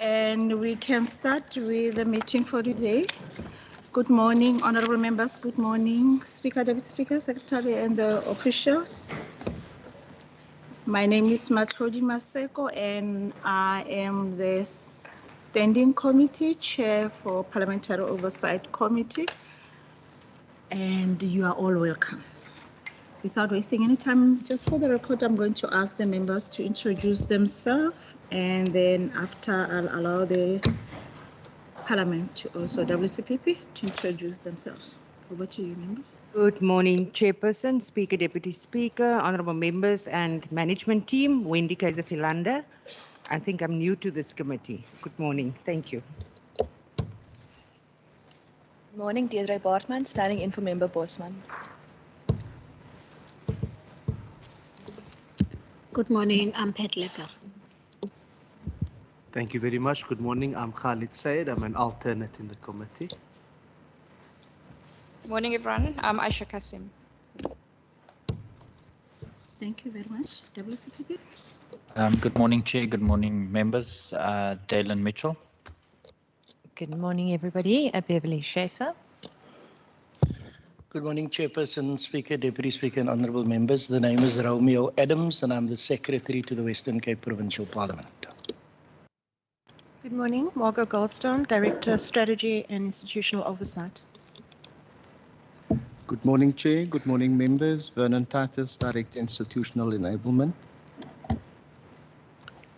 And we can start with the meeting for today. Good morning, honorable members. Good morning, Speaker, Deputy Speaker, Secretary, and the officials. My name is Matlodi Maseko, and I am the Standing Committee Chair for Parliamentary Oversight Committee, and you are all welcome. Without wasting any time, just for the record, I'm going to ask the members to introduce themselves, and then after I'll allow the Parliament to also WCPP to introduce themselves. Over to you, members. Good morning, Chairperson, Speaker, Deputy Speaker, Honourable Members and Management Team. Wendy Kaiser-Philander. I think I'm new to this committee. Good morning. Thank you. Good morning, Deirdre Bartman, standing in for Member Bosman. Good morning, I'm Pat Lecker. Thank you very much. Good morning, I'm Khalid Said. I'm an alternate in the committee. Good morning, everyone. I'm Aisha Kasim. Thank you very much. WCPP. Good morning, Chair. Good morning, members. Dalen Mitchell. Good morning, everybody. Beverly Schaefer. Good morning, Chairperson, Speaker, Deputy Speaker, and Honourable Members. The name is Romeo Adams, and I'm the Secretary to the Western Cape Provincial Parliament. Good morning, Margot Goldstone, Director, Strategy and Institutional Oversight. Good morning, Chair. Good morning, members. Vernon Titus, Director, Institutional Enablement.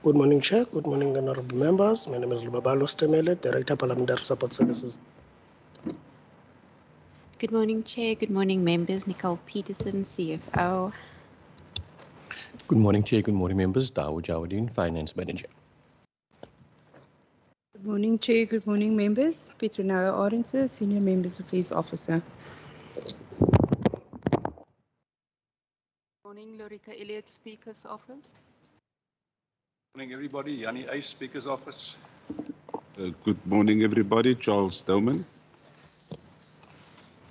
Good morning, Chair. Good morning, honorable members. My name is Lubabalo Stemele, Director, Parliamentary Support Services. Good morning, Chair. Good morning, members. Nicole Peterson, CFO. Good morning, Chair. Good morning, members. Dawood Jawadin, Finance Manager. Good morning, Chair. Good morning, members. Petronella Arendse, Senior Members Affairs Officer. Good morning, Lorica Elliott, Speaker's Office. Good morning, everybody. Yanni Ace, Speaker's Office. Good morning, everybody. Charles Delman.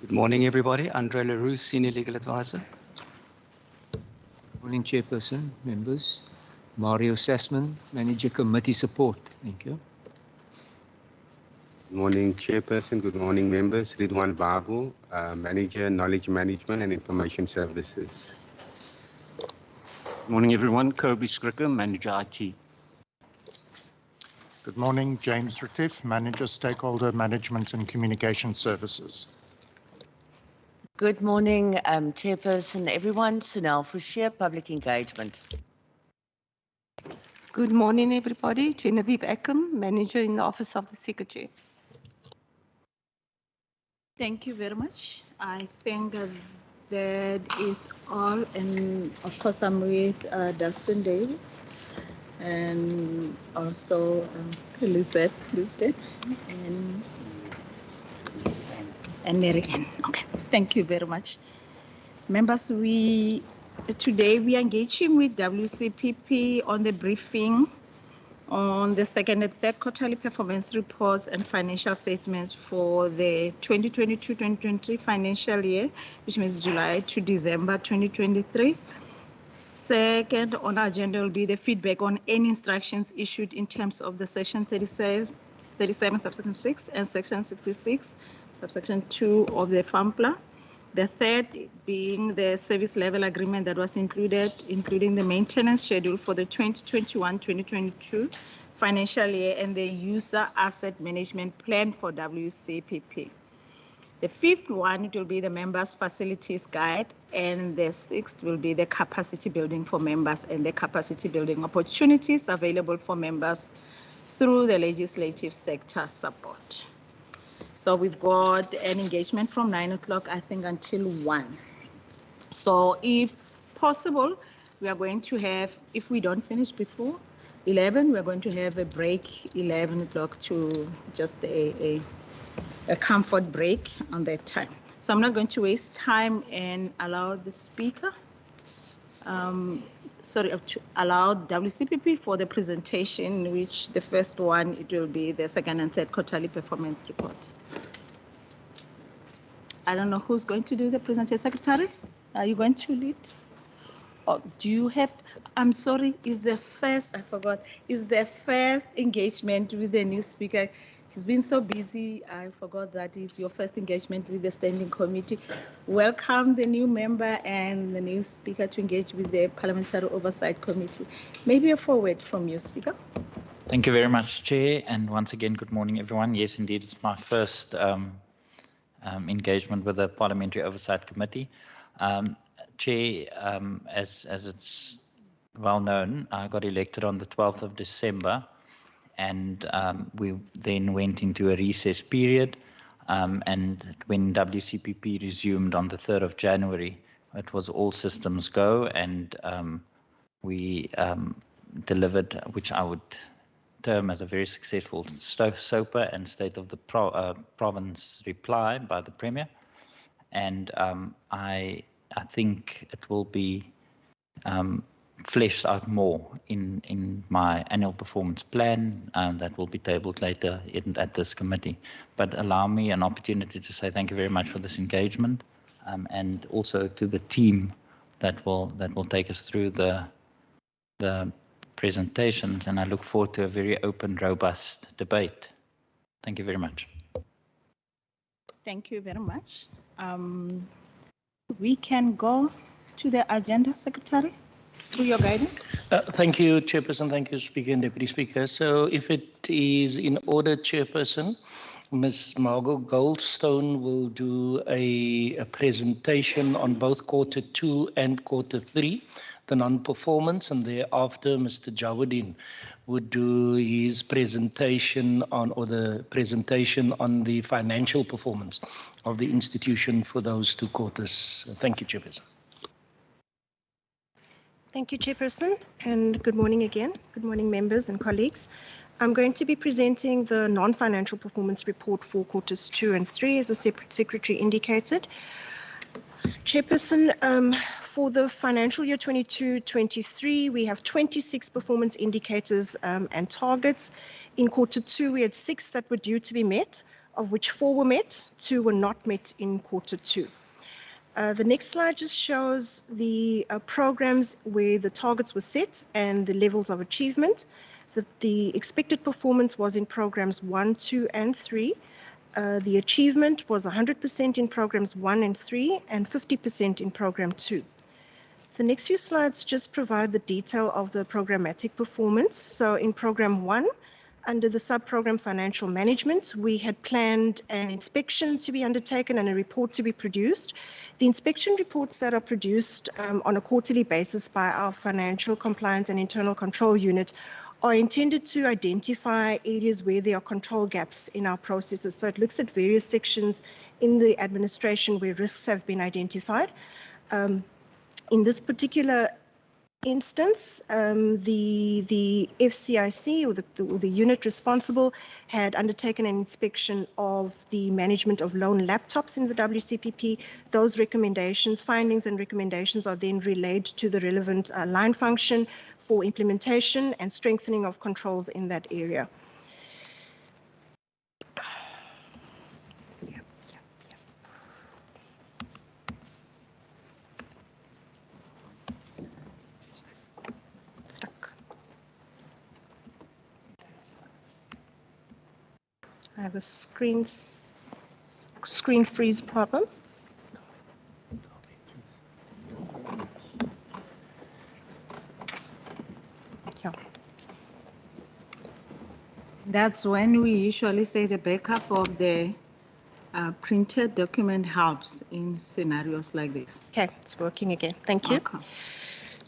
Good morning, everybody. Andre Leroux, Senior Legal Advisor. Good morning, Chairperson, members. Mario Sassman, Manager Committee Support. Thank you. Good morning, Chairperson. Good morning, members. Ridwan Babu, Manager, Knowledge Management and Information Services. Good morning, everyone. Kobe Skricker, Manager IT. Good morning, James Retief, Manager, Stakeholder Management and Communication Services. Good morning, Chairperson, everyone. Sunil Fouchier, Public Engagement. Good morning, everybody. Genevieve Eckham, Manager in the Office of the Secretary. Thank you very much. I think that is all. And of course, I'm with Dustin Davis and also Elizabeth and Mary Ann. Okay, thank you very much. Members, today we are engaging with WCPP on the briefing on the second and third quarterly performance reports and financial statements for the 2022-2023 financial year, which means July to December 2023. Second on our agenda will be the feedback on any instructions issued in terms of the section 37 subsection 6 and section 66 subsection 2 of the FAMPLA. The third being the service level agreement that was included, including the maintenance schedule for the 2021-2022 financial year and the user asset management plan for WCPP. The fifth one, it will be the members' facilities guide, and the sixth will be the capacity building for members and the capacity building opportunities available for members through the legislative sector support. So we've got an engagement from 9 o'clock, I think, until 1. So if possible, we are going to have, if we don't finish before 11, we're going to have a break 11 o'clock to just a comfort break on that time. So I'm not going to waste time and allow the speaker, allow WCPP for the presentation, which the first one, it will be the second and third quarterly performance report. I don't know who's going to do the presentation. Secretary, are you going to lead? Or do you have, I'm sorry, is the first engagement with the new speaker. He's been so busy, I forgot that is your first engagement with the Standing Committee. Welcome the new member and the new speaker to engage with the Parliamentary Oversight Committee. Maybe a forward from you, Speaker. Thank you very much, Chair. And once again, good morning, everyone. Yes, indeed, it's my first engagement with the Parliamentary Oversight Committee. Chair, as it's well known, I got elected on the 12th of December. And we then went into a recess period. And when WCPP resumed on the 3rd of January, it was all systems go. And we delivered, which I would term as a very successful SOPA and State of the Province reply by the Premier. And I think it will be fleshed out more in my annual performance plan that will be tabled later at this committee. But allow me an opportunity to say thank you very much for this engagement, and also to the team that will take us through the presentations, and I look forward to a very open, robust debate. Thank you very much. Thank you very much. We can go to the agenda, Secretary. through your guidance. Thank you, Chairperson. Thank you, Speaker and Deputy Speaker. So if it is in order, Chairperson, Ms. Margot Goldstone will do a presentation on both quarter 2 and quarter 3, the non-performance, and thereafter Mr. Jawadin would do his presentation on, or the presentation on the financial performance of the institution for those 2 quarters. Thank you, Chairperson. Thank you, Chairperson, and good morning again. Good morning, members and colleagues. I'm going to be presenting the non-financial performance report for quarters 2 and 3, as the Secretary indicated. Chairperson, for the financial year 22-23, we have 26 performance indicators and targets. In quarter 2, we had 6 that were due to be met, of which 4 were met, 2 were not met in quarter 2. The next slide just shows the programs where the targets were set and the levels of achievement. The expected performance was in programs 1, 2, and 3. The achievement was 100% in programs 1 and 3 and 50% in program 2. The next few slides just provide the detail of the programmatic performance. So in program 1, under the subprogram financial management, we had planned an inspection to be undertaken and a report to be produced. The inspection reports that are produced on a quarterly basis by our financial compliance and internal control unit are intended to identify areas where there are control gaps in our processes. So it looks at various sections in the administration where risks have been identified. In this particular instance, the FCIC, or the unit responsible, had undertaken an inspection of the management of loan laptops in the WCPP. Those recommendations, findings and recommendations are then relayed to the relevant line function for implementation and strengthening of controls in that area. I have a screen freeze problem. Yeah. That's when we usually say the backup of the printed document helps in scenarios like this. Okay, it's working again. Thank you. Okay.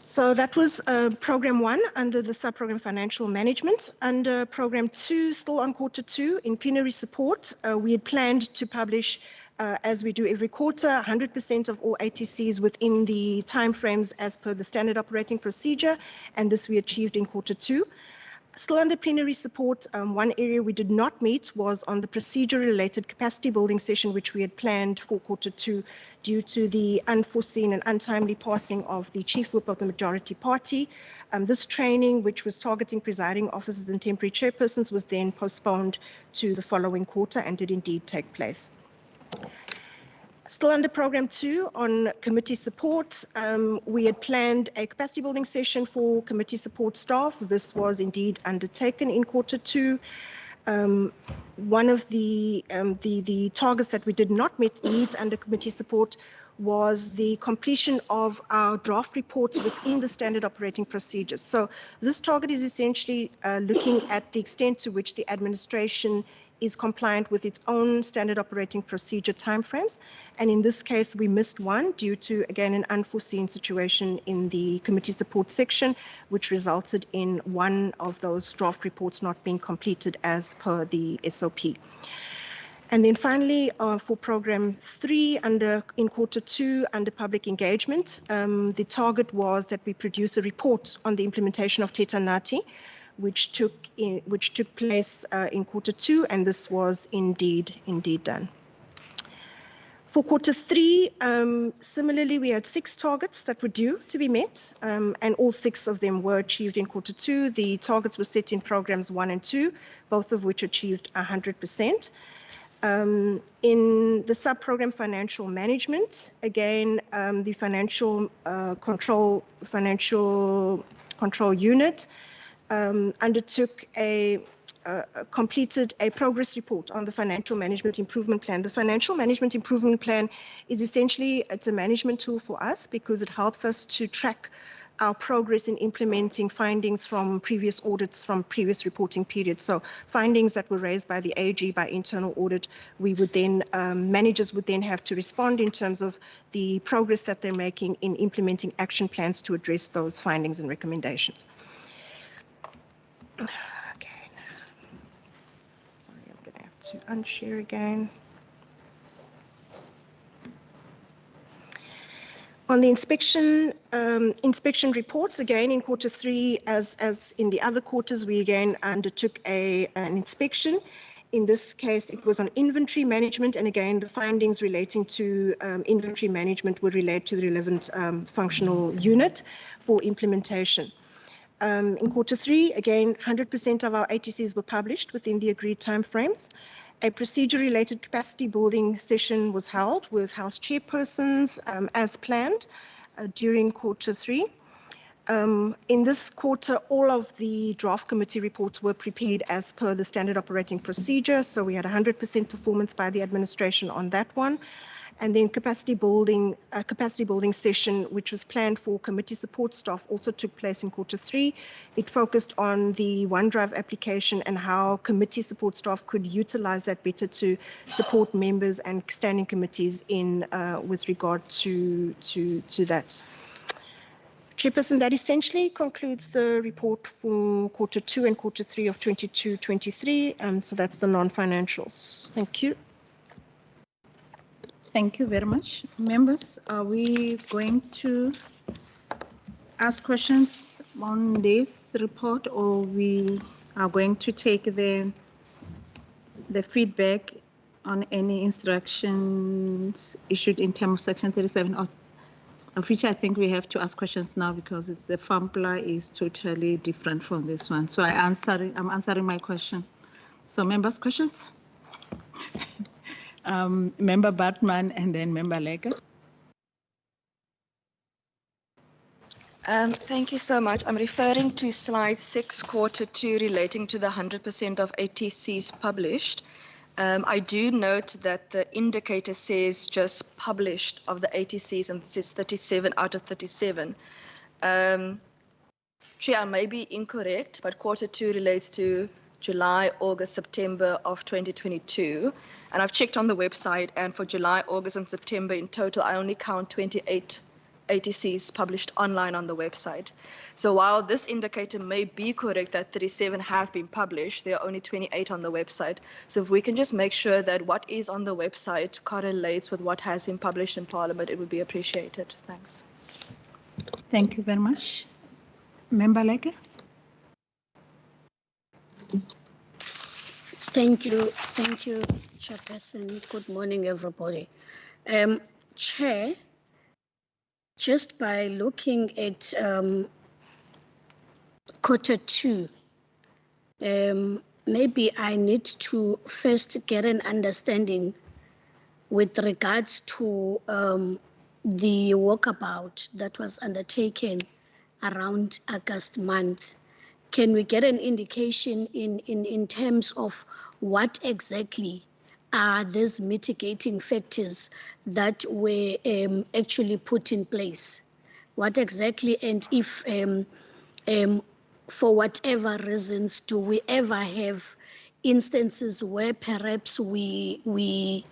So that was program 1 under the subprogram financial management. Under program 2, still on quarter 2, in plenary support, we had planned to publish, as we do every quarter, 100% of all ATCs within the timeframes as per the standard operating procedure, and this we achieved in quarter 2. Still under plenary support, one area we did not meet was on the procedure-related capacity building session, which we had planned for quarter 2 due to the unforeseen and untimely passing of the Chief Whip of the majority party. This training, which was targeting presiding officers and temporary chairpersons, was then postponed to the following quarter and did indeed take place. Still under program 2 on committee support, we had planned a capacity building session for committee support staff. This was indeed undertaken in quarter 2. One of the targets that we did not meet under committee support was the completion of our draft reports within the standard operating procedures. So this target is essentially looking at the extent to which the administration is compliant with its own standard operating procedure timeframes. And in this case, we missed one due to, again, an unforeseen situation in the committee support section, which resulted in one of those draft reports not being completed as per the SOP. And then finally, for program 3, in quarter 2, under public engagement, the target was that we produce a report on the implementation of Teta Nati, which took place in quarter 2, and this was indeed done. For quarter 3, similarly, we had 6 targets that were due to be met, and all 6 of them were achieved in quarter 2. The targets were set in programs 1 and 2, both of which achieved 100%. In the subprogram financial management, again, the financial control unit undertook completed a progress report on the financial management improvement plan. The financial management improvement plan is essentially, it's a management tool for us because it helps us to track our progress in implementing findings from previous audits from previous reporting periods. So findings that were raised by the AG by internal audit, we would then, managers would then have to respond in terms of the progress that they're making in implementing action plans to address those findings and recommendations. Okay. Sorry, I'm going to have to unshare again. On the inspection reports, again in Q3, as in the other quarters, we again undertook an inspection. In this case, it was on inventory management, and again, the findings relating to inventory management would relate to the relevant functional unit for implementation. In Q3, again, 100% of our ATCs were published within the agreed timeframes. A procedure-related capacity building session was held with House chairpersons as planned during Q3. In this quarter, all of the draft committee reports were prepared as per the standard operating procedure, so we had 100% performance by the administration on that one. And then capacity building session, which was planned for committee support staff, also took place in Q3. It focused on the OneDrive application and how committee support staff could utilize that better to support members and standing committees in with regard to that. Chairperson, that essentially concludes the report for Q2 and Q3 of 22-23. So that's the non-financials. Thank you. Thank you very much. Members, are we going to ask questions on this report, or we are going to take the feedback on any instructions issued in terms of Section 37, of which I think we have to ask questions now because it's the FAMPLA is totally different from this one. So I'm answering my question. So members, questions? Member Bartman and then Member Leger. Thank you so much. I'm referring to slide 6, Q2, relating to the 100% of ATCs published. I do note that the indicator says just published of the ATCs, and it says 37 out of 37. Chair, I may be incorrect, but Q2 relates to July, August, September of 2022. And I've checked on the website, and for July, August, and September in total, I only count 28 ATCs published online on the website. So while this indicator may be correct that 37 have been published, there are only 28 on the website. So if we can just make sure that what is on the website correlates with what has been published in Parliament, it would be appreciated. Thanks. Thank you very much. Member Leger. Thank you, Chairperson. Good morning, everybody. Chair, just by looking at Q2, maybe I need to first get an understanding with regards to the walkabout that was undertaken around August month. Can we get an indication in terms of what exactly are these mitigating factors that were actually put in place? What exactly, and if for whatever reasons, do we ever have instances where perhaps we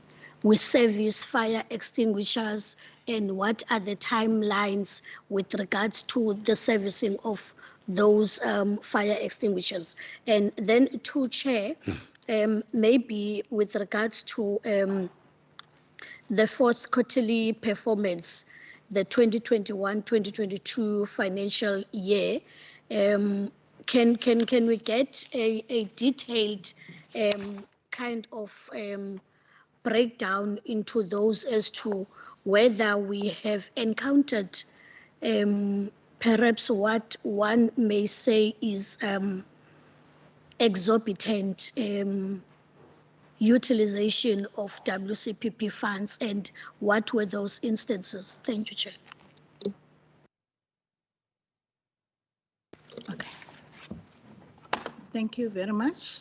service fire extinguishers, and what are the timelines with regards to the servicing of those fire extinguishers? And then to Chair, maybe with regards to the fourth quarterly performance, the 2021-2022 financial year, can we get a detailed kind of breakdown into those as to whether we have encountered perhaps what one may say is exorbitant utilization of WCPP funds, and what were those instances? Thank you, Chair. Okay. Thank you very much.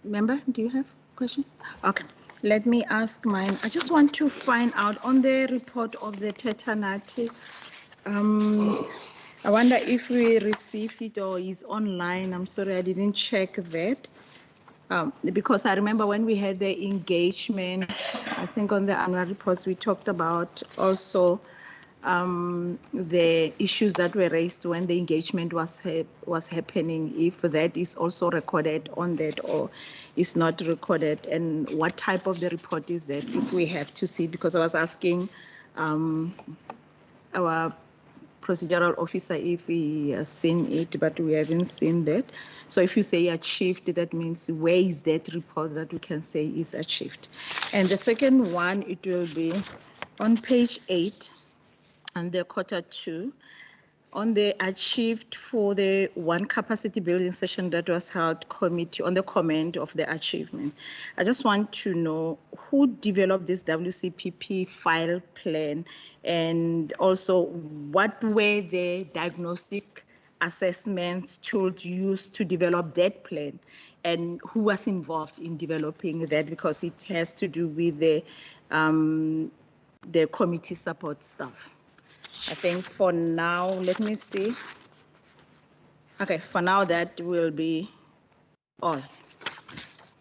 Member, do you have a question? Okay. Let me ask mine. I just want to find out on the report of the Tetanati. I wonder if we received it or is online. I'm sorry, I didn't check that. Because I remember when we had the engagement, I think on the annual reports, we talked about also the issues that were raised when the engagement was happening, if that is also recorded on that or is not recorded, and what type of the report is that, if we have to see, because I was asking our procedural officer if he has seen it, but we haven't seen that. So if you say achieved, that means where is that report that we can say is achieved? And the second one, it will be on page 8 and the quarter 2 on the achieved for the one capacity building session that was held committee on the comment of the achievement. I just want to know who developed this WCPP file plan, and also what were the diagnostic assessments tools used to develop that plan, and who was involved in developing that, because it has to do with the committee support staff. I think for now, let me see. Okay, for now that will be all.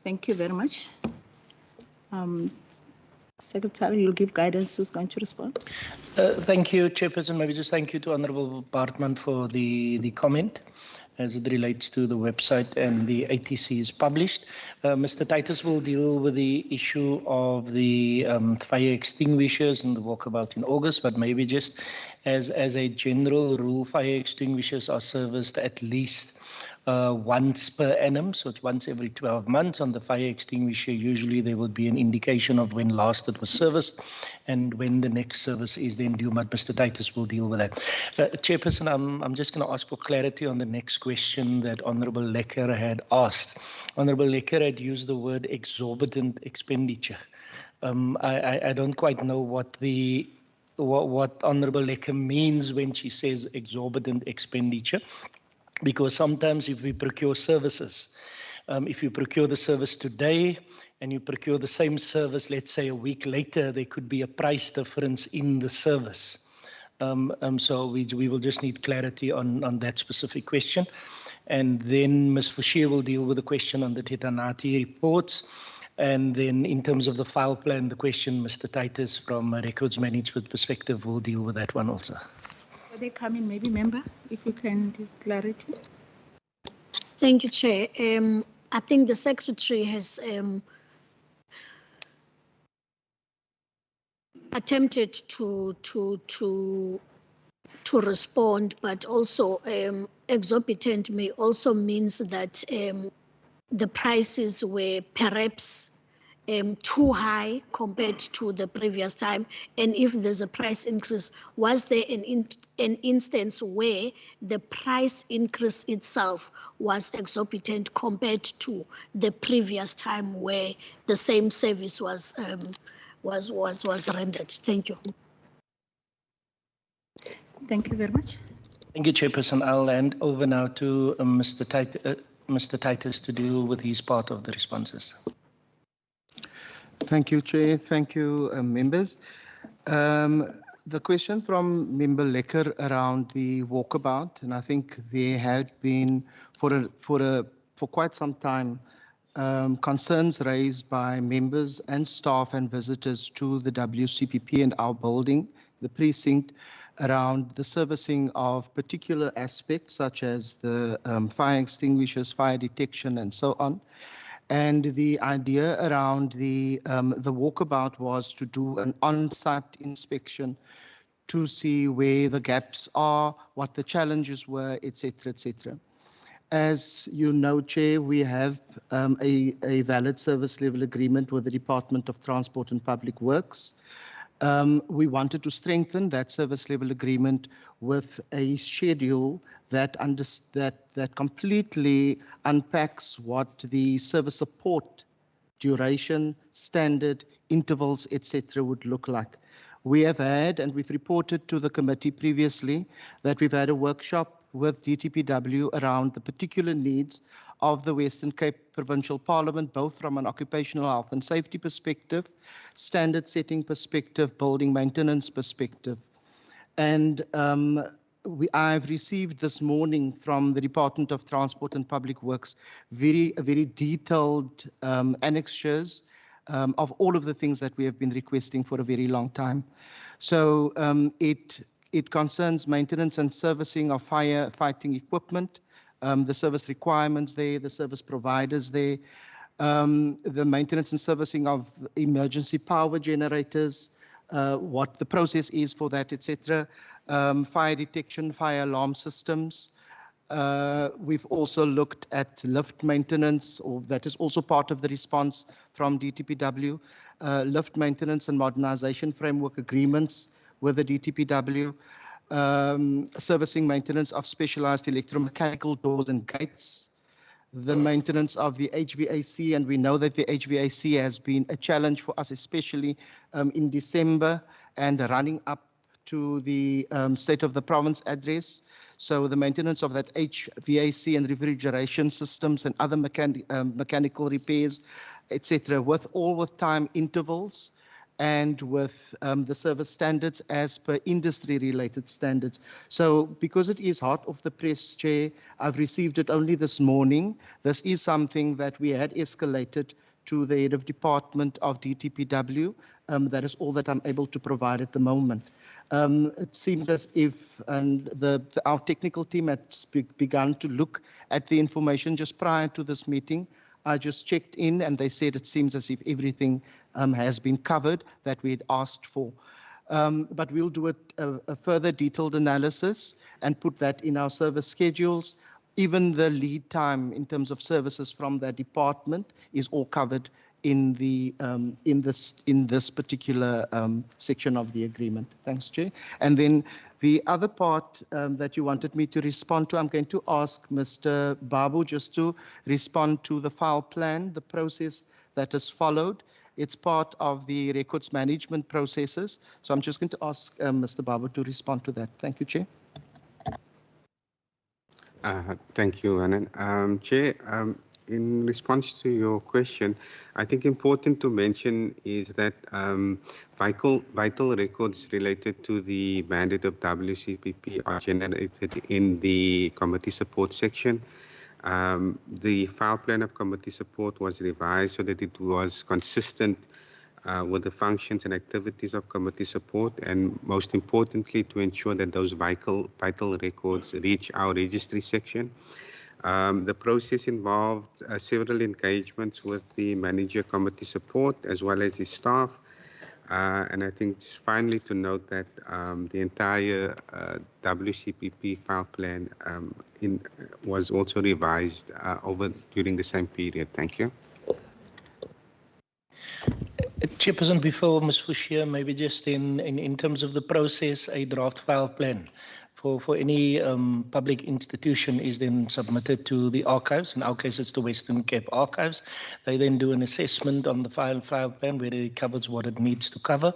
Thank you very much. Secretary, you'll give guidance who's going to respond. Thank you, Chairperson. Maybe just thank you to Honourable Bartman for the comment as it relates to the website and the ATCs published. Mr. Titus will deal with the issue of the fire extinguishers and the walkabout in August, but maybe just as a general rule, fire extinguishers are serviced at least once per annum, so it's once every 12 months. On the fire extinguisher, usually there will be an indication of when last it was serviced and when the next service is then due, but Mr. Titus will deal with that. Chairperson, I'm just going to ask for clarity on the next question that Honourable Lecker had asked. Honourable Lecker had used the word exorbitant expenditure. I don't quite know what Honourable Lecker means when she says exorbitant expenditure. Because sometimes if we procure services, if you procure the service today and you procure the same service, let's say a week later, there could be a price difference in the service. So we will just need clarity on that specific question. And then Ms. Fouchier will deal with the question on the Tetanati reports. And then in terms of the file plan, the question, Mr. Titus from a records management perspective will deal with that one also. They come in, maybe member, if you can give clarity. Thank you, Chair. I think the Secretary has attempted to respond, but also exorbitant may also means that the prices were perhaps too high compared to the previous time, and if there's a price increase, was there an instance where the price increase itself was exorbitant compared to the previous time where the same service was rendered? Thank you. Thank you very much. Thank you, Chairperson. I'll hand over now to Mr. Titus to deal with his part of the responses. Thank you, Chair. Thank you, members. The question from Member Lecker around the walkabout, and I think there had been for quite some time concerns raised by members and staff and visitors to the WCPP and our building, the precinct, around the servicing of particular aspects such as the fire extinguishers, fire detection, and so on. And the idea around the walkabout was to do an on-site inspection to see where the gaps are, what the challenges were, etc., etc. As you know, Chair, we have a valid service level agreement with the Department of Transport and Public Works. We wanted to strengthen that service level agreement with a schedule that completely unpacks what the service support duration, standard, intervals, etc. would look like. We have had, and we've reported to the committee previously, that we've had a workshop with DTPW around the particular needs of the Western Cape Provincial Parliament, both from an occupational health and safety perspective, standard setting perspective, building maintenance perspective. And I've received this morning from the Department of Transport and Public Works very detailed annexures of all of the things that we have been requesting for a very long time. So it concerns maintenance and servicing of firefighting equipment, the service requirements there, the service providers there, the maintenance and servicing of emergency power generators, what the process is for that, etc. Fire detection, fire alarm systems. We've also looked at lift maintenance, or that is also part of the response from DTPW, lift maintenance and modernization framework agreements with the DTPW, servicing maintenance of specialized electromechanical doors and gates, the maintenance of the HVAC, and we know that the HVAC has been a challenge for us, especially in December and running up to the State of the Province address. So the maintenance of that HVAC and refrigeration systems and other mechanical repairs, etc., with time intervals and with the service standards as per industry-related standards. So because it is hot off the press, Chair, I've received it only this morning. This is something that we had escalated to the head of department of DTPW. That is all that I'm able to provide at the moment. It seems as if our technical team has begun to look at the information just prior to this meeting. I just checked in and they said it seems as if everything has been covered that we had asked for. But we'll do a further detailed analysis and put that in our service schedules. Even the lead time in terms of services from that department is all covered in this particular section of the agreement. Thanks, Chair. And then the other part that you wanted me to respond to, I'm going to ask Mr. Babu just to respond to the file plan, the process that is followed. It's part of the records management processes. So I'm just going to ask Mr. Babu to respond to that. Thank you, Chair. Thank you, Anand. Chair, in response to your question, I think important to mention is that vital records related to the mandate of WCPP are generated in the committee support section. The file plan of committee support was revised so that it was consistent with the functions and activities of committee support, and most importantly, to ensure that those vital records reach our registry section. The process involved several engagements with the manager committee support as well as his staff. And I think just finally to note that the entire WCPP file plan was also revised during the same period. Thank you. Chairperson, before Ms. Fouchier, maybe just in terms of the process, a draft file plan for any public institution is then submitted to the archives. In our case, it's the Western Cape Archives. They then do an assessment on the file plan, whether it covers what it needs to cover,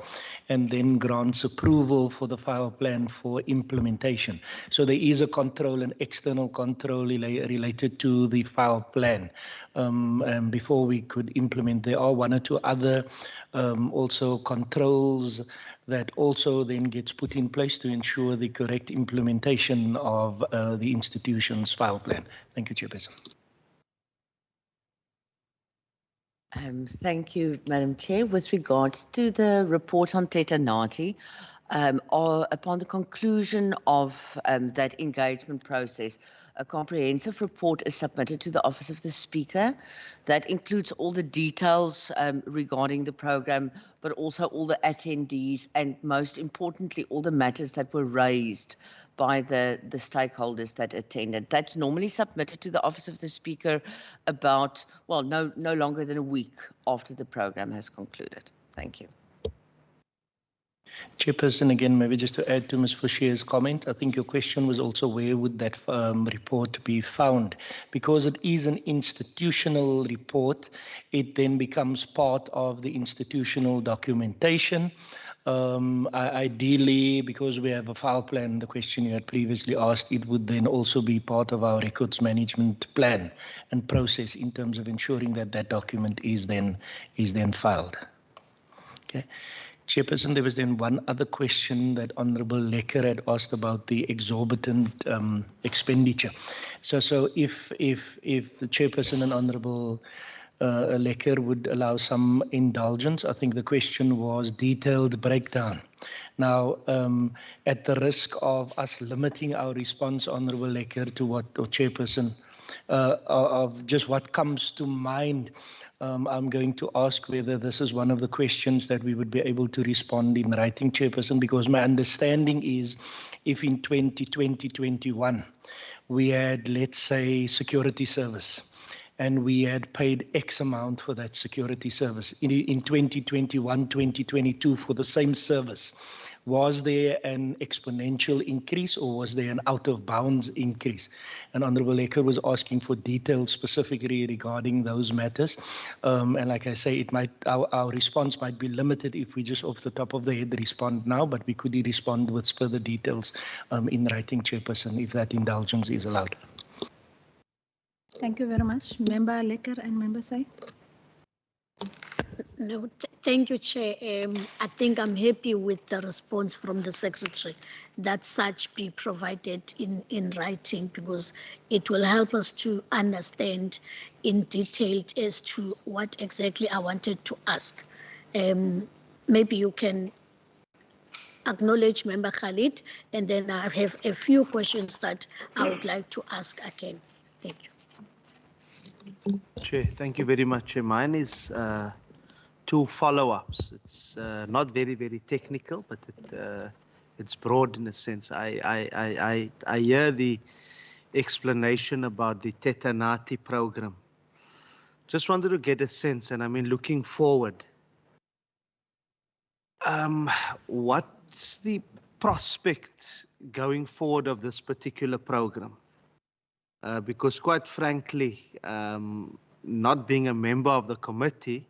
and then grants approval for the file plan for implementation. So there is a control, an external control related to the file plan. Before we could implement, there are one or two other also controls that also then gets put in place to ensure the correct implementation of the institution's file plan. Thank you, Chairperson. Thank you, Madam Chair. With regards to the report on Tetanati, upon the conclusion of that engagement process, a comprehensive report is submitted to the Office of the Speaker that includes all the details regarding the program, but also all the attendees and most importantly, all the matters that were raised by the stakeholders that attended. That's normally submitted to the Office of the Speaker about, well, no longer than a week after the program has concluded. Thank you. Chairperson, again, maybe just to add to Ms. Fouchier's comment, I think your question was also where would that report be found? Because it is an institutional report, it then becomes part of the institutional documentation. Ideally, because we have a file plan, the question you had previously asked, it would then also be part of our records management plan and process in terms of ensuring that that document is then filed. Okay. Chairperson, there was then one other question that Honourable Lecker had asked about the exorbitant expenditure. So if the Chairperson and Honourable Lecker would allow some indulgence, I think the question was detailed breakdown. Now, at the risk of us limiting our response, Honourable Lecker, to what, or Chairperson, of just what comes to mind, I'm going to ask whether this is one of the questions that we would be able to respond in writing, Chairperson, because my understanding is if in 2020-21 we had, let's say, security service, and we had paid X amount for that security service. In 2021, 2022, for the same service, was there an exponential increase or was there an out of bounds increase? And Honourable Lecker was asking for details specifically regarding those matters. And like I say, it might our response might be limited if we just off the top of the head respond now, but we could respond with further details in writing, Chairperson, if that indulgence is allowed. Thank you very much. Member Lecker and Member Sai. No, thank you, Chair. I think I'm happy with the response from the Secretary that such be provided in writing, because it will help us to understand in detail as to what exactly I wanted to ask. Maybe you can acknowledge Member Khalid, and then I have a few questions that I would like to ask again. Thank you. Chair, thank you very much. Mine is two follow-ups. It's not very technical, but it's broad in a sense. I hear the explanation about the Tetanati program. Just wanted to get a sense, and I mean, looking forward, what's the prospect going forward of this particular program? Because quite frankly, not being a member of the committee,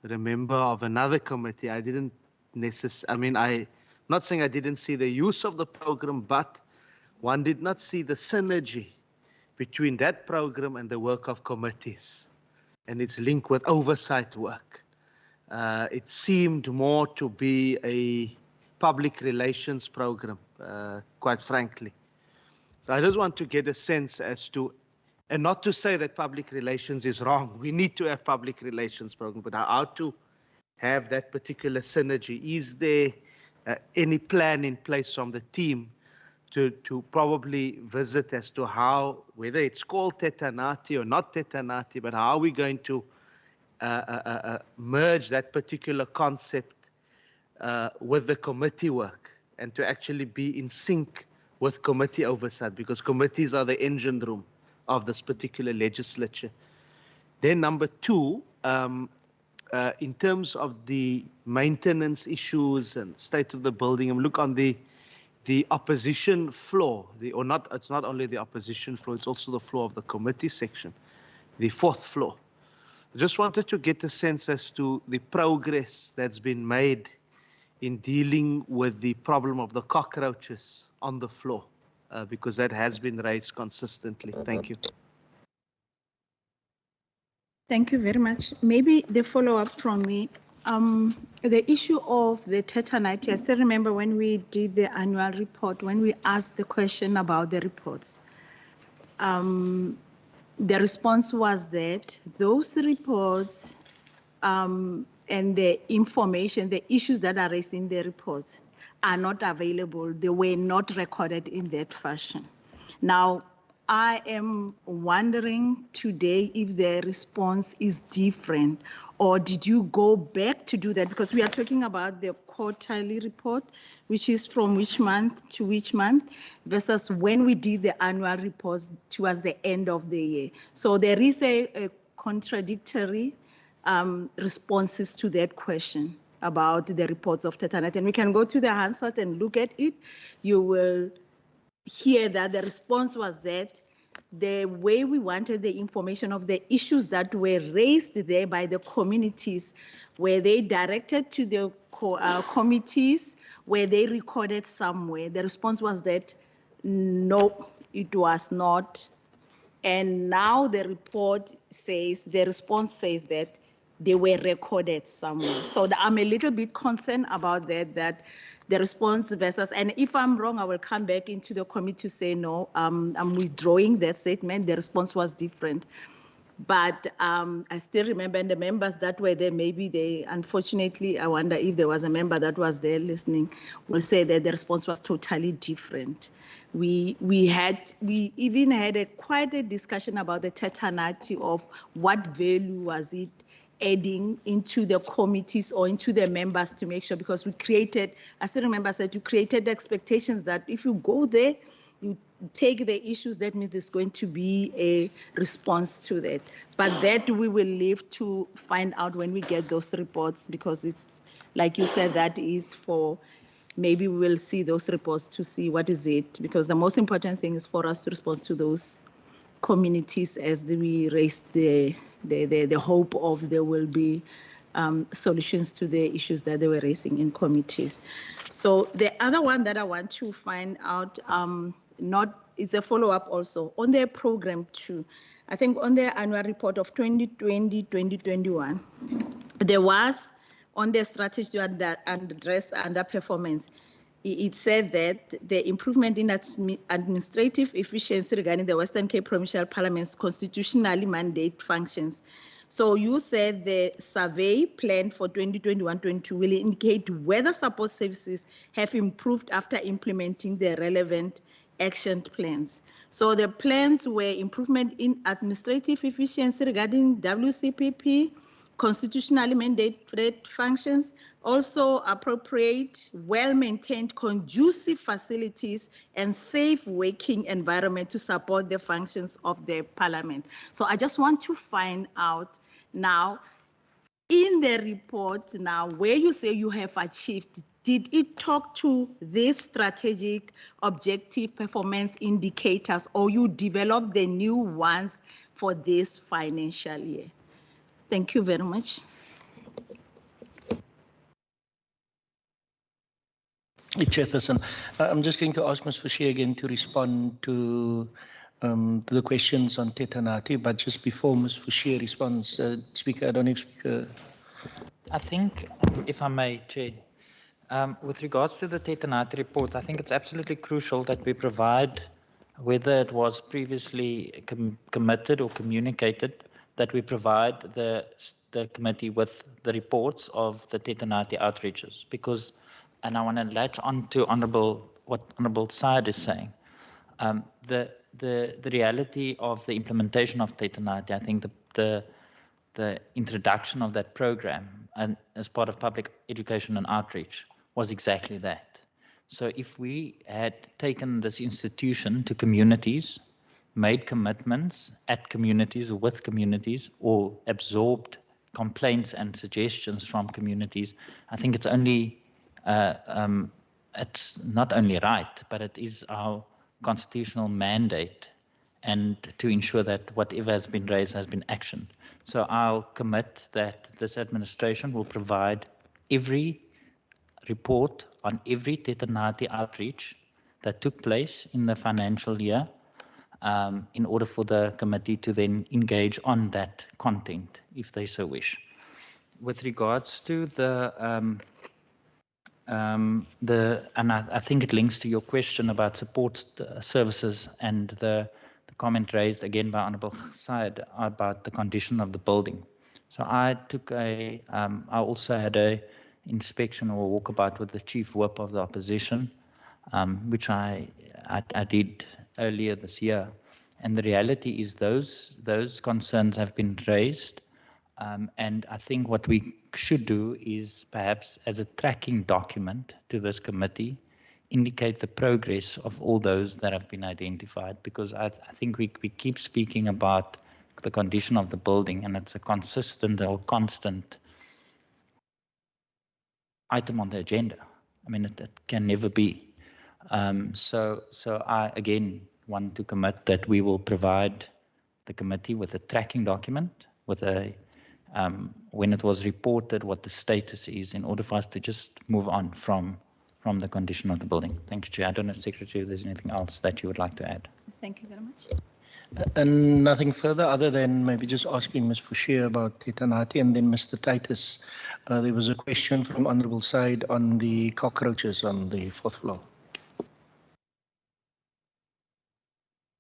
but a member of another committee, I didn't necessarily, I mean, I'm not saying I didn't see the use of the program, but one did not see the synergy between that program and the work of committees and its link with oversight work. It seemed more to be a public relations program, quite frankly. So I just want to get a sense as to, and not to say that public relations is wrong. We need to have public relations program, but how to have that particular synergy. Is there any plan in place from the team to probably visit as to how, whether it's called Tetanati or not Tetanati, but how are we going to merge that particular concept with the committee work and to actually be in sync with committee oversight, because committees are the engine room of this particular legislature. Then number two, in terms of the maintenance issues and state of the building, and look on the opposition floor, it's not only the opposition floor, it's also the floor of the committee section, the fourth floor. I just wanted to get a sense as to the progress that's been made in dealing with the problem of the cockroaches on the floor, because that has been raised consistently. Thank you. Thank you very much. Maybe the follow-up from me, the issue of the Tetanati, I still remember when we did the annual report, when we asked the question about the reports, the response was that those reports and the information, the issues that are raised in the reports are not available. They were not recorded in that fashion. Now, I am wondering today if the response is different, or did you go back to do that? Because we are talking about the quarterly report, which is from which month to which month, versus when we did the annual reports towards the end of the year. So there is a contradictory responses to that question about the reports of Tetanati. And we can go to the Hansard and look at it. You will hear that the response was that the way we wanted the information of the issues that were raised there by the communities, were they directed to the committees, were they recorded somewhere? The response was that no, it was not. And now the report says, the response says that they were recorded somewhere. So I'm a little bit concerned about that the response versus, and if I'm wrong, I will come back into the committee to say, no, I'm withdrawing that statement. The response was different. But I still remember the members that were there, maybe they, unfortunately, I wonder if there was a member that was there listening, will say that the response was totally different. We even had quite a discussion about the tetanati of what value was it adding into the committees or into the members to make sure, because we created, I still remember I said, you created the expectations that if you go there, you take the issues, that means there's going to be a response to that. But that we will leave to find out when we get those reports, because it's, like you said, that is for, maybe we will see those reports to see what is it, because the most important thing is for us to respond to those communities as we raise the hope of there will be solutions to the issues that they were raising in committees. So the other one that I want to find out, is a follow-up also on their program 2. I think on their annual report of 2020-2021, there was on their strategy to address underperformance. It said that the improvement in administrative efficiency regarding the Western Cape Provincial Parliament's constitutionally mandate functions. So you said the survey planned for 2021-22 will indicate whether support services have improved after implementing the relevant action plans. So the plans were improvement in administrative efficiency regarding WCPP, constitutionally mandated functions, also appropriate, well-maintained, conducive facilities, and safe working environment to support the functions of the parliament. So I just want to find out now, in the report now, where you say you have achieved, did it talk to these strategic objective performance indicators, or you developed the new ones for this financial year? Thank you very much. Chairperson, I'm just going to ask Ms. Forshey again to respond to the questions on tetanati, but just before Ms. Forshey responds, Speaker, I don't know if Speaker... I think, if I may, Chair, with regards to the tetanati report, I think it's absolutely crucial that we provide, whether it was previously committed or communicated, that we provide the committee with the reports of the tetanati outreaches, because, and I want to latch on to what Honourable Syed is saying, the reality of the implementation of tetanati, I think the introduction of that program and as part of public education and outreach was exactly that. So if we had taken this institution to communities, made commitments at communities or with communities, or absorbed complaints and suggestions from communities, I think it's only it's not only right, but it is our constitutional mandate, and to ensure that whatever has been raised has been actioned. So I'll commit that this administration will provide every report on every tetanati outreach that took place in the financial year, in order for the committee to then engage on that content if they so wish. With regards to and I think it links to your question about support services and the comment raised again by Honourable Syed about the condition of the building. So I took I also had a inspection or walkabout with the Chief Whip of the Opposition, which I did earlier this year. And the reality is those concerns have been raised. And I think what we should do is perhaps as a tracking document to this committee, indicate the progress of all those that have been identified, because I think we keep speaking about the condition of the building, and it's a consistent or constant item on the agenda. I mean, it can never be. So I again want to commit that we will provide the committee with a tracking document, with a when it was reported, what the status is, in order for us to just move on from the condition of the building. Thank you, Chair. I don't know, Secretary, if there's anything else that you would like to add. Thank you very much. And nothing further other than maybe just asking Ms. Fouchier about Tetanati, and then Mr. Titus. There was a question from Honourable Said on the cockroaches on the 4th floor.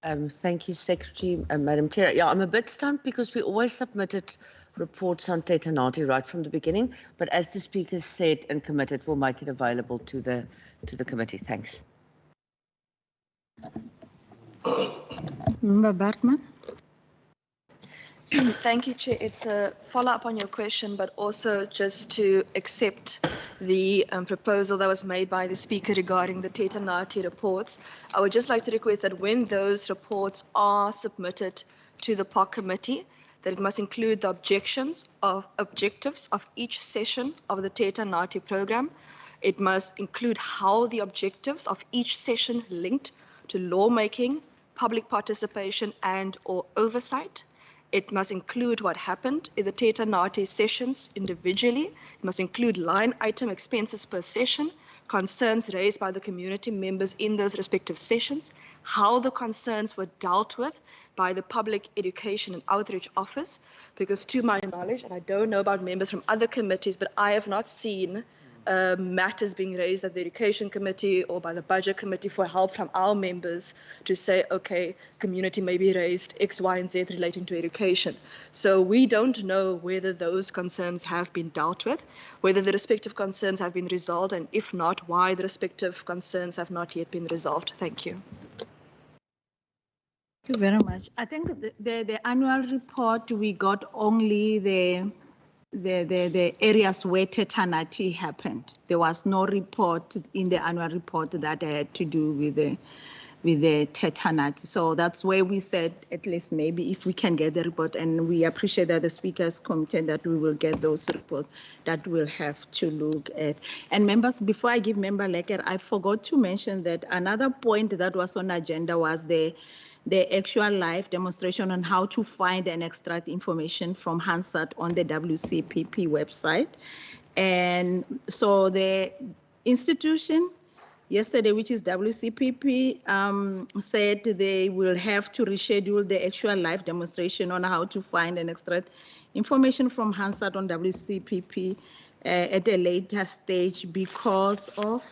Thank you, Secretary and Madam Chair. Yeah, I'm a bit stunned because we always submitted reports on Tetanati right from the beginning, but as the Speaker said and committed, we'll make it available to the committee. Thanks. Member Bergman. Thank you, Chair. It's a follow-up on your question, but also just to accept the proposal that was made by the Speaker regarding the Tetanati reports. I would just like to request that when those reports are submitted to the POC committee, that it must include the objectives of each session of the Tetanati program. It must include how the objectives of each session linked to lawmaking, public participation and/or oversight. It must include what happened in the Tetanati sessions individually. It must include line item expenses per session, concerns raised by the community members in those respective sessions, how the concerns were dealt with by the Public Education and Outreach Office, because to my knowledge, and I don't know about members from other committees, but I have not seen matters being raised at the Education Committee or by the Budget Committee for help from our members to say, okay, community may be raised X, Y, and Z relating to education. So we don't know whether those concerns have been dealt with, whether the respective concerns have been resolved, and if not, why the respective concerns have not yet been resolved. Thank you. Thank you very much. I think the annual report, we got only the areas where Tetanati happened. There was no report in the annual report that had to do with the Tetanati. So that's where we said, at least maybe if we can get the report, and we appreciate that the speakers committed that we will get those reports that we'll have to look at. And members, before I give Member Lecker, I forgot to mention that another point that was on agenda was the actual live demonstration on how to find and extract information from Hansard on the WCPP website. And so the institution yesterday, which is WCPP, said they will have to reschedule the actual live demonstration on how to find and extract information from Hansard on WCPP at a later stage because of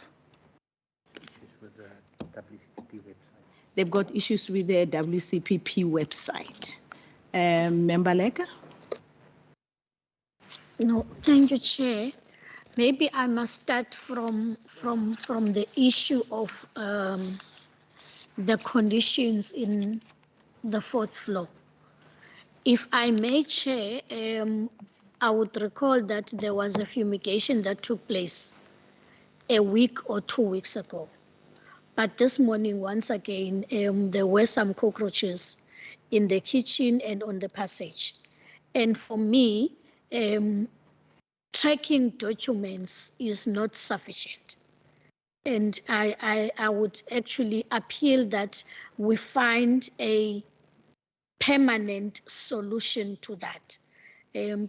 they've got issues with the WCPP website. Member Lecker? No, thank you, Chair. Maybe I must start from the issue of the conditions in the 4th floor. If I may, Chair, I would recall that there was a fumigation that took place a week or 2 weeks ago. But this morning, once again, there were some cockroaches in the kitchen and on the passage. And for me, tracking documents is not sufficient. And I would actually appeal that we find a permanent solution to that,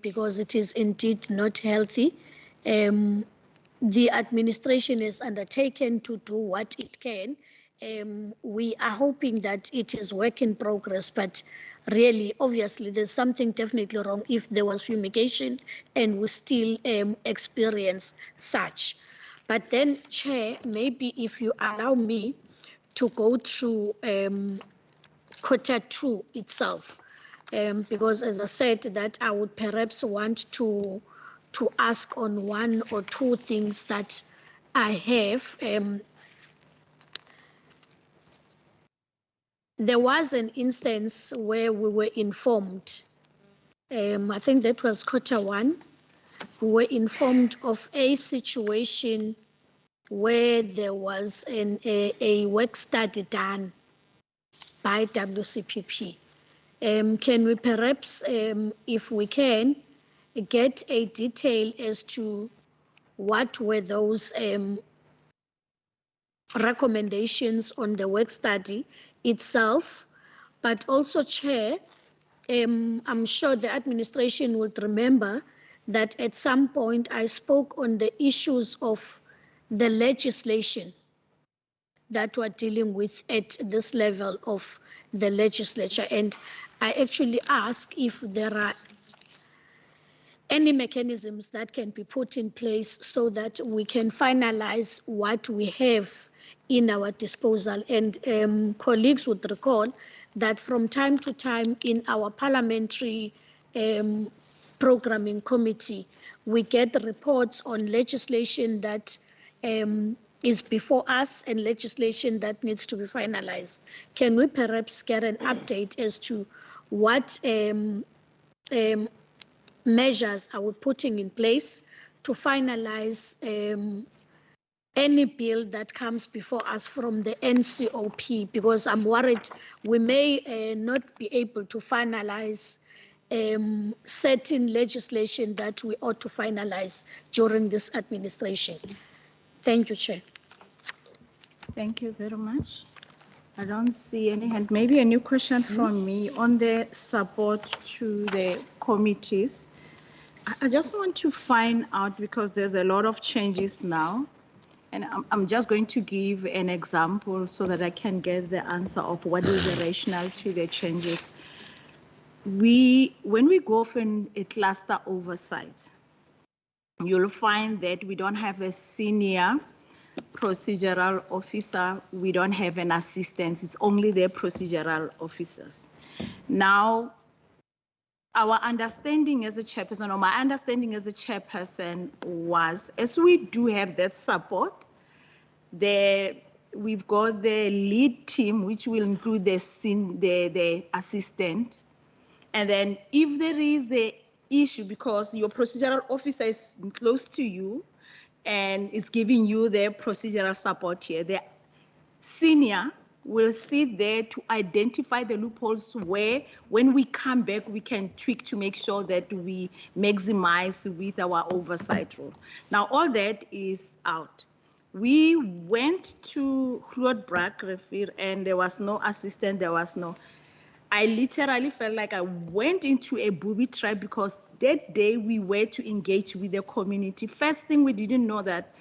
because it is indeed not healthy. The administration has undertaken to do what it can. We are hoping that it is work in progress, but really, obviously, there's something definitely wrong if there was fumigation and we still experience such. But then, Chair, maybe if you allow me to go through quarter 2 itself, because as I said, that I would perhaps want to ask on 1 or 2 things that I have. There was an instance where we were informed, I think that was quarter 1, we were informed of a situation where there was a work study done by WCPP. Can we perhaps, if we can, get a detail as to what were those recommendations on the work study itself, but also, Chair, I'm sure the administration would remember that at some point I spoke on the issues of the legislation that we're dealing with at this level of the legislature. And I actually ask if there are any mechanisms that can be put in place so that we can finalize what we have in our disposal. And colleagues would recall that from time to time in our parliamentary programming committee, we get reports on legislation that is before us and legislation that needs to be finalized. Can we perhaps get an update as to what measures are we putting in place to finalize any bill that comes before us from the NCOP? Because I'm worried we may not be able to finalize certain legislation that we ought to finalize during this administration. Thank you, Chair. Thank you very much. I don't see any hand. Maybe a new question from me on the support to the committees. I just want to find out, because there's a lot of changes now, and I'm just going to give an example so that I can get the answer of what is the rationale to the changes. When we go for a cluster oversight, you'll find that we don't have a senior procedural officer, we don't have an assistant, it's only the procedural officers. Now, our understanding as a chairperson, or my understanding as a chairperson, was as we do have that support, we've got the lead team, which will include the assistant. And then if there is the issue, because your procedural officer is close to you and is giving you the procedural support here, the senior will sit there to identify the loopholes where, when we come back, we can tweak to make sure that we maximize with our oversight role. Now, all that is out. We went to Claude Brack, and there was no assistant, there was no. I literally felt like I went into a booby trap, because that day we were to engage with the community. First thing, we didn't know that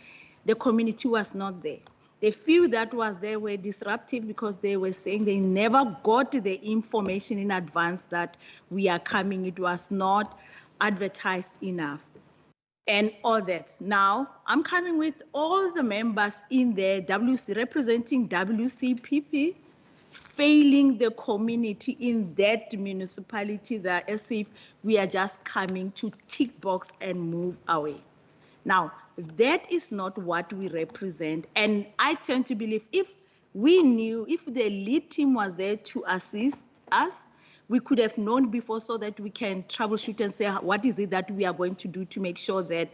the community was not there. The few that was there were disruptive, because they were saying they never got the information in advance that we are coming. It was not advertised enough and all that. Now, I'm coming with all the members in the WC, representing WCPP, failing the community in that municipality, that as if we are just coming to tick box and move away. Now, that is not what we represent. And I tend to believe if we knew, if the lead team was there to assist us, we could have known before, so that we can troubleshoot and say, what is it that we are going to do to make sure that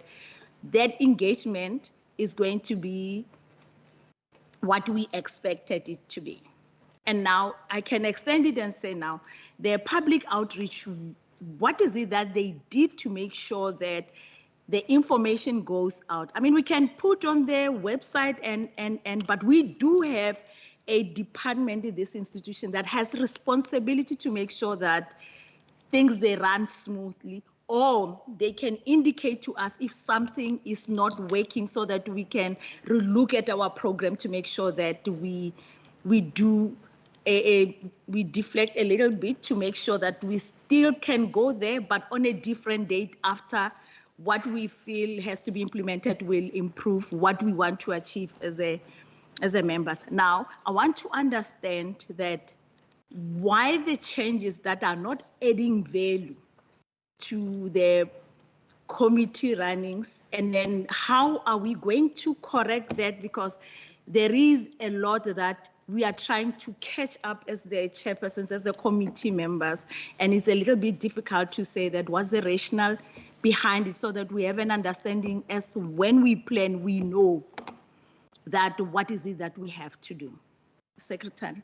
that engagement is going to be what we expected it to be. And now I can extend it and say, now, the public outreach, what is it that they did to make sure that the information goes out? I mean, we can put on their website, but we do have a department in this institution that has responsibility to make sure that things, they run smoothly, or they can indicate to us if something is not working, so that we can relook at our program to make sure that we deflect a little bit to make sure that we still can go there, but on a different date, after what we feel has to be implemented will improve what we want to achieve as a members. Now, I want to understand that why the changes that are not adding value to the committee runnings, and then how are we going to correct that? Because there is a lot that we are trying to catch up as the chairpersons, as the committee members, and it's a little bit difficult to say that what's the rationale behind it, so that we have an understanding as when we plan, we know that what is it that we have to do. Secretary.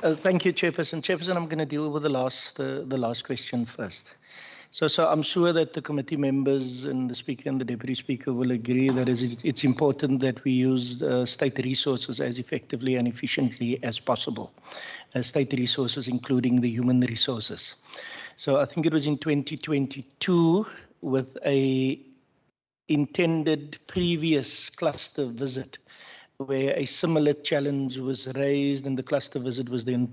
Thank you, Chairperson. Chairperson, I'm going to deal with the last question first. So I'm sure that the committee members and the Speaker and the Deputy Speaker will agree that it's important that we use state resources as effectively and efficiently as possible. State resources, including the human resources. So I think it was in 2022, with a intended previous cluster visit where a similar challenge was raised and the cluster visit was then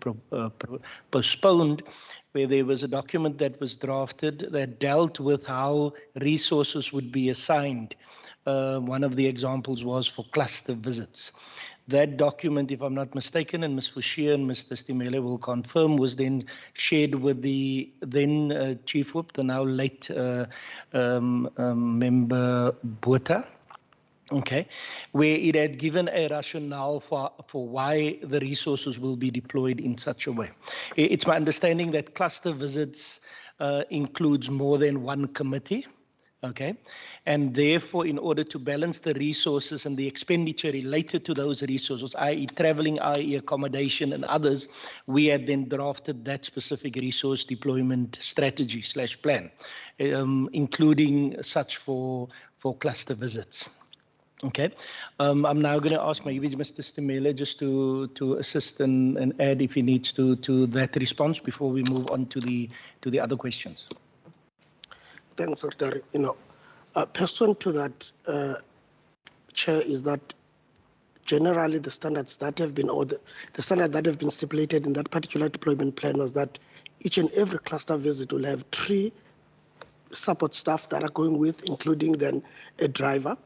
postponed, where there was a document that was drafted that dealt with how resources would be assigned. One of the examples was for cluster visits. That document, if I'm not mistaken, and Ms. Fouchier and Mr. Stimele will confirm, was then shared with the then Chief Whip, the now late member Botha. Okay, where it had given a rationale for why the resources will be deployed in such a way. It's my understanding that cluster visits includes more than one committee. Okay, and therefore, in order to balance the resources and the expenditure related to those resources, i.e. traveling, i.e. accommodation and others, we had then drafted that specific resource deployment strategy / plan, including such for cluster visits. Okay, I'm now going to ask maybe Mr. Stimele just to assist and add if he needs to that response before we move on to the other questions. Thanks, Secretary. Pursuant to that, Chair, is that generally the standards that have been, or the standard that have been stipulated in that particular deployment plan was that each and every cluster visit will have 3 support staff that are going with, including then a driver.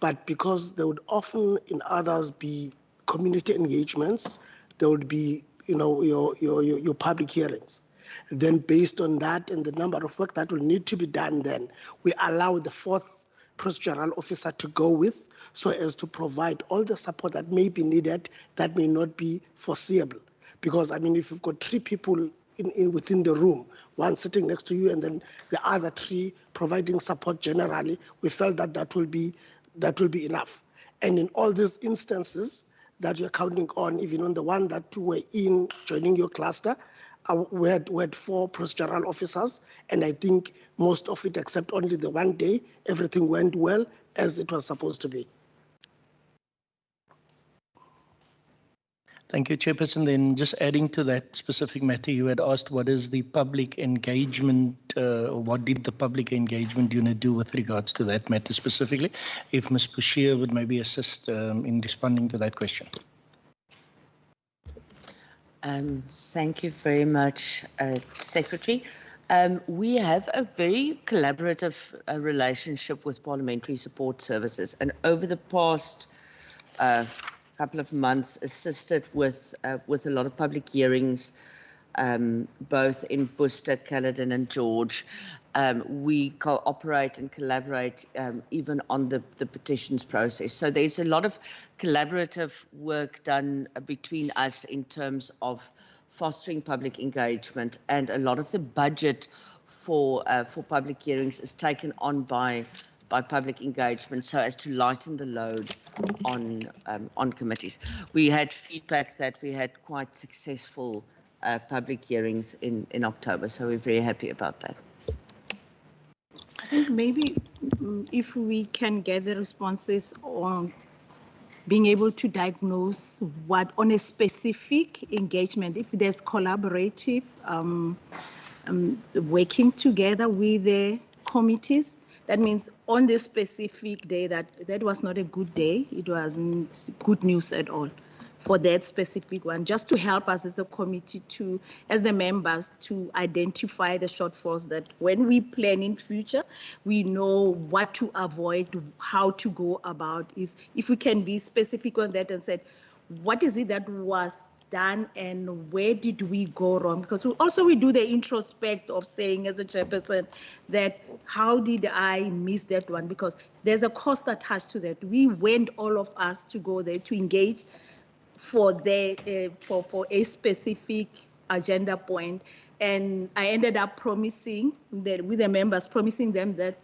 But because there would often in others be community engagements, there would be, your public hearings. Then based on that and the number of work that will need to be done, then we allow the 4th procedural officer to go with, so as to provide all the support that may be needed that may not be foreseeable. Because, I mean, if you've got 3 people within the room, one sitting next to you and then the other 3 providing support generally, we felt that will be enough. And in all these instances that you're counting on, even on the one that you were in joining your cluster, we had 4 procedural officers, and I think most of it, except only the one day, everything went well as it was supposed to be. Thank you, Chairperson. Then just adding to that specific matter, you had asked what is the public engagement, what did the public engagement unit do with regards to that matter specifically? If Ms. Fouchier would maybe assist in responding to that question. Thank you very much, Secretary. We have a very collaborative relationship with Parliamentary Support Services, and over the past couple of months assisted with a lot of public hearings, both in Worcester, Caledon and George. We cooperate and collaborate even on the petitions process. So there's a lot of collaborative work done between us in terms of fostering public engagement, and a lot of the budget for public hearings is taken on by public engagement so as to lighten the load on committees. We had feedback that we had quite successful public hearings in October, so we're very happy about that. I think maybe if we can get the responses on being able to diagnose what on a specific engagement, if there's collaborative working together with the committees, that means on this specific day that was not a good day, it wasn't good news at all for that specific one, just to help us as a committee as the members, to identify the shortfalls, that when we plan in future, we know what to avoid, how to go about. Is if we can be specific on that and said, what is it that was done and where did we go wrong? Because we do the introspect of saying as a chairperson that how did I miss that one? Because there's a cost attached to that. We went, all of us, to go there to engage for a specific agenda point, and I ended up promising that with the members, promising them that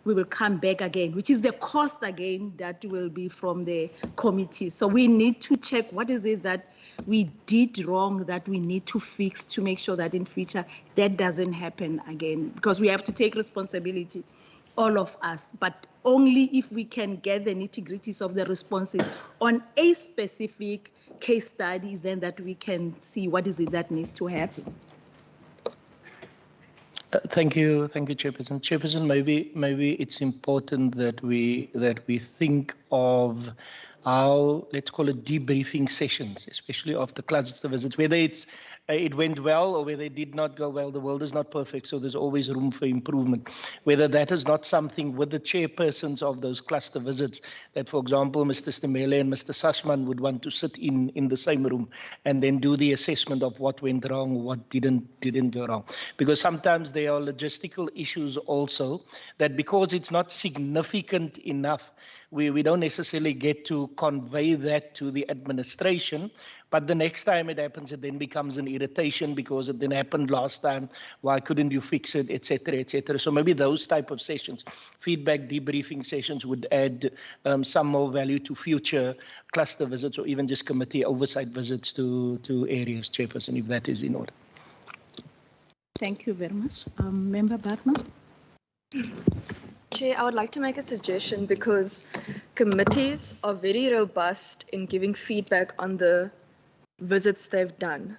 we will come back again, which is the cost again that will be from the committee. So we need to check what is it that we did wrong that we need to fix to make sure that in future that doesn't happen again, because we have to take responsibility, all of us, but only if we can get the nitty-gritties of the responses on a specific case studies, then that we can see what is it that needs to happen. Thank you, Chairperson. Chairperson, maybe it's important that we think of how, let's call it debriefing sessions, especially of the cluster visits, whether it went well or whether it did not go well. The world is not perfect, so there's always room for improvement. Whether that is not something with the chairpersons of those cluster visits, that, for example, Mr. Stemele and Mr. Sashman would want to sit in the same room and then do the assessment of what went wrong, what didn't go wrong. Because sometimes there are logistical issues also that, because it's not significant enough, we don't necessarily get to convey that to the administration, but the next time it happens, it then becomes an irritation because it didn't happen last time. Why couldn't you fix it, etc., etc. So maybe those type of sessions, feedback debriefing sessions, would add some more value to future cluster visits or even just committee oversight visits to areas, Chairperson, if that is in order. Thank you very much. Member Bartman. Chair, I would like to make a suggestion, because committees are very robust in giving feedback on the visits they've done.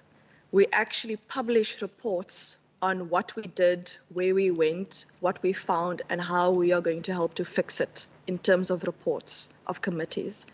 We actually publish reports on what we did, where we went, what we found, and how we are going to help to fix it in terms of reports of committees.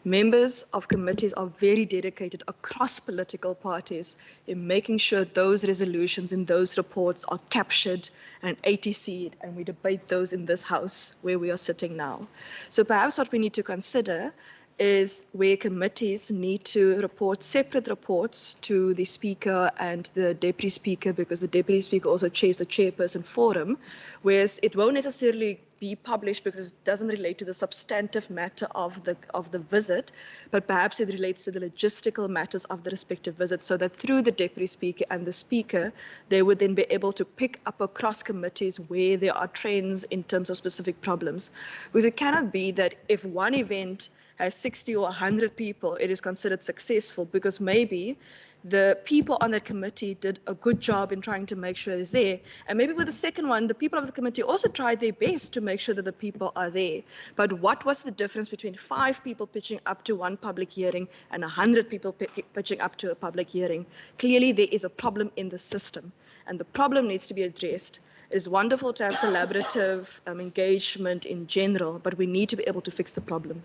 Members of committees are very dedicated across political parties in making sure those resolutions in those reports are captured and ATC'd, and we debate those in this house where we are sitting now. So perhaps what we need to consider is where committees need to report separate reports to the Speaker and the Deputy Speaker, because the Deputy Speaker also chairs the Chairperson Forum, whereas it won't necessarily be published because it doesn't relate to the substantive matter of the visit, but perhaps it relates to the logistical matters of the respective visit, so that through the Deputy Speaker and the Speaker, they would then be able to pick up across committees where there are trends in terms of specific problems. Because it cannot be that if one event has 60 or 100 people, it is considered successful, because maybe the people on that committee did a good job in trying to make sure it's there. And maybe with the second one, the people of the committee also tried their best to make sure that the people are there. But what was the difference between 5 people pitching up to one public hearing and 100 people pitching up to a public hearing? Clearly, there is a problem in the system, and the problem needs to be addressed. It is wonderful to have collaborative engagement in general, but we need to be able to fix the problem.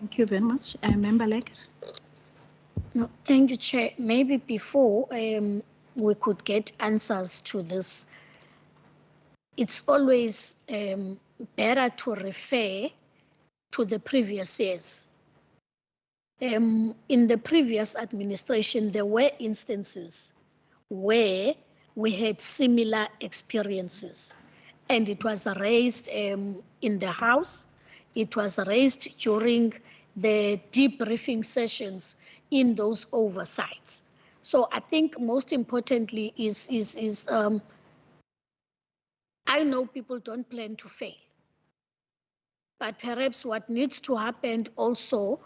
Thank you very much. Member Lecker. No, thank you, Chair. Maybe before we could get answers to this, it's always better to refer to the previous years. In the previous administration, there were instances where we had similar experiences, and it was raised in the House. It was raised during the debriefing sessions in those oversights. So I think most importantly is I know people don't plan to fail, but perhaps what needs to happen also,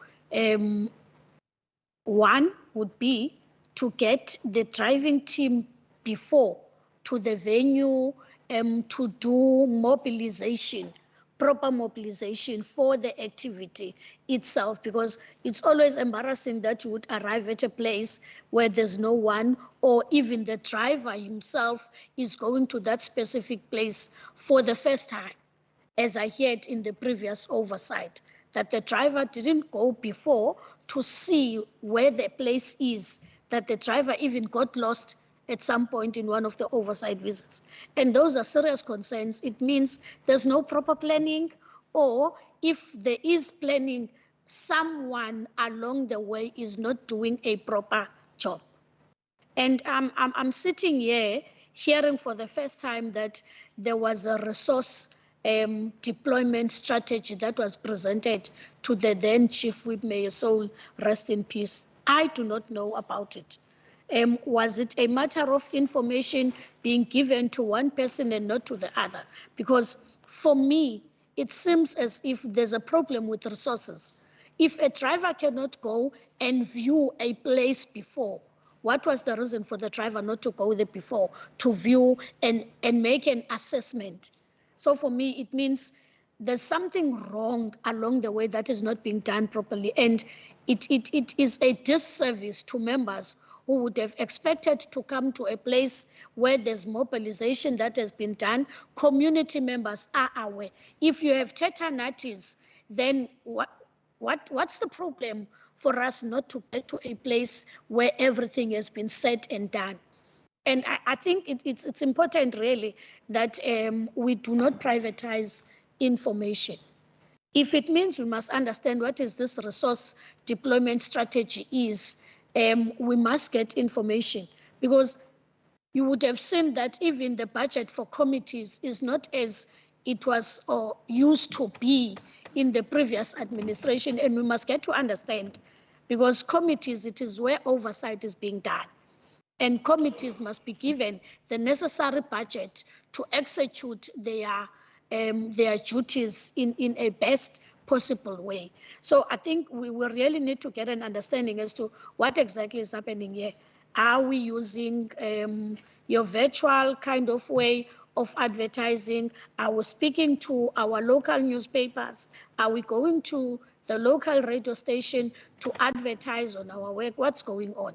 one would be to get the driving team before to the venue to do mobilization, proper mobilization for the activity itself, because it's always embarrassing that you would arrive at a place where there's no one, or even the driver himself is going to that specific place for the first time, as I heard in the previous oversight, that the driver didn't go before to see where the place is, that the driver even got lost at some point in one of the oversight visits. And those are serious concerns. It means there's no proper planning, or if there is planning, someone along the way is not doing a proper job. And I'm sitting here hearing for the first time that there was a resource deployment strategy that was presented to the then Chief Whip, may his soul rest in peace. I do not know about it. Was it a matter of information being given to one person and not to the other? Because for me, it seems as if there's a problem with resources. If a driver cannot go and view a place before, what was the reason for the driver not to go there before to view and make an assessment? So for me, it means there's something wrong along the way that is not being done properly. And it is a disservice to members who would have expected to come to a place where there's mobilization that has been done. Community members are aware. If you have tetanitis, then what's the problem for us not to get to a place where everything has been said and done? And I think it's important really that we do not privatize information. If it means we must understand what is this resource deployment strategy is, we must get information, because you would have seen that even the budget for committees is not as it was or used to be in the previous administration, and we must get to understand, because committees, it is where oversight is being done. And committees must be given the necessary budget to execute their duties in a best possible way. So I think we will really need to get an understanding as to what exactly is happening here. Are we using your virtual kind of way of advertising? Are we speaking to our local newspapers? Are we going to the local radio station to advertise on our work? What's going on?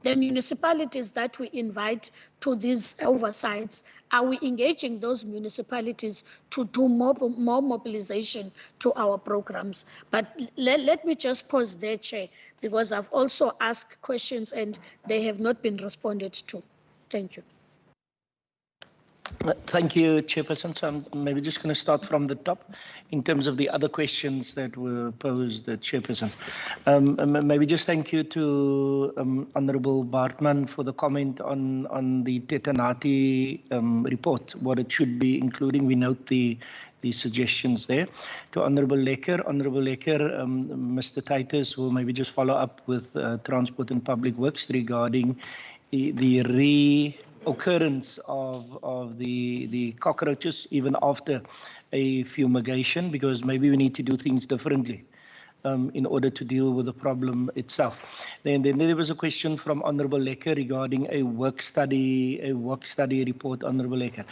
The municipalities that we invite to these oversights, are we engaging those municipalities to do more mobilization to our programs? But let me just pause there, Chair, because I've also asked questions and they have not been responded to. Thank you. Thank you, Chairperson. So I'm maybe just going to start from the top in terms of the other questions that were posed, Chairperson. Maybe just thank you to Honourable Bartman for the comment on the Tetanati report, what it should be including. We note the suggestions there. To Honourable Lecker, Mr. Titus will maybe just follow up with Transport and Public Works regarding the reoccurrence of the cockroaches even after a fumigation, because maybe we need to do things differently in order to deal with the problem itself. Then there was a question from Honourable Lecker regarding a work study report, Honourable Lecker.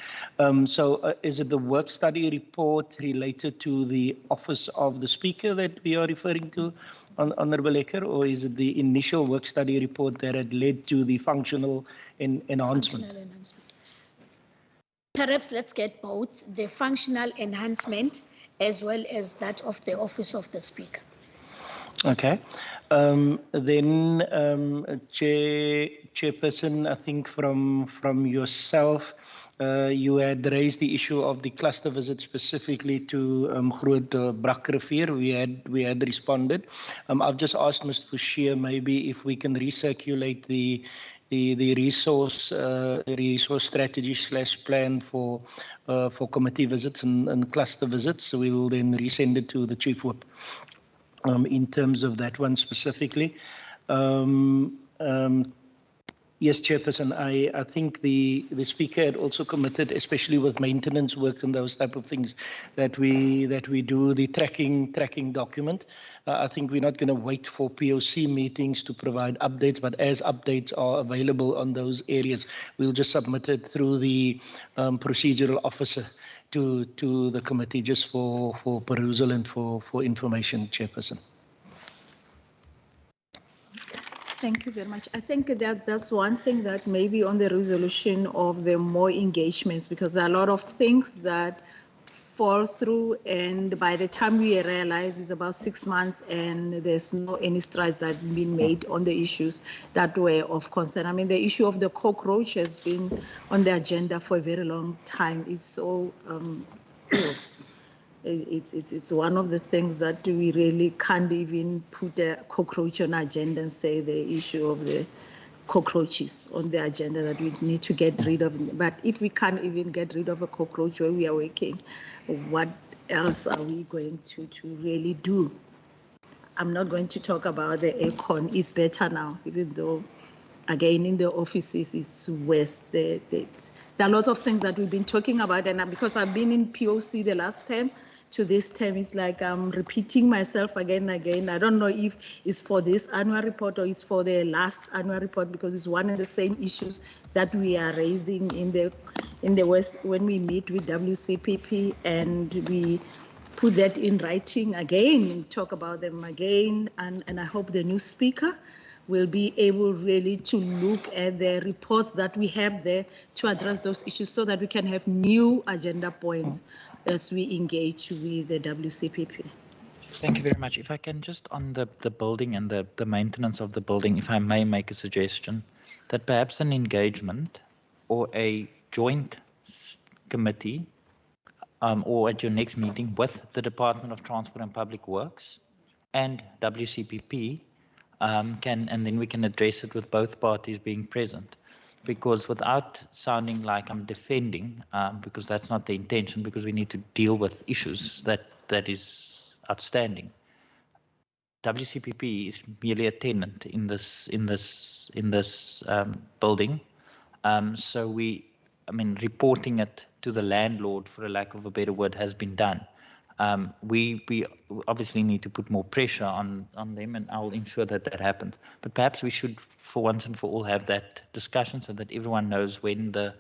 So is it the work study report related to the Office of the Speaker that we are referring to, Honourable Lecker, or is it the initial work study report that had led to the functional enhancement? Perhaps let's get both, the functional enhancement as well as that of the Office of the Speaker. Okay. Then Chairperson, I think from yourself, you had raised the issue of the cluster visit specifically to Groot Brakrivier. We had responded. I've just asked Mr. Fouchier maybe if we can recirculate the resource strategy / plan for committee visits and cluster visits. So we will then resend it to the Chief Whip. In terms of that one specifically. Yes, Chairperson, I think the Speaker had also committed, especially with maintenance works and those type of things, that we do the tracking document. I think we're not going to wait for POC meetings to provide updates, but as updates are available on those areas, we'll just submit it through the procedural officer to the committee just for perusal and for information, Chairperson. Thank you very much. I think that's one thing that maybe on the resolution of the more engagements, because there are a lot of things that fall through, and by the time we realize it's about 6 months and there's no any strides that have been made on the issues that were of concern. I mean, the issue of the cockroach has been on the agenda for a very long time. It's so it's one of the things that we really can't even put a cockroach on agenda and say the issue of the cockroaches on the agenda that we need to get rid of. But if we can't even get rid of a cockroach where we are working, what else are we going to really do? I'm not going to talk about the aircon. It's better now, even though, again, in the offices, it's worse. There are lots of things that we've been talking about, and because I've been in POC the last term, to this term, it's like I'm repeating myself again and again. I don't know if it's for this annual report or it's for the last annual report, because it's one and the same issues that we are raising in the West when we meet with WCPP, and we put that in writing again and talk about them again. And I hope the new speaker will be able really to look at the reports that we have there to address those issues so that we can have new agenda points as we engage with the WCPP. Thank you very much. If I can just on the building and the maintenance of the building, if I may make a suggestion, that perhaps an engagement or a joint committee or at your next meeting with the Department of Transport and Public Works and WCPP and then we can address it with both parties being present. Because without sounding like I'm defending, because that's not the intention, because we need to deal with issues that is outstanding. WCPP is merely a tenant in this building, so reporting it to the landlord, for a lack of a better word, has been done. We obviously need to put more pressure on them, and I'll ensure that happens. But perhaps we should, for once and for all, have that discussion so that everyone knows when the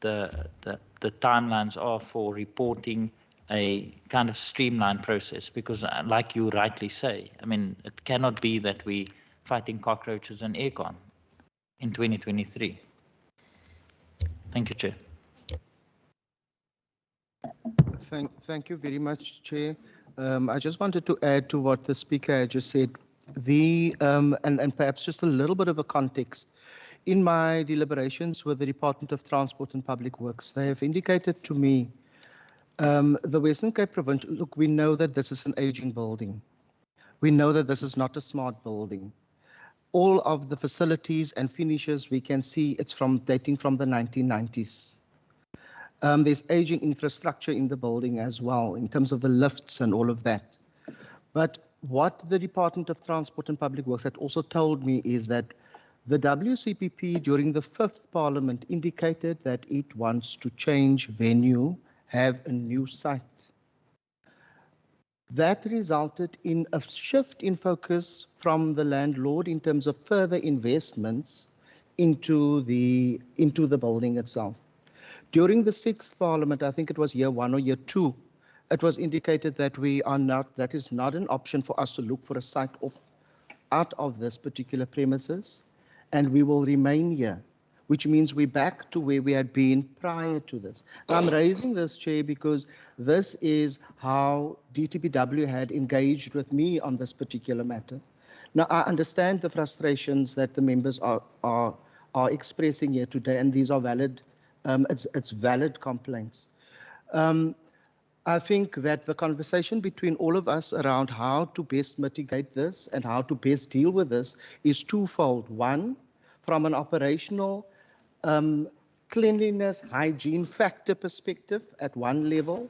timelines are for reporting a kind of streamlined process. Because, like you rightly say, it cannot be that we fighting cockroaches and aircon in 2023. Thank you, Chair. Thank you very much, Chair. I just wanted to add to what the speaker had just said, and perhaps just a little bit of a context. In my deliberations with the Department of Transport and Public Works, they have indicated to me, the Western Cape Provincial, look, we know that this is an aging building. We know that this is not a smart building. All of the facilities and finishes we can see it's dating from the 1990s. There's aging infrastructure in the building as well, in terms of the lifts and all of that. But what the Department of Transport and Public Works had also told me is that the WCPP during the 5th Parliament indicated that it wants to change venue, have a new site. That resulted in a shift in focus from the landlord in terms of further investments into the building itself. During the 6th Parliament, I think it was year 1 or year 2, it was indicated that that is not an option for us to look for a site out of this particular premises, and we will remain here, which means we're back to where we had been prior to this. I'm raising this, Chair, because this is how DTPW had engaged with me on this particular matter. Now, I understand the frustrations that the members are expressing here today, and these are valid. It's valid complaints. I think that the conversation between all of us around how to best mitigate this and how to best deal with this is twofold. One, from an operational cleanliness, hygiene factor perspective at one level,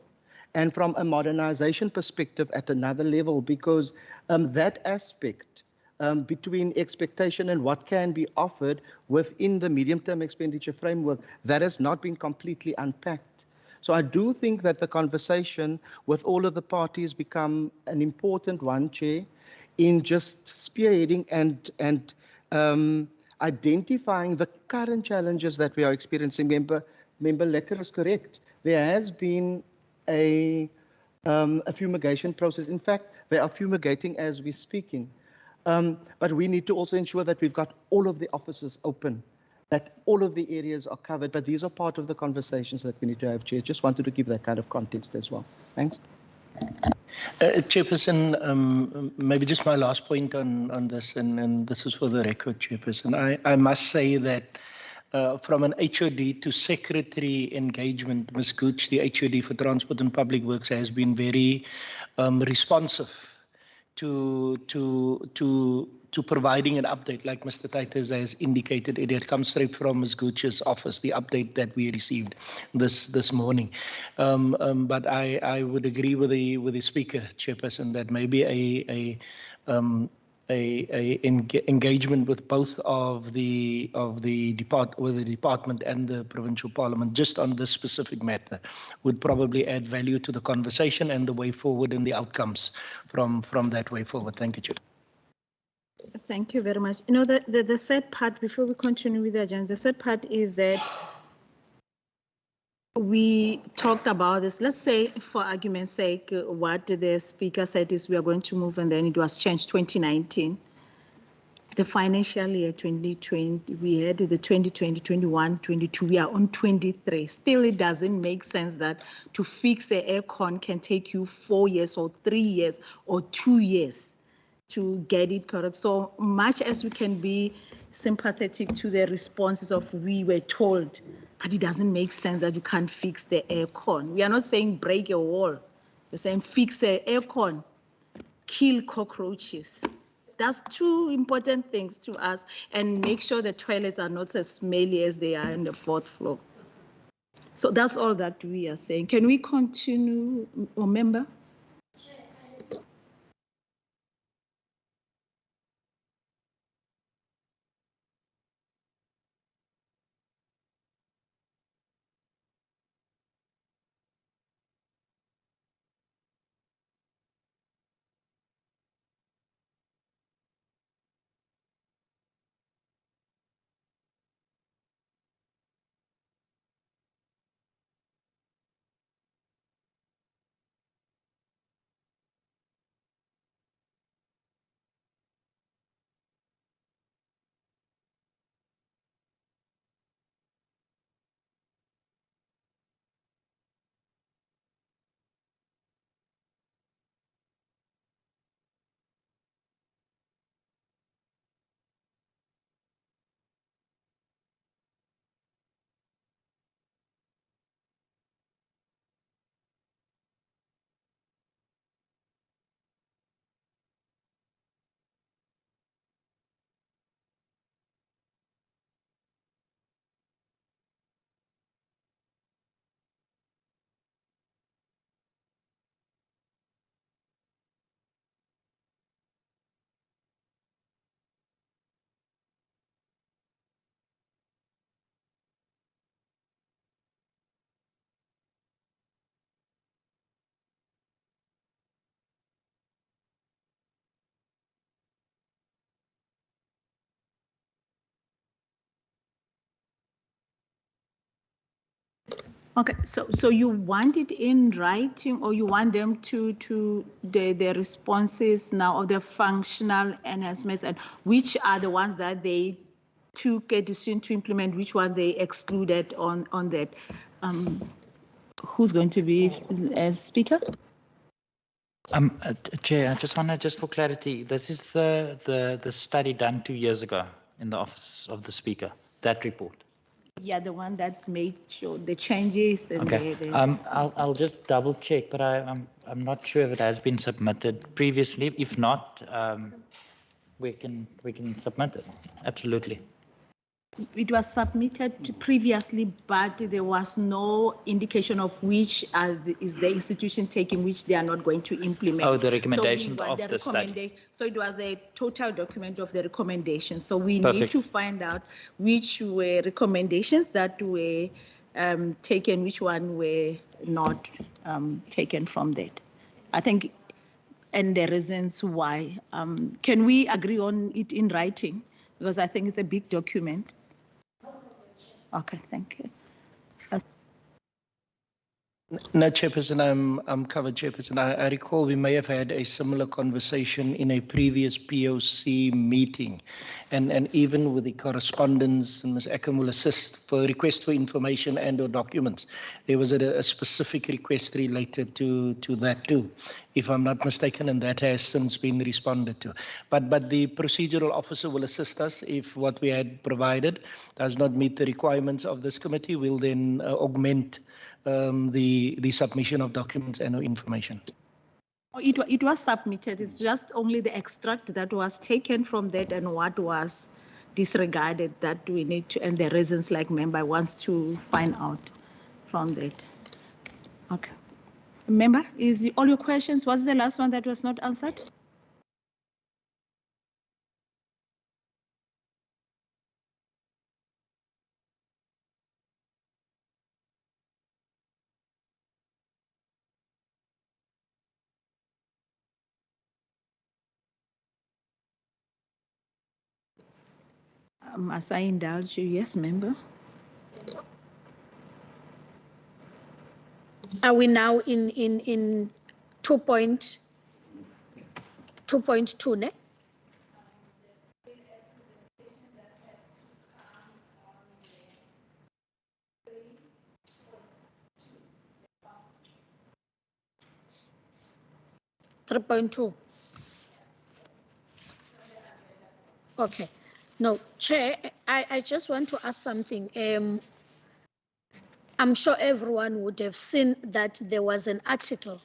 and from a modernization perspective at another level, because that aspect between expectation and what can be offered within the medium-term expenditure framework, that has not been completely unpacked. So I do think that the conversation with all of the parties become an important one, Chair, in just spearheading and identifying the current challenges that we are experiencing. Member Lecker is correct. There has been a fumigation process. In fact, they are fumigating as we're speaking. But we need to also ensure that we've got all of the offices open, that all of the areas are covered. But these are part of the conversations that we need to have, Chair. Just wanted to give that kind of context as well. Thanks. Chairperson, maybe just my last point on this, and this is for the record, Chairperson. I must say that from an HOD to secretary engagement, Ms. Gooch, the HOD for Transport and Public Works, has been very responsive to providing an update, like Mr. Titus has indicated. It had come straight from Ms. Gooch's office, the update that we received this morning. But I would agree with the speaker, Chairperson, that maybe engagement with both of the department and the provincial parliament just on this specific matter would probably add value to the conversation and the way forward and the outcomes from that way forward. Thank you, Chair. Thank you very much. You know, the sad part, before we continue with the agenda, the sad part is that we talked about this. Let's say, for argument's sake, what the speaker said is we are going to move, and then it was changed 2019. the financial year 2020, we had the 2020, 21, 22, we are on 23. Still, it doesn't make sense that to fix an aircon can take you 4 years or 3 years or 2 years to get it correct. So much as we can be sympathetic to the responses of we were told, but it doesn't make sense that you can't fix the aircon. We are not saying break a wall. We're saying fix an aircon, kill cockroaches. That's two important things to us, and make sure the toilets are not as smelly as they are on the 4th floor. So that's all that we are saying. Can we continue, member? Okay, so you want it in writing, or you want them to the responses now of the functional enhancements, and which are the ones that they took a decision to implement, which one they excluded on that? Who's going to be as speaker? Chair, I just want to, just for clarity, this is the study done 2 years ago in the office of the speaker, that report. Yeah, the one that made sure the changes. And okay. I'll just double check, but I'm not sure if it has been submitted previously. If not, we can submit it. Absolutely. It was submitted previously, but there was no indication of which is the institution taking, which they are not going to implement. Oh, the recommendations of the study. So it was a total document of the recommendations. So we need to find out which were recommendations that were taken, which one were not taken from that. I think, and the reasons why. Can we agree on it in writing? Because I think it's a big document. Okay, thank you. No, Chairperson, I'm covered, Chairperson. I recall we may have had a similar conversation in a previous POC meeting, and even with the correspondence, and Ms. Ekem will assist for request for information and/or documents. There was a specific request related to that too, if I'm not mistaken, and that has since been responded to. But the procedural officer will assist us if what we had provided does not meet the requirements of this committee. We'll then augment the submission of documents and information. It was submitted. It's just only the extract that was taken from that and what was disregarded that we need to, and the reasons like member wants to find out from that. Okay. Member, is all your questions? What's the last one that was not answered? As I indulge you, yes, member. Are we now in 2.2, ne? 3.2. Okay. No, Chair, I just want to ask something. I'm sure everyone would have seen that there was an article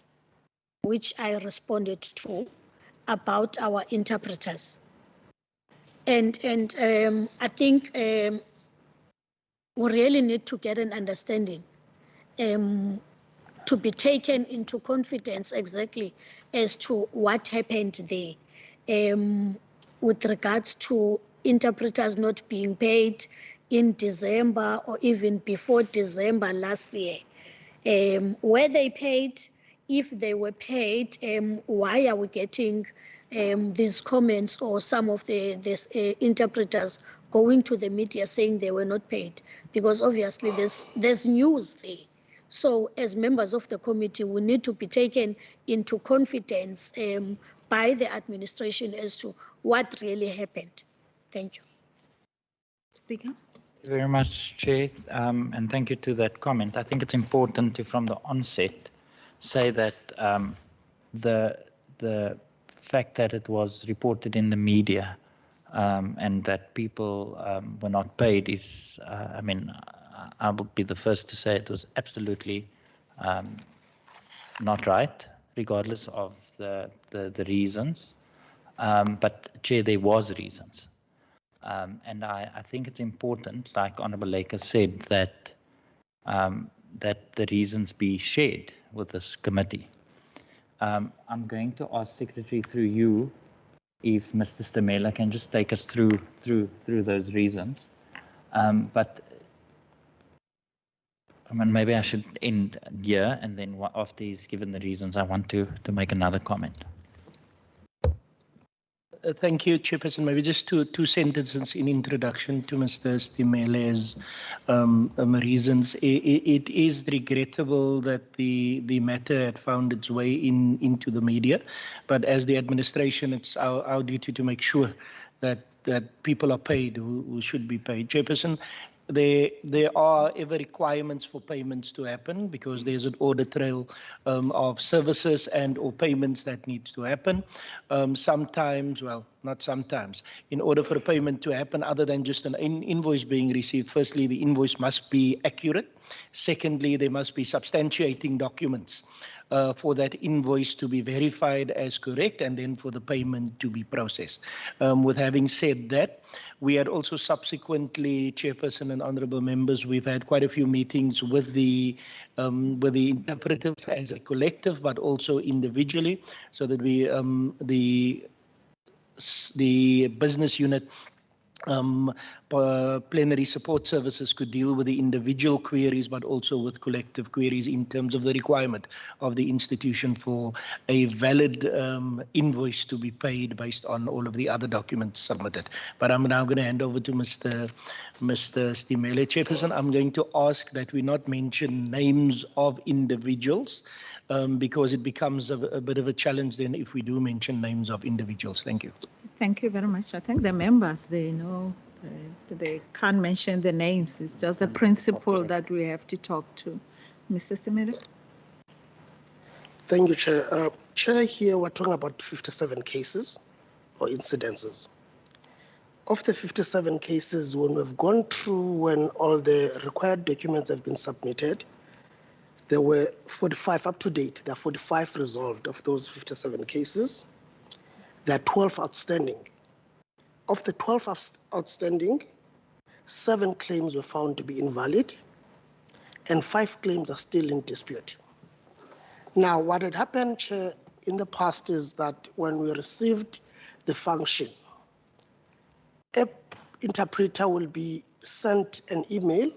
which I responded to about our interpreters. And I think we really need to get an understanding to be taken into confidence exactly as to what happened there with regards to interpreters not being paid in December or even before December last year. Were they paid? If they were paid, why are we getting these comments or some of these interpreters going to the media saying they were not paid? Because obviously there's news there. So as members of the committee, we need to be taken into confidence by the administration as to what really happened. Thank you. Speaker. Thank you very much, Chair, and thank you to that comment. I think it's important to, from the onset, say that the fact that it was reported in the media and that people were not paid is, I mean, I would be the first to say it was absolutely not right, regardless of the reasons. But Chair, there was reasons. And I think it's important, like Honourable Laker said, that that the reasons be shared with this committee. I'm going to ask Secretary through you if Mr. Stamela can just take us through those reasons. But I mean, maybe I should end here, and then after he's given the reasons, I want to make another comment. Thank you, Chairperson. Maybe just two sentences in introduction to Mr. Stimele's reasons. It is regrettable that the matter had found its way into the media, but as the administration, it's our duty to make sure that people are paid who should be paid. Chairperson, there are ever requirements for payments to happen because there's an audit trail of services and or payments that needs to happen. Sometimes, well, not sometimes, in order for a payment to happen other than just an invoice being received, firstly, the invoice must be accurate. Secondly, there must be substantiating documents for that invoice to be verified as correct and then for the payment to be processed. With having said that, we had also subsequently, Chairperson and honourable members, we've had quite a few meetings with the interpreters as a collective, but also individually, so that we the business unit plenary support services could deal with the individual queries, but also with collective queries in terms of the requirement of the institution for a valid invoice to be paid based on all of the other documents submitted. But I'm now going to hand over to Mr. Stimele. Chairperson, I'm going to ask that we not mention names of individuals because it becomes a bit of a challenge then if we do mention names of individuals. Thank you. Thank you very much. I think the members, they know, they can't mention the names. It's just a principle that we have to talk to. Mr. Stimele. Thank you, Chair. Chair, here we're talking about 57 cases or incidences. Of the 57 cases, when we've gone through when all the required documents have been submitted, there were 45 up to date. There are 45 resolved of those 57 cases. There are 12 outstanding. Of the 12 outstanding, 7 claims were found to be invalid and 5 claims are still in dispute. Now, what had happened, Chair, in the past is that when we received the function, an interpreter will be sent an email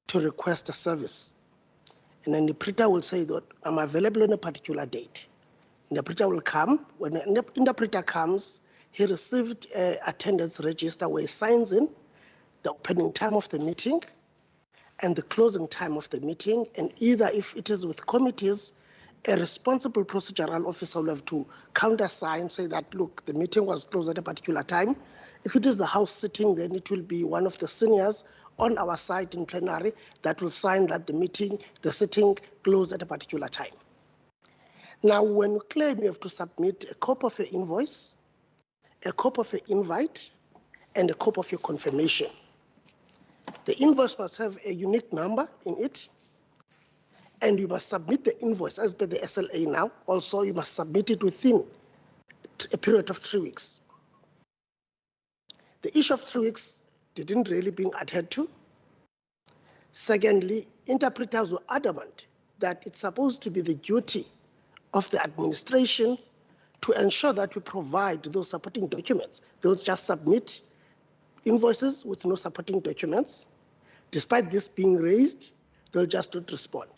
to request a service. And then the interpreter will say that I'm available on a particular date. The interpreter will come. When the interpreter comes, he received an attendance register where he signs in the opening time of the meeting and the closing time of the meeting. And either if it is with committees, a responsible procedural officer will have to countersign, say that, look, the meeting was closed at a particular time. If it is the House sitting, then it will be one of the seniors on our side in plenary that will sign that the sitting closed at a particular time. Now, when you claim, you have to submit a copy of your invoice, a copy of your invite, and a copy of your confirmation. The invoice must have a unique number in it, and you must submit the invoice as per the SLA now. Also, you must submit it within a period of 3 weeks. The issue of 3 weeks didn't really being adhered to. Secondly, interpreters were adamant that it's supposed to be the duty of the administration to ensure that we provide those supporting documents. They'll just submit invoices with no supporting documents. Despite this being raised, they'll just not respond.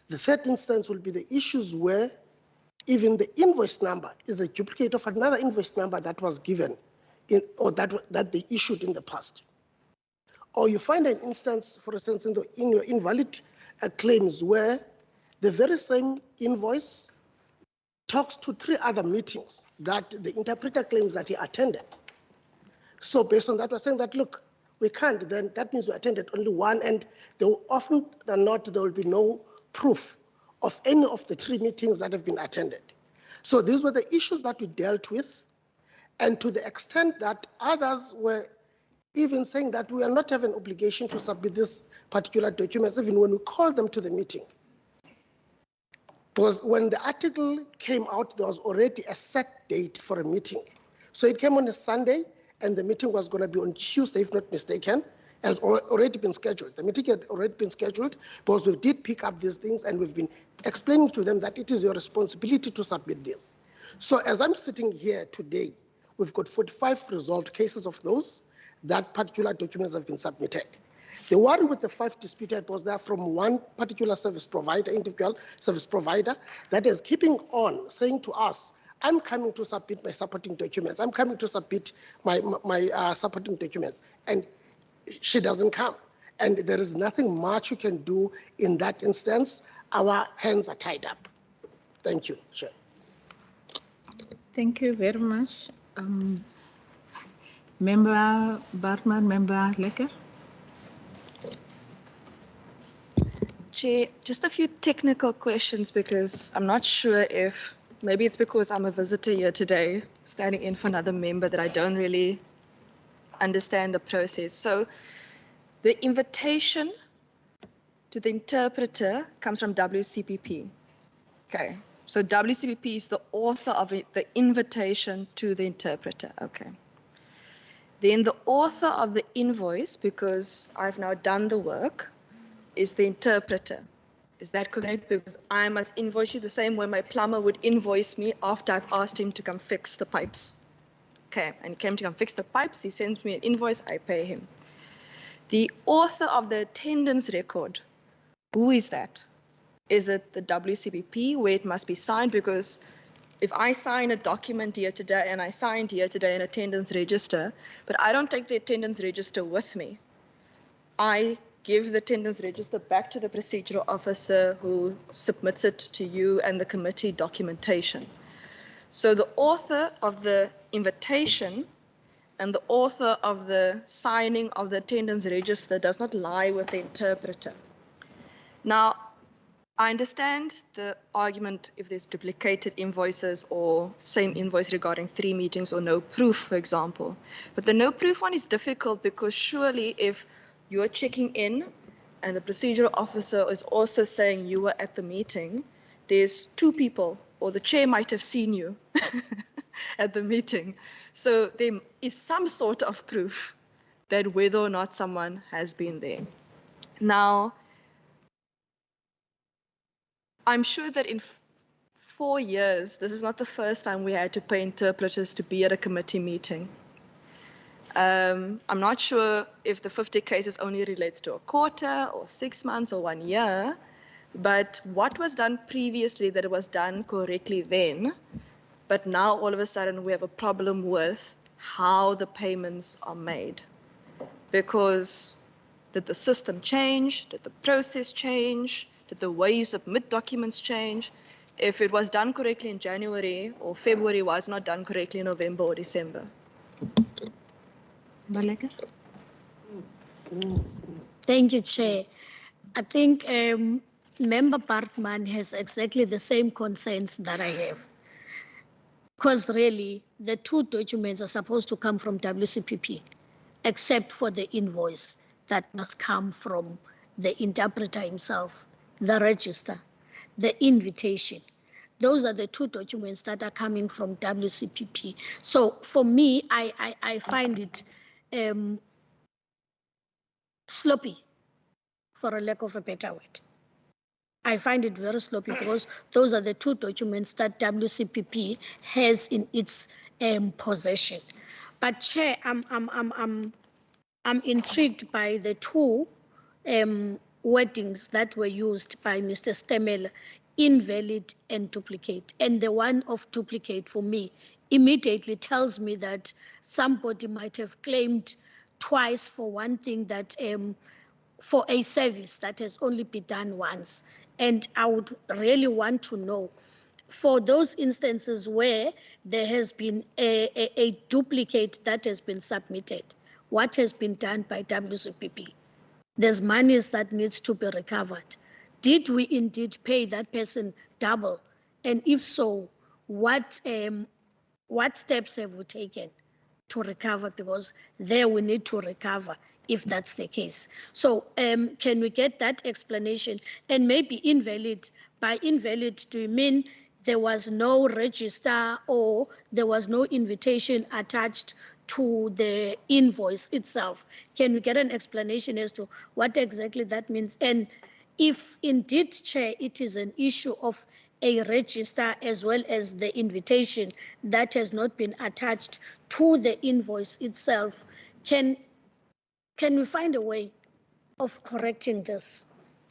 The third instance will be the issues where even the invoice number is a duplicate of another invoice number that was given or that they issued in the past. Or you find an instance, for instance, in your invalid claims where the very same invoice talks to 3 other meetings that the interpreter claims that he attended. So based on that, we're saying that, look, we can't, then that means we attended only one, and there will often than not, there will be no proof of any of the 3 meetings that have been attended. So these were the issues that we dealt with, and to the extent that others were even saying that we are not having an obligation to submit this particular documents, even when we called them to the meeting. Because when the article came out, there was already a set date for a meeting. So it came on a Sunday, and the meeting was going to be on Tuesday, if not mistaken. It had already been scheduled. The meeting had already been scheduled because we did pick up these things, and we've been explaining to them that it is your responsibility to submit this. So as I'm sitting here today, we've got 45 resolved cases of those. That particular documents have been submitted. The worry with the 5 disputed was that from one particular service provider, individual service provider, that is keeping on saying to us, I'm coming to submit my supporting documents. I'm coming to submit my supporting documents. And she doesn't come. And there is nothing much you can do in that instance. Our hands are tied up. Thank you, Chair. Thank you very much. Member Bartman, Member Lecker. Chair, just a few technical questions because I'm not sure if, maybe it's because I'm a visitor here today, standing in for another member, that I don't really understand the process. So the invitation to the interpreter comes from WCPP. Okay, so WCPP is the author of it, the invitation to the interpreter. Okay. Then the author of the invoice, because I've now done the work, is the interpreter. Is that correct? Because I must invoice you the same way my plumber would invoice me after I've asked him to come fix the pipes. Okay, and he came to come fix the pipes, he sends me an invoice, I pay him. The author of the attendance record, who is that? Is it the WCPP where it must be signed? Because if I sign a document here today and I signed here today an attendance register, but I don't take the attendance register with me, I give the attendance register back to the procedural officer who submits it to you and the committee documentation. So the author of the invitation and the author of the signing of the attendance register does not lie with the interpreter. Now, I understand the argument if there's duplicated invoices or same invoice regarding 3 meetings or no proof, for example. But the no proof one is difficult because surely if you're checking in and the procedural officer is also saying you were at the meeting, there's 2 people or the chair might have seen you at the meeting. So there is some sort of proof that whether or not someone has been there. Now, I'm sure that in 4 years, this is not the first time we had to pay interpreters to be at a committee meeting. I'm not sure if the 50 cases only relates to a quarter or 6 months or 1 year, but what was done previously that it was done correctly then, but now all of a sudden we have a problem with how the payments are made. Because did the system change? Did the process change? Did the way you submit documents change? If it was done correctly in January or February, was not done correctly in November or December? Thank you, Chair. I think Member Bartman has exactly the same concerns that I have. Because really, the two documents are supposed to come from WCPP, except for the invoice that must come from the interpreter himself, the register, the invitation. Those are the two documents that are coming from WCPP. So for me, I find it sloppy, for a lack of a better word. I find it very sloppy because those are the two documents that WCPP has in its possession. But Chair, I'm intrigued by the two wordings that were used by Mr. Stemel, invalid and duplicate. And the one of duplicate for me immediately tells me that somebody might have claimed twice for one thing that for a service that has only been done once. And I would really want to know, for those instances where there has been a duplicate that has been submitted, what has been done by WCPP? There's monies that needs to be recovered. Did we indeed pay that person double? And if so, what steps have we taken to recover? Because there we need to recover if that's the case. So can we get that explanation? And maybe invalid, by invalid, do you mean there was no register or there was no invitation attached to the invoice itself? Can we get an explanation as to what exactly that means? And if indeed, Chair, it is an issue of a register as well as the invitation that has not been attached to the invoice itself, can we find a way of correcting this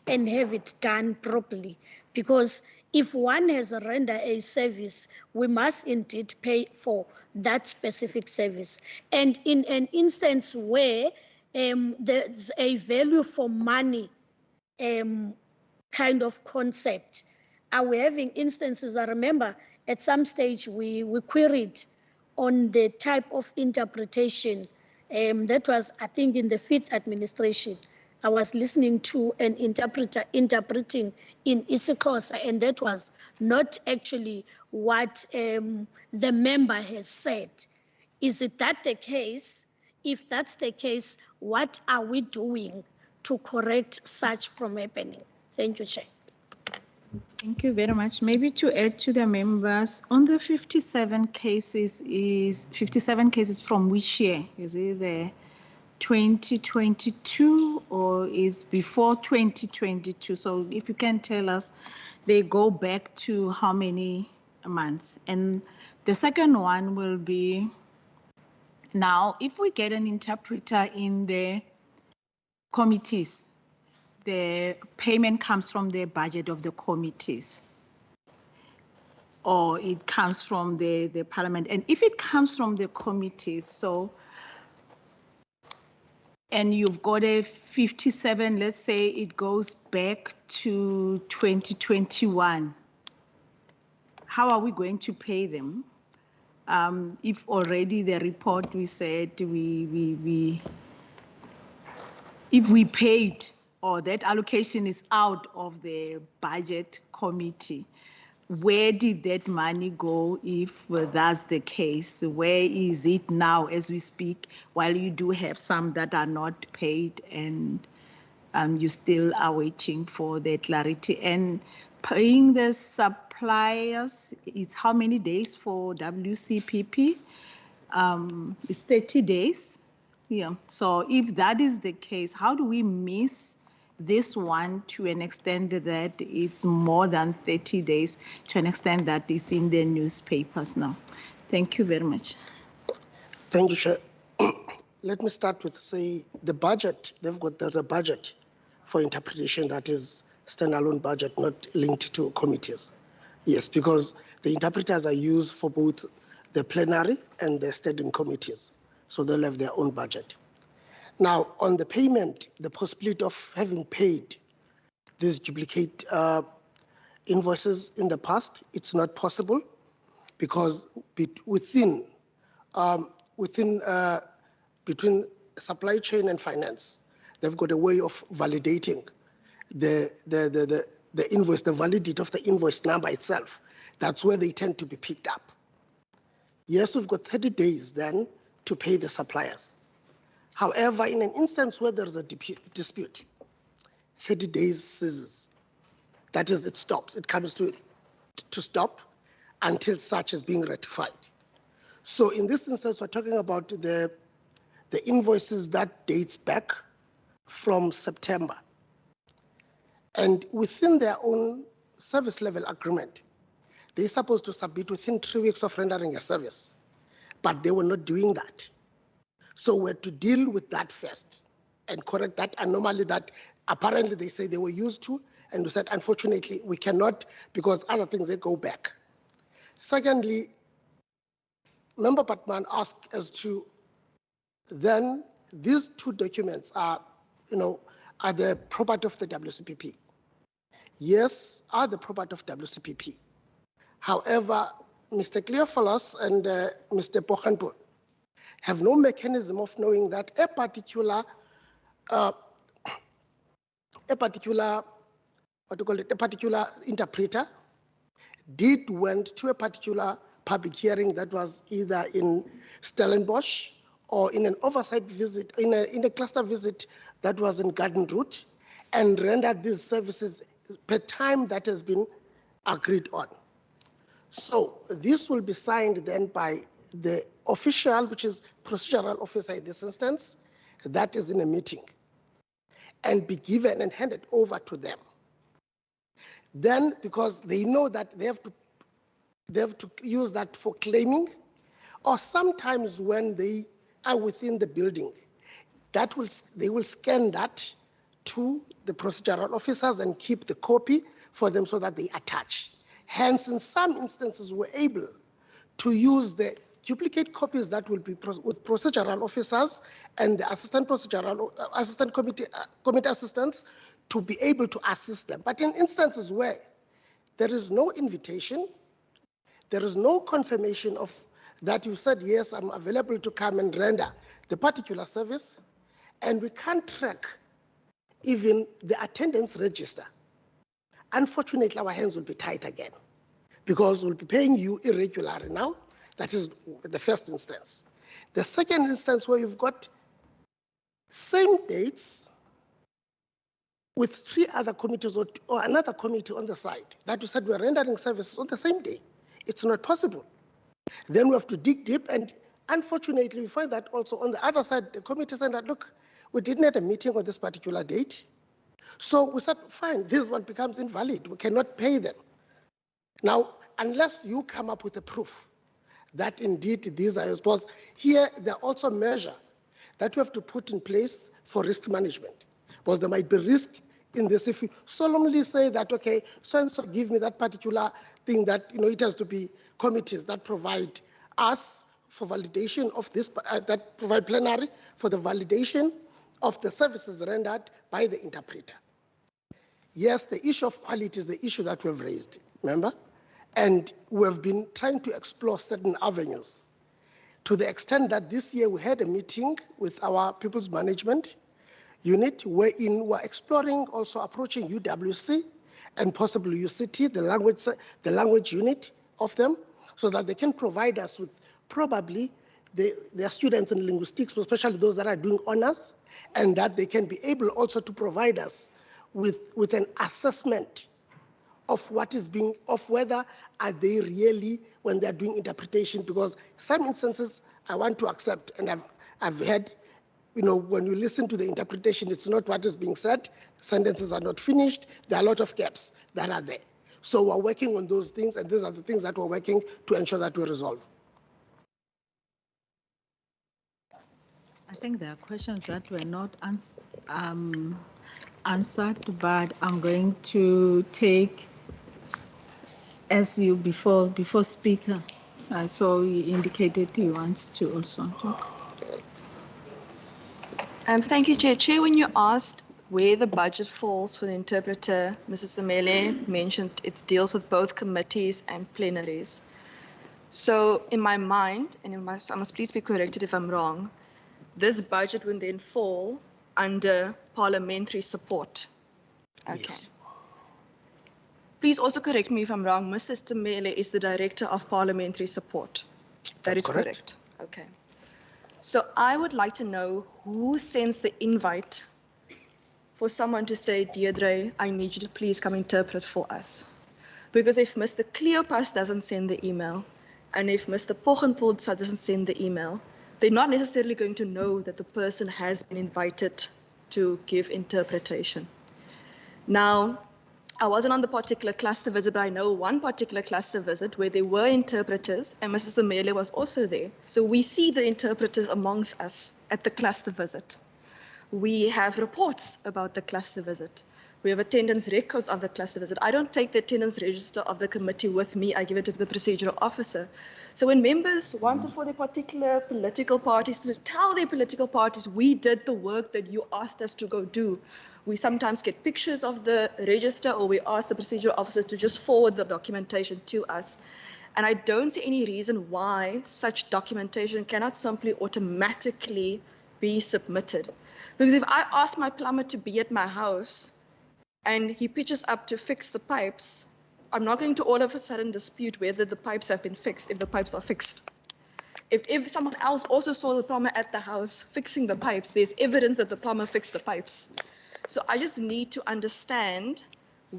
and have it done properly? Because if one has rendered a service, we must indeed pay for that specific service. And in an instance where there's a value for money kind of concept, are we having instances? I remember at some stage we queried on the type of interpretation that was, I think, in the 5th administration. I was listening to an interpreter interpreting in isiXhosa, and that was not actually what the member has said. Is it that the case? If that's the case, what are we doing to correct such from happening? Thank you, Chair. Thank you very much. Maybe to add to the members, on the 57 cases from which year? Is it the 2022 or is before 2022? So if you can tell us, they go back to how many months? And the second one will be, now, if we get an interpreter in the committees, the payment comes from the budget of the committees, or it comes from the parliament. And if it comes from the committees, so, and you've got a 57, let's say it goes back to 2021, how are we going to pay them? If already the report we said if we paid, or that allocation is out of the budget committee, where did that money go if that's the case? Where is it now as we speak, while you do have some that are not paid and you still are waiting for the clarity? And paying the suppliers, it's how many days for WCPP? It's 30 days. Yeah. So if that is the case, how do we miss this one to an extent that it's more than 30 days, to an extent that it's in the newspapers now? Thank you very much. Thank you, Chair. Let me start with, say, the budget. There's a budget for interpretation that is standalone budget, not linked to committees. Yes, because the interpreters are used for both the plenary and the standing committees. So they'll have their own budget. Now, on the payment, the possibility of having paid these duplicate invoices in the past, it's not possible, because between supply chain and finance, they've got a way of validating the the invoice, the validity of the invoice number itself. That's where they tend to be picked up. Yes, we've got 30 days then to pay the suppliers. However, in an instance where there's a dispute, 30 days ceases. That is, it stops. It comes to stop until such is being ratified. So in this instance, we're talking about the invoices that dates back from September. And within their own service level agreement, they're supposed to submit within 3 weeks of rendering a service, but they were not doing that. So we're to deal with that first and correct that anomaly that apparently they say they were used to, and we said, unfortunately, we cannot because other things, they go back. Secondly, Member Patman asked as to then these two documents are, are the property of the WCPP. Yes, are the property of WCPP. However, Mr. Cleophilus and Mr. Pochanpo have no mechanism of knowing that a particular interpreter went to a particular public hearing that was either in Stellenbosch or in an oversight visit, in a cluster visit that was in Garden Route, and rendered these services per time that has been agreed on. So this will be signed then by the official, which is procedural officer in this instance, that is in a meeting, and be given and handed over to them. Then, because they know that they have to use that for claiming, or sometimes when they are within the building, they will scan that to the procedural officers and keep the copy for them so that they attach. Hence, in some instances, we're able to use the duplicate copies that will be with procedural officers and the assistant committee assistants to be able to assist them. But in instances where there is no invitation, there is no confirmation of that you said, yes, I'm available to come and render the particular service, and we can't track even the attendance register. Unfortunately, our hands will be tight again because we'll be paying you irregularly now. That is the first instance. The second instance where you've got same dates with 3 other committees or another committee on the side that you said we're rendering services on the same day. It's not possible. Then we have to dig deep, and unfortunately, we find that also on the other side, the committee said that, look, we didn't have a meeting on this particular date. So we said, fine, this one becomes invalid. We cannot pay them. Now, unless you come up with a proof that indeed these are, I suppose, here there are also measures that we have to put in place for risk management, because there might be risk in this. If you solemnly say that, okay, so give me that particular thing that, it has to be committees that provide us for validation of this, that provide plenary for the validation of the services rendered by the interpreter. Yes, the issue of quality is the issue that we've raised, remember? And we've been trying to explore certain avenues to the extent that this year we had a meeting with our People's Management Unit wherein we're exploring also approaching UWC and possibly UCT, the language unit of them, so that they can provide us with probably their students in linguistics, especially those that are doing honors, and that they can be able also to provide us with an assessment of what is being, of whether are they really, when they're doing interpretation, because some instances I want to accept, and I've had, when you listen to the interpretation, it's not what is being said, sentences are not finished, there are a lot of gaps that are there. So we're working on those things, and these are the things that we're working to ensure that we resolve. I think there are questions that were not answered, but I'm going to take as you before speaker. So he indicated he wants to also talk. Thank you, Chair. Chair, when you asked where the budget falls for the interpreter, Mrs. Demele mentioned it deals with both committees and plenaries. So in my mind, and I must please be corrected if I'm wrong, this budget would then fall under parliamentary support. Okay. Yes. Please also correct me if I'm wrong. Mr. Stemele is the Director of Parliamentary Support. That is correct. Okay. So I would like to know who sends the invite for someone to say, Deirdre, I need you to please come interpret for us. Because if Mr. Cleopas doesn't send the email, and if Mr. Poggenpolza doesn't send the email, they're not necessarily going to know that the person has been invited to give interpretation. Now, I wasn't on the particular cluster visit, but I know one particular cluster visit where there were interpreters, and Mrs. Mele was also there. So we see the interpreters amongst us at the cluster visit. We have reports about the cluster visit. We have attendance records of the cluster visit. I don't take the attendance register of the committee with me. I give it to the procedural officer. So when members wanted for their particular political parties to tell their political parties, we did the work that you asked us to go do. We sometimes get pictures of the register, or we ask the procedural officer to just forward the documentation to us. And I don't see any reason why such documentation cannot simply automatically be submitted. Because if I ask my plumber to be at my house and he pitches up to fix the pipes, I'm not going to all of a sudden dispute whether the pipes have been fixed if the pipes are fixed. If someone else also saw the plumber at the house fixing the pipes, there's evidence that the plumber fixed the pipes. So I just need to understand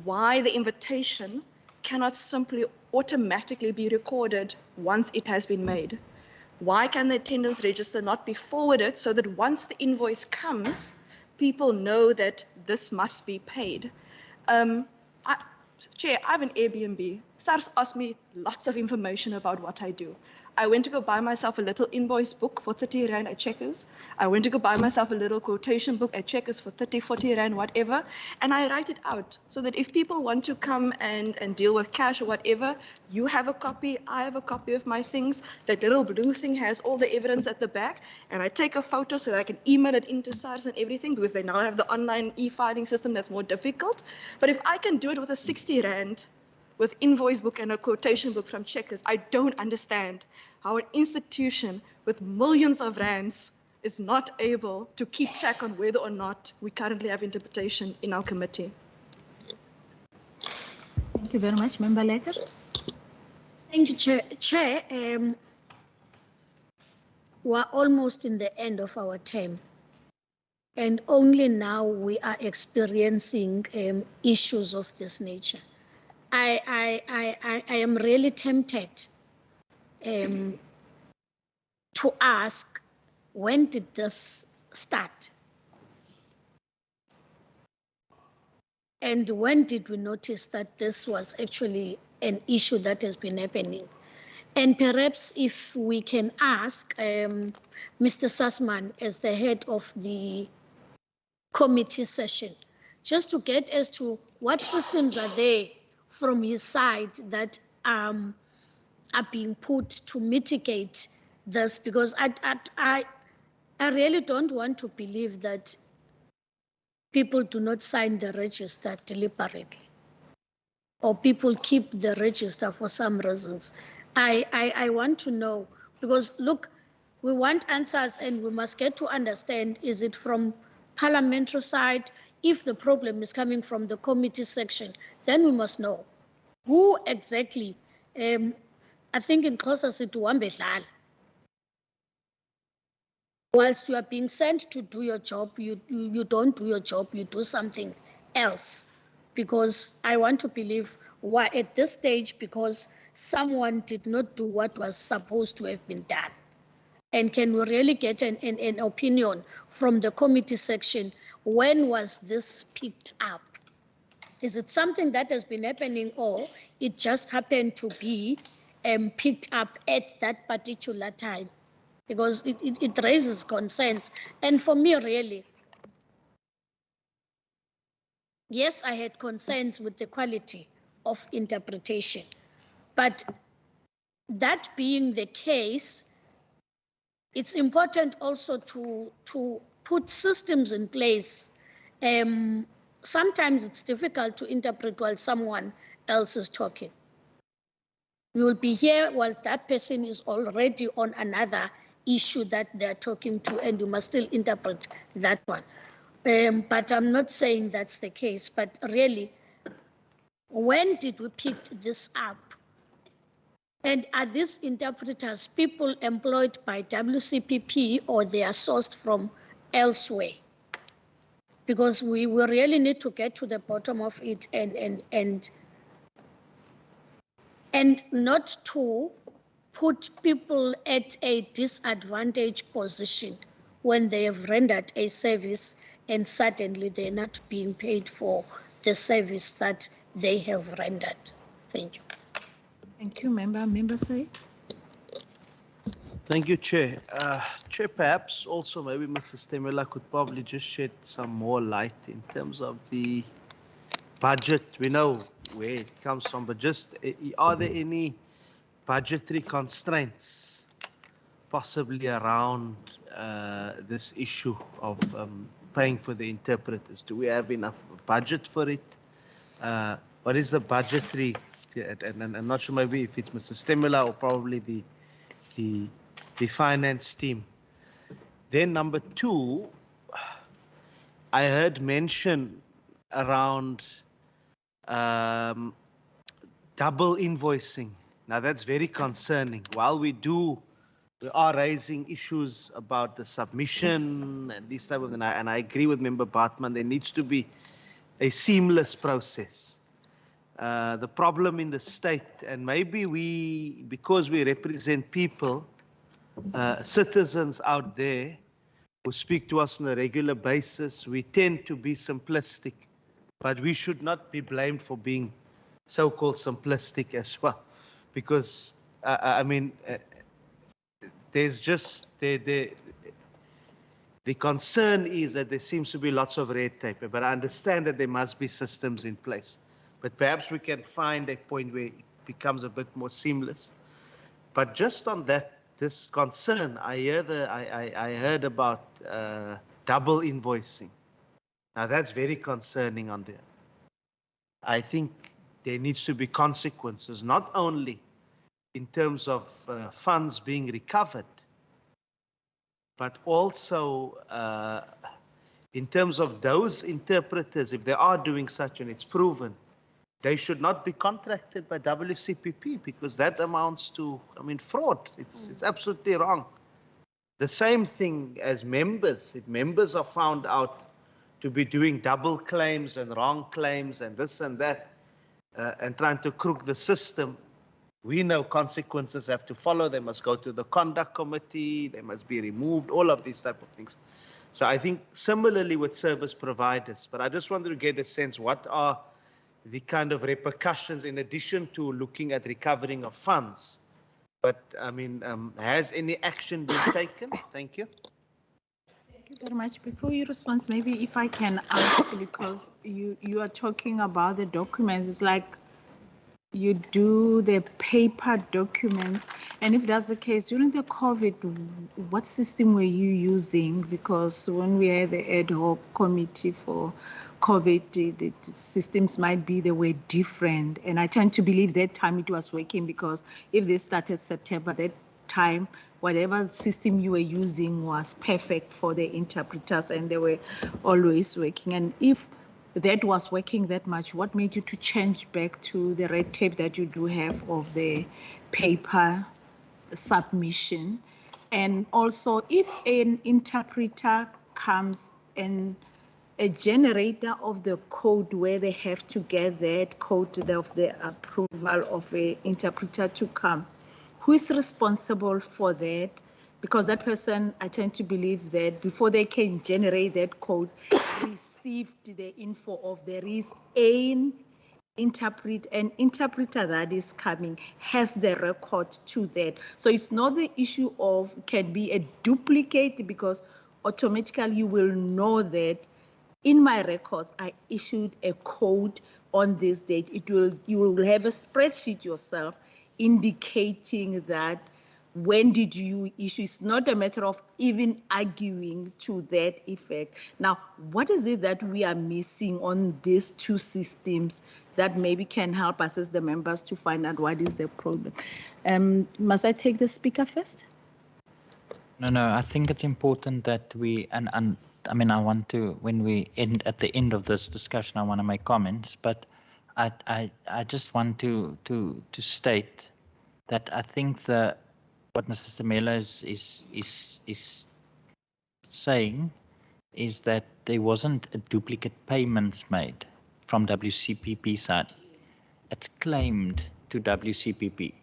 why the invitation cannot simply automatically be recorded once it has been made. Why can the attendance register not be forwarded so that once the invoice comes, people know that this must be paid? Chair, I have an Airbnb. SARS asked me lots of information about what I do. I went to go buy myself a little invoice book for 30 Rand at Checkers. I went to go buy myself a little quotation book at Checkers for 30, 40 Rand, whatever. And I write it out so that if people want to come and deal with cash or whatever, you have a copy, I have a copy of my things. That little blue thing has all the evidence at the back. And I take a photo so that I can email it into SARS and everything, because they now have the online e-filing system that's more difficult. But if I can do it with a 60 Rand, with invoice book and a quotation book from Checkers, I don't understand how an institution with millions of rands is not able to keep track on whether or not we currently have interpretation in our committee. Thank you very much, Member Lecker. Thank you, Chair. We're almost in the end of our term, and only now we are experiencing issues of this nature. I am really tempted to ask, when did this start? And when did we notice that this was actually an issue that has been happening? And perhaps if we can ask Mr. Sussman, as the head of the committee session, just to get as to what systems are there from his side that are being put to mitigate this, because I really don't want to believe that people do not sign the register deliberately, or people keep the register for some reasons. I want to know, because look, we want answers and we must get to understand, is it from parliamentary side? If the problem is coming from the committee section, then we must know who exactly. I think in Xhosa sithi uhambe dlala. Whilst you are being sent to do your job, you don't do your job, you do something else. Because I want to believe why at this stage, because someone did not do what was supposed to have been done. And can we really get an opinion from the committee section? When was this picked up? Is it something that has been happening, or it just happened to be picked up at that particular time? Because it raises concerns. And for me, really, yes, I had concerns with the quality of interpretation. But that being the case, it's important also to put systems in place. Sometimes it's difficult to interpret while someone else is talking. You will be here while that person is already on another issue that they're talking to, and you must still interpret that one. But I'm not saying that's the case, but really, When did we pick this up? And are these interpreters people employed by WCPP or they are sourced from elsewhere? Because we will really need to get to the bottom of it and not to put people at a disadvantaged position when they have rendered a service and suddenly they're not being paid for the service that they have rendered. Thank you. Thank you, Member. Member Say. Thank you, Chair. Chair, perhaps also maybe Mr. Stemela could probably just shed some more light in terms of the budget. We know where it comes from, but just are there any budgetary constraints possibly around this issue of paying for the interpreters? Do we have enough budget for it? What is the budgetary? And I'm not sure maybe if it's Mr. Stemela or probably the finance team. Then number two, I heard mention around double invoicing. Now that's very concerning. While we are raising issues about the submission and this type of thing, and I agree with Member Bartman, there needs to be a seamless process. The problem in the state, and maybe because we represent people, citizens out there who speak to us on a regular basis, we tend to be simplistic, but we should not be blamed for being so-called simplistic as well, because there's just the concern is that there seems to be lots of red tape, but I understand that there must be systems in place. But perhaps we can find a point where it becomes a bit more seamless. But just on this concern, I heard about double invoicing. Now that's very concerning on there. I think there needs to be consequences, not only in terms of funds being recovered, but also in terms of those interpreters, if they are doing such and it's proven, they should not be contracted by WCPP, because that amounts to, fraud. It's absolutely wrong. The same thing as members. If members are found out to be doing double claims and wrong claims and this and that, and trying to crook the system, we know consequences have to follow. They must go to the conduct committee. They must be removed, all of these type of things. So I think similarly with service providers, but I just wanted to get a sense, what are the kind of repercussions in addition to looking at recovering of funds? But has any action been taken? Thank you. Thank you very much. Before you respond, maybe if I can ask, because you are talking about the documents, it's like you do the paper documents, and if that's the case, during the COVID, what system were you using? Because when we had the ad hoc committee for COVID, the systems they were different, and I tend to believe that time it was working, because if they started September, that time, whatever system you were using was perfect for the interpreters, and they were always working. And if that was working that much, what made you to change back to the red tape that you do have of the paper submission? And also, if an interpreter comes and a generator of the code where they have to get that code of the approval of an interpreter to come, who is responsible for that? Because that person, I tend to believe that before they can generate that code, received the info of there is an interpreter that is coming, has the record to that. So it's not the issue of can be a duplicate, because automatically you will know that in my records I issued a code on this date. You will have a spreadsheet yourself indicating that when did you issue. It's not a matter of even arguing to that effect. Now, what is it that we are missing on these two systems that maybe can help us as the members to find out what is the problem? Must I take the speaker first? No, I think it's important that we, I want to, when we end at the end of this discussion, I want to make comments, but I just want to state that I think what Mr. Samela is saying is that there wasn't a duplicate payments made from WCPP side. It's claimed to WCPP.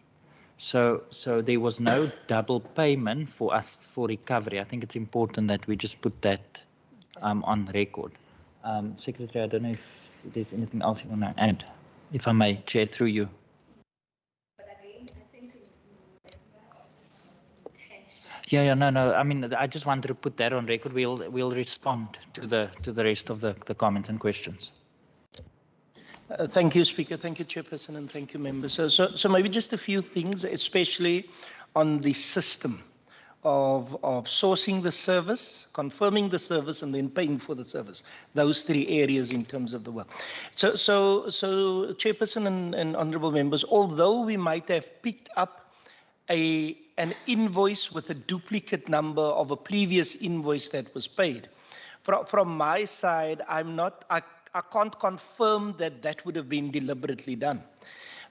So there was no double payment for us for recovery. I think it's important that we just put that on record. Secretary, I don't know if there's anything else you want to add, if I may, Chair, through you. Yeah, no. I mean, I just wanted to put that on record. We'll respond to the rest of the comments and questions. Thank you, Speaker. Thank you, Chairperson, and thank you, members. So maybe just a few things, especially on the system of sourcing the service, confirming the service, and then paying for the service. Those three areas in terms of the work. So Chairperson and honourable members, although we might have picked up an invoice with a duplicate number of a previous invoice that was paid, from my side, I can't confirm that that would have been deliberately done,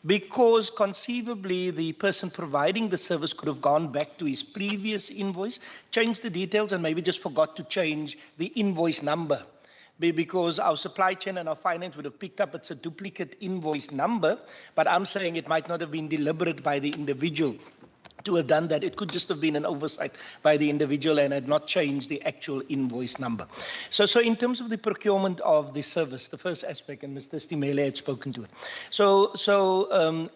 because conceivably the person providing the service could have gone back to his previous invoice, changed the details, and maybe just forgot to change the invoice number, because our supply chain and our finance would have picked up it's a duplicate invoice number, but I'm saying it might not have been deliberate by the individual to have done that. It could just have been an oversight by the individual and had not changed the actual invoice number. So in terms of the procurement of the service, the first aspect, and Mr. Stimele had spoken to it. So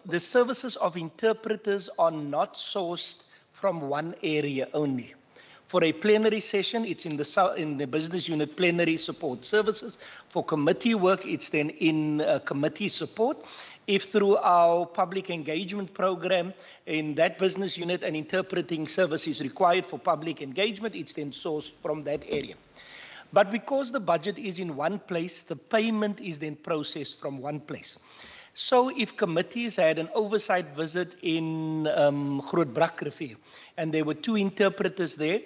the services of interpreters are not sourced from one area only. For a plenary session, it's in the business unit plenary support services. For committee work, it's then in committee support. If through our public engagement program in that business unit an interpreting service is required for public engagement, it's then sourced from that area. But because the budget is in one place, the payment is then processed from one place. So if committees had an oversight visit in Grootbrak Rivier, and there were 2 interpreters there,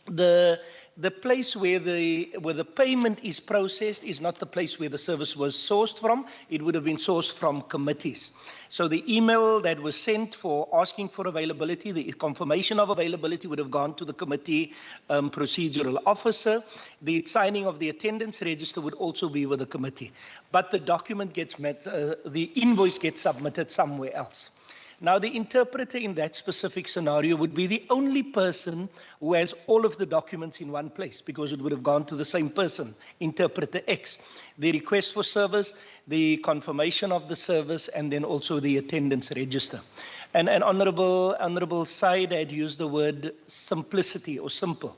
the place where the payment is processed is not the place where the service was sourced from. It would have been sourced from committees. So the email that was sent for asking for availability, the confirmation of availability would have gone to the committee procedural officer. The signing of the attendance register would also be with the committee. But the document gets met, the invoice gets submitted somewhere else. Now, the interpreter in that specific scenario would be the only person who has all of the documents in one place, because it would have gone to the same person, interpreter X. The request for service, the confirmation of the service, and then also the attendance register. And Honourable Said had used the word simplicity or simple.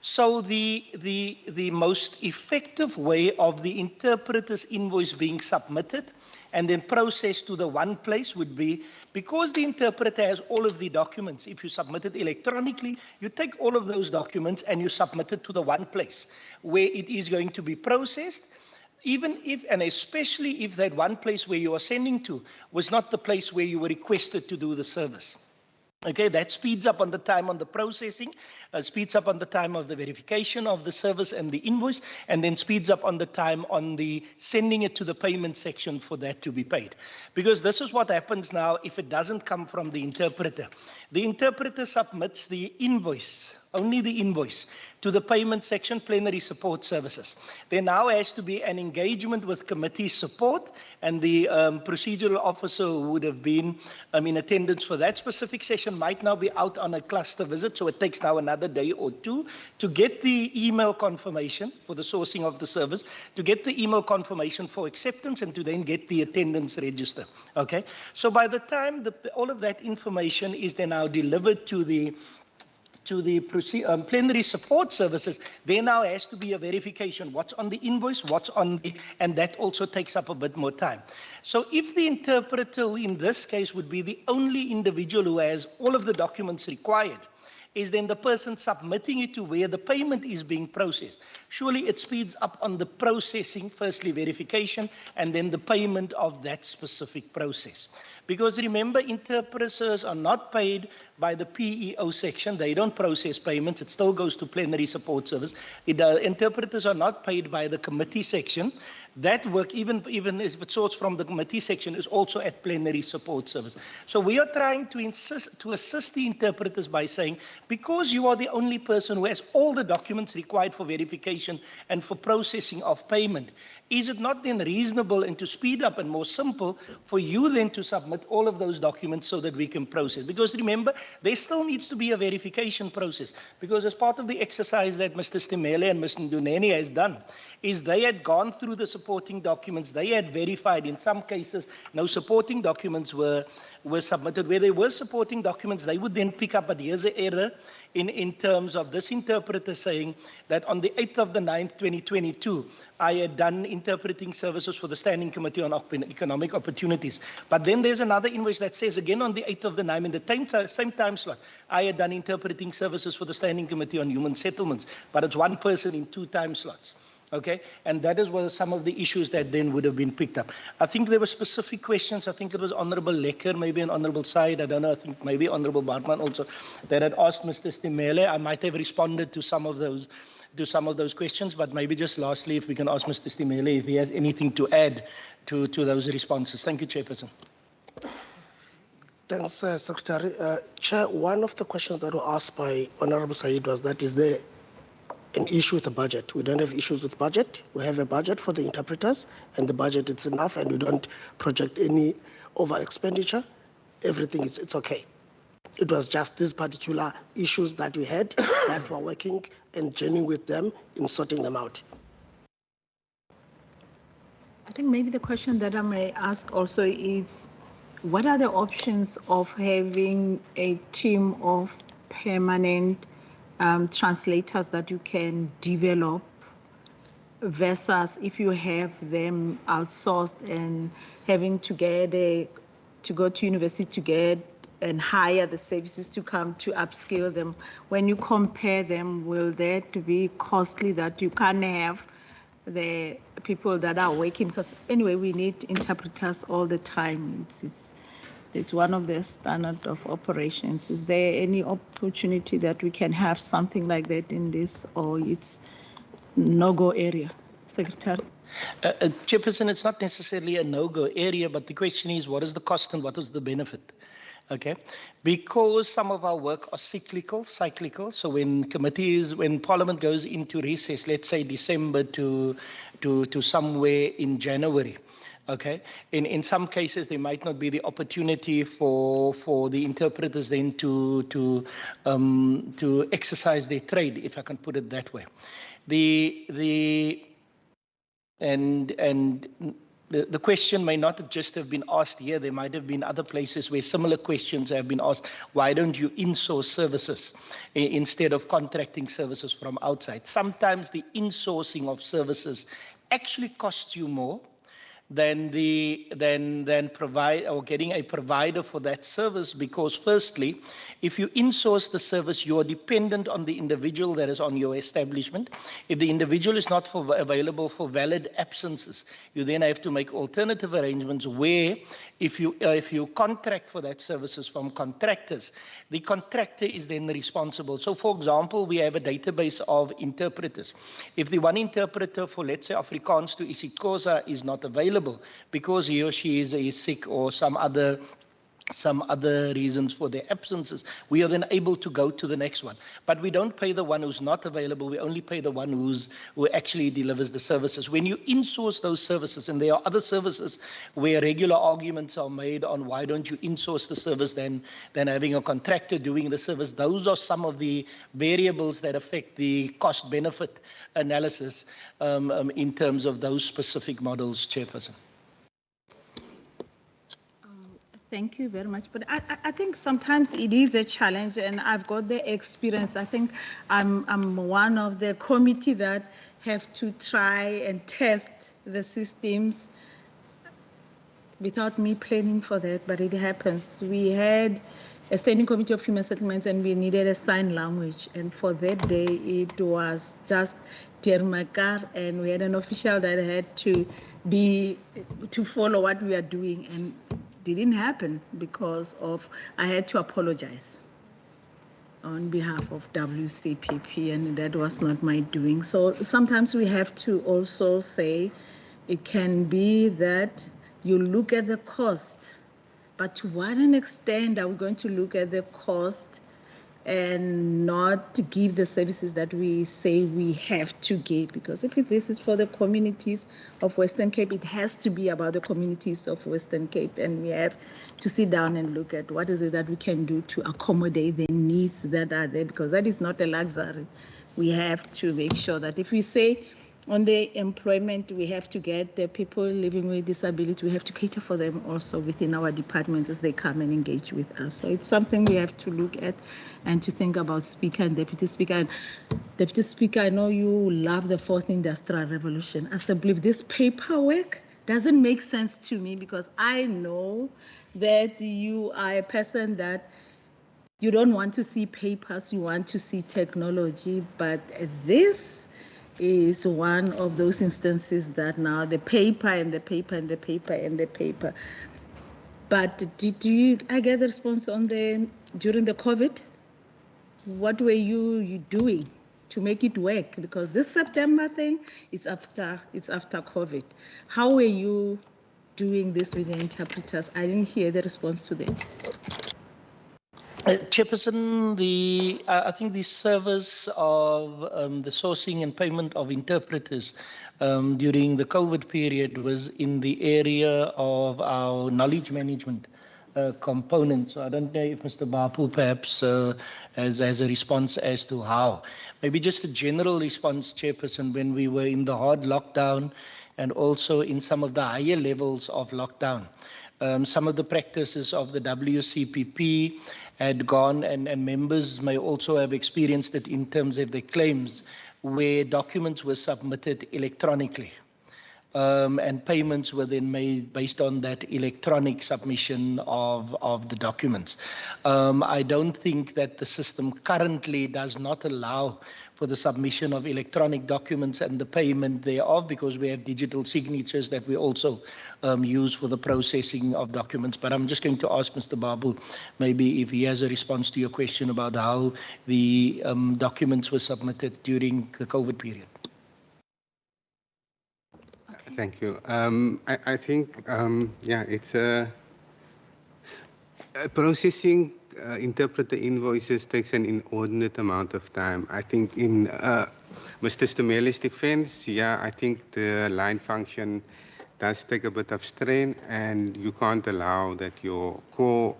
So the most effective way of the interpreter's invoice being submitted and then processed to the one place would be, because the interpreter has all of the documents, if you submit it electronically, you take all of those documents and you submit it to the one place where it is going to be processed, even if, and especially if that one place where you are sending to was not the place where you were requested to do the service. Okay, that speeds up on the time on the processing, speeds up on the time of the verification of the service and the invoice, and then speeds up on the time on the sending it to the payment section for that to be paid. Because this is what happens now if it doesn't come from the interpreter. The interpreter submits the invoice, only the invoice, to the payment section, plenary support services. There now has to be an engagement with committee support, and the procedural officer who would have been in attendance for that specific session might now be out on a cluster visit, so it takes now another day or 2 to get the email confirmation for the sourcing of the service, to get the email confirmation for acceptance, and to then get the attendance register. Okay, so by the time all of that information is then now delivered to the plenary support services, there now has to be a verification. What's on the invoice, what's on the, and that also takes up a bit more time. So if the interpreter, who in this case would be the only individual who has all of the documents required, is then the person submitting it to where the payment is being processed, surely it speeds up on the processing, firstly verification, and then the payment of that specific process. Because remember, interpreters are not paid by the PEO section. They don't process payments. It still goes to plenary support service. Interpreters are not paid by the committee section. that work, even if it sorts from the committee section, is also at plenary support service. So we are trying to assist the interpreters by saying, because you are the only person who has all the documents required for verification and for processing of payment, is it not then reasonable and to speed up and more simple for you then to submit all of those documents so that we can process? Because remember, there still needs to be a verification process, because as part of the exercise that Mr. Stimele and Mr. Nduneni has done, is they had gone through the supporting documents, they had verified. In some cases, no supporting documents were submitted. Where there were supporting documents, they would then pick up, but here's an error in terms of this interpreter saying that on the 8th of the 9th, 2022, I had done interpreting services for the Standing Committee on Economic Opportunities. But then there's another invoice that says again on the 8th of the 9th, in the same time slot, I had done interpreting services for the Standing Committee on Human Settlements, but it's one person in 2 time slots. Okay, and that is what some of the issues that then would have been picked up. I think there were specific questions. I think it was Honourable Lekker, maybe an Honourable Said, I don't know, I think maybe Honourable Bartman also, that had asked Mr. Stimele. I might have responded to some of those questions, but maybe just lastly, if we can ask Mr. Stimele if he has anything to add to those responses. Thank you, Chairperson. Thanks, Secretary. Chair, one of the questions that were asked by Honourable Said was that, is there an issue with the budget? We don't have issues with budget. We have a budget for the interpreters, and the budget is enough, and we don't project any over expenditure. Everything it's okay. It was just these particular issues that we had that we're working and journeying with them in sorting them out. I think maybe the question that I may ask also is, what are the options of having a team of permanent translators that you can develop versus if you have them outsourced and having to go to university to get and hire the services to come to upskill them? When you compare them, will that be costly that you can't have the people that are working? Because anyway, we need interpreters all the time. It's one of the standard of operations. Is there any opportunity that we can have something like that in this, or it's no-go area? Secretary? Chairperson, it's not necessarily a no-go area, but the question is, what is the cost and what is the benefit? Okay, because some of our work are cyclical. So when Parliament goes into recess, let's say December to somewhere in January, okay, in some cases there might not be the opportunity for the interpreters then to exercise their trade, if I can put it that way. The question may not just have been asked here. There might have been other places where similar questions have been asked. Why don't you insource services instead of contracting services from outside? Sometimes the insourcing of services actually costs you more than getting a provider for that service, because firstly, if you insource the service, you are dependent on the individual that is on your establishment. If the individual is not available for valid absences, you then have to make alternative arrangements where if you contract for that services from contractors, the contractor is then responsible. So for example, we have a database of interpreters. If the one interpreter for, let's say, Afrikaans to isiXhosa is not available because he or she is sick or some other reasons for their absences, we are then able to go to the next one. But we don't pay the one who's not available. We only pay the one who actually delivers the services. When you insource those services, and there are other services where regular arguments are made on why don't you insource the service than having a contractor doing the service, those are some of the variables that affect the cost-benefit analysis in terms of those specific models, Chairperson. Thank you very much. But I think sometimes it is a challenge, and I've got the experience. I think I'm one of the committee that have to try and test the systems without me planning for that, but it happens. We had a standing committee of human settlements and we needed a sign language. And for that day, it was just Termakar, and we had an official that had to follow what we are doing. And didn't happen because of, I had to apologize on behalf of WCPP, and that was not my doing. So sometimes we have to also say, It can be that you look at the cost, but to what an extent are we going to look at the cost and not to give the services that we say we have to give? Because if this is for the communities of Western Cape, it has to be about the communities of Western Cape, and we have to sit down and look at what is it that we can do to accommodate the needs that are there, because that is not a luxury. We have to make sure that if we say on the employment, we have to get the people living with disability, we have to cater for them also within our departments as they come and engage with us. So it's something we have to look at and to think about. Speaker and Deputy Speaker. And Deputy Speaker, I know you love the fourth industrial revolution. I still believe this paperwork doesn't make sense to me, because I know that you are a person that you don't want to see papers, you want to see technology, but this is one of those instances that now the paper and the paper and the paper and the paper. But I get the response on during the COVID? What were you doing to make it work? Because this September thing is after COVID. How were you doing this with the interpreters? I didn't hear the response to that. Chairperson, I think the service of the sourcing and payment of interpreters during the COVID period was in the area of our knowledge management component. So I don't know if Mr. Bapu perhaps has a response as to how. Maybe just a general response, Chairperson, when we were in the hard lockdown and also in some of the higher levels of lockdown. Some of the practices of the WCPP had gone, and members may also have experienced it in terms of their claims, where documents were submitted electronically. And payments were then made based on that electronic submission of the documents. I don't think that the system currently does not allow for the submission of electronic documents and the payment thereof, because we have digital signatures that we also use for the processing of documents. But I'm just going to ask Mr. Babu, maybe if he has a response to your question about how the documents were submitted during the COVID period. Thank you. I think, it's processing interpreter invoices takes an inordinate amount of time. I think in Mr. Stumeli's defense, I think the line function does take a bit of strain, and you can't allow that your core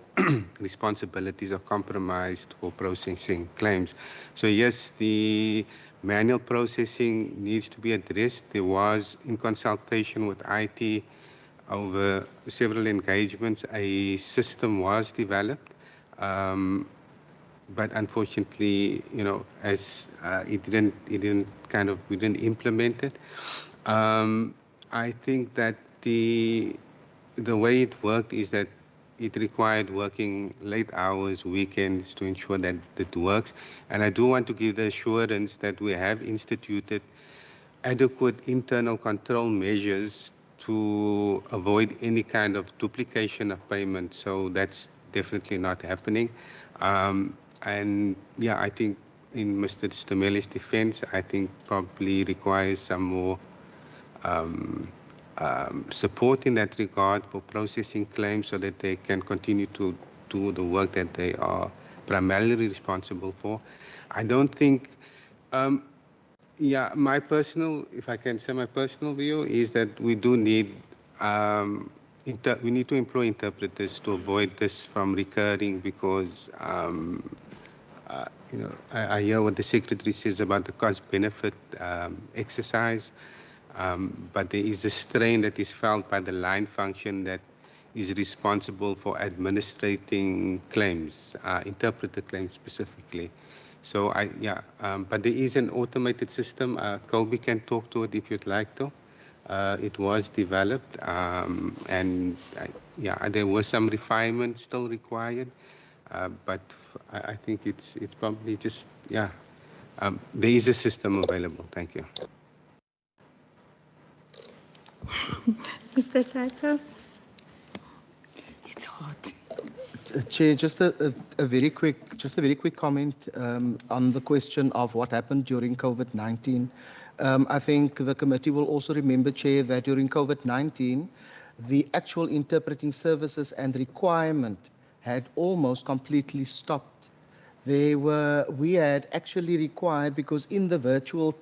responsibilities are compromised for processing claims. So yes, the manual processing needs to be addressed. There was, in consultation with IT, over several engagements, a system was developed, but unfortunately, as we didn't implement it. I think that the way it worked is that it required working late hours, weekends, to ensure that it works. And I do want to give the assurance that we have instituted adequate internal control measures to avoid any kind of duplication of payment. So that's definitely not happening. I think in Mr. Stumeli's defense, I think probably requires some more support in that regard for processing claims, so that they can continue to do the work that they are primarily responsible for. I don't think, my personal, if I can say my personal view, is that we do need, we need to employ interpreters to avoid this from recurring, because I hear what the Secretary says about the cost-benefit exercise. But there is a strain that is felt by the line function that is responsible for administrating claims, interpreter claims specifically. So but there is an automated system. Colby can talk to it if you'd like to. It was developed, and there were some refinements still required. But I think it's probably just, there is a system available. Thank you. Mr. Titus? It's hot. Chair, just a very quick comment on the question of what happened during COVID-19. I think the committee will also remember, Chair, that during COVID-19, the actual interpreting services and requirement had almost completely stopped. We had actually required, because in the virtual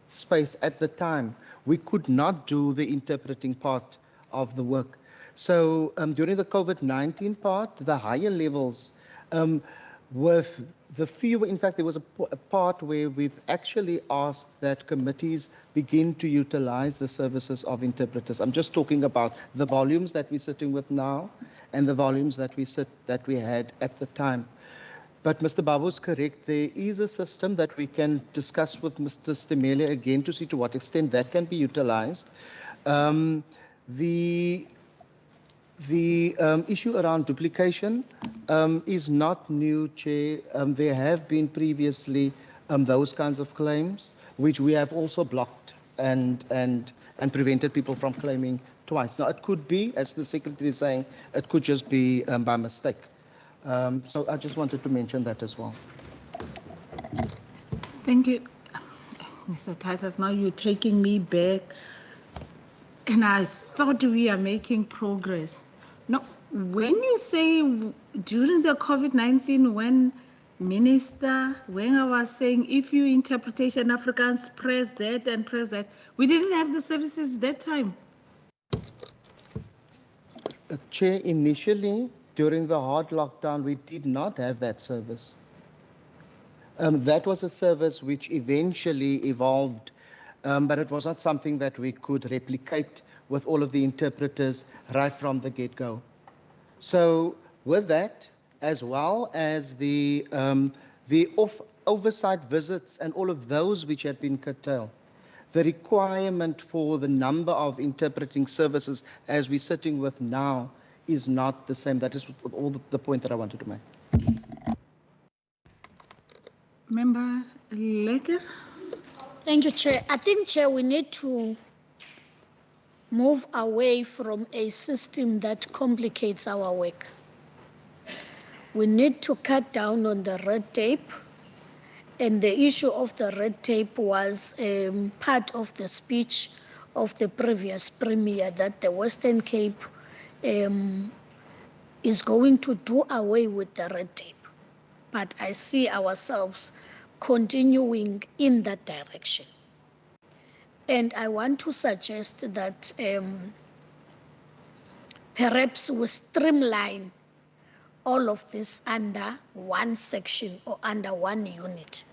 space at the time, we could not do the interpreting part of the work. So during the COVID-19 part, the higher levels, with the fewer, in fact, there was a part where we've actually asked that committees begin to utilize the services of interpreters. I'm just talking about the volumes that we're sitting with now and the volumes that we had at the time. But Mr. Babu is correct. There is a system that we can discuss with Mr. Stemele again to see to what extent that can be utilized. The issue around duplication is not new, Chair. There have been previously those kinds of claims, which we have also blocked and prevented people from claiming twice. Now, it could be, as the Secretary is saying, it could just be by mistake. So I just wanted to mention that as well. Thank you. Mr. Titus, now you're taking me back. And I thought we are making progress. No, when you say during the COVID-19, when I was saying, if you interpretation Afrikaans, press that and press that, we didn't have the services that time. Chair, initially, during the hard lockdown, we did not have that service. That was a service which eventually evolved, but it was not something that we could replicate with all of the interpreters right from the get-go. So with that, as well as the oversight visits and all of those which had been curtailed, the requirement for the number of interpreting services as we're sitting with now is not the same. That is all the point that I wanted to make. Member Lecker. Thank you, Chair. I think, Chair, we need to move away from a system that complicates our work. We need to cut down on the red tape. And the issue of the red tape was part of the speech of the previous Premier, that the Western Cape is going to do away with the red tape. But I see ourselves continuing in that direction. And I want to suggest that perhaps we streamline all of this under one section or under one unit.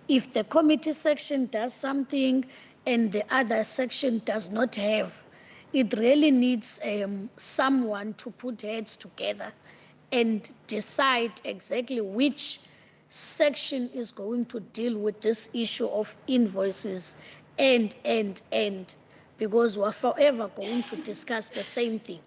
If the committee section does something and the other section does not have, it really needs someone to put heads together and decide exactly which section is going to deal with this issue of invoices and, because we're forever going to discuss the same thing.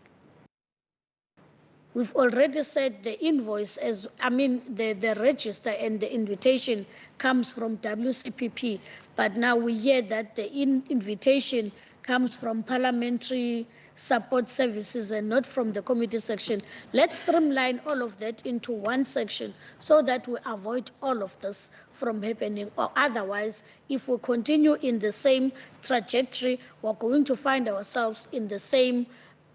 We've already said the invoice, the register and the invitation comes from WCPP, but now we hear that the invitation comes from Parliamentary Support Services and not from the committee section. Let's streamline all of that into one section so that we avoid all of this from happening. Or otherwise, if we continue in the same trajectory, we're going to find ourselves in the same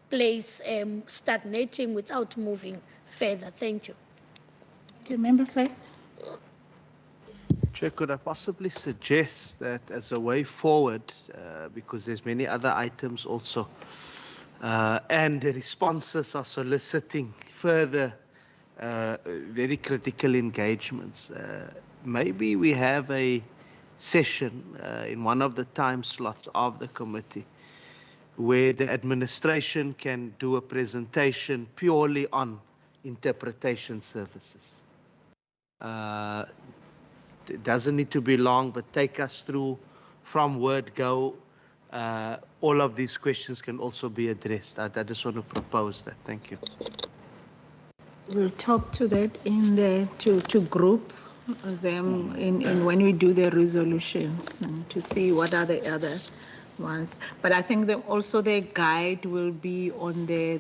place, stagnating without moving further. Thank you. Okay, member say. Chair, could I possibly suggest that as a way forward, because there's many other items also, and the responses are soliciting further very critical engagements. Maybe we have a session in one of the time slots of the committee where the administration can do a presentation purely on interpretation services. It doesn't need to be long, but take us through from word go. All of these questions can also be addressed. I just want to propose that. Thank you. We'll talk to that in the to group them in when we do the resolutions and to see what are the other ones. But I think that also the guide will be on the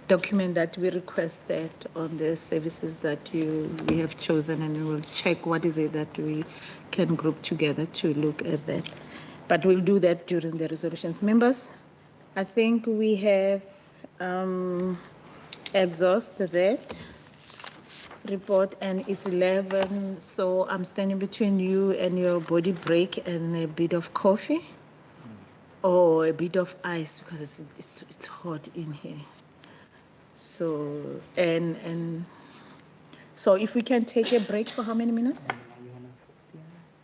document that we requested on the services that we have chosen, and we'll check what is it that we can group together to look at that. But we'll do that during the resolutions. Members, I think we have exhausted that report, and it's 11, so I'm standing between you and your body break and a bit of coffee or a bit of ice, because it's hot in here. So so if we can take a break for how many minutes?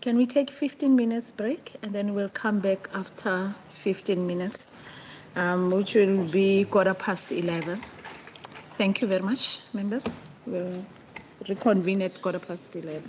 Can we take 15 minutes break, and then we'll come back after 15 minutes, which will be 11:15. Thank you very much, members. We'll reconvene at 11:15.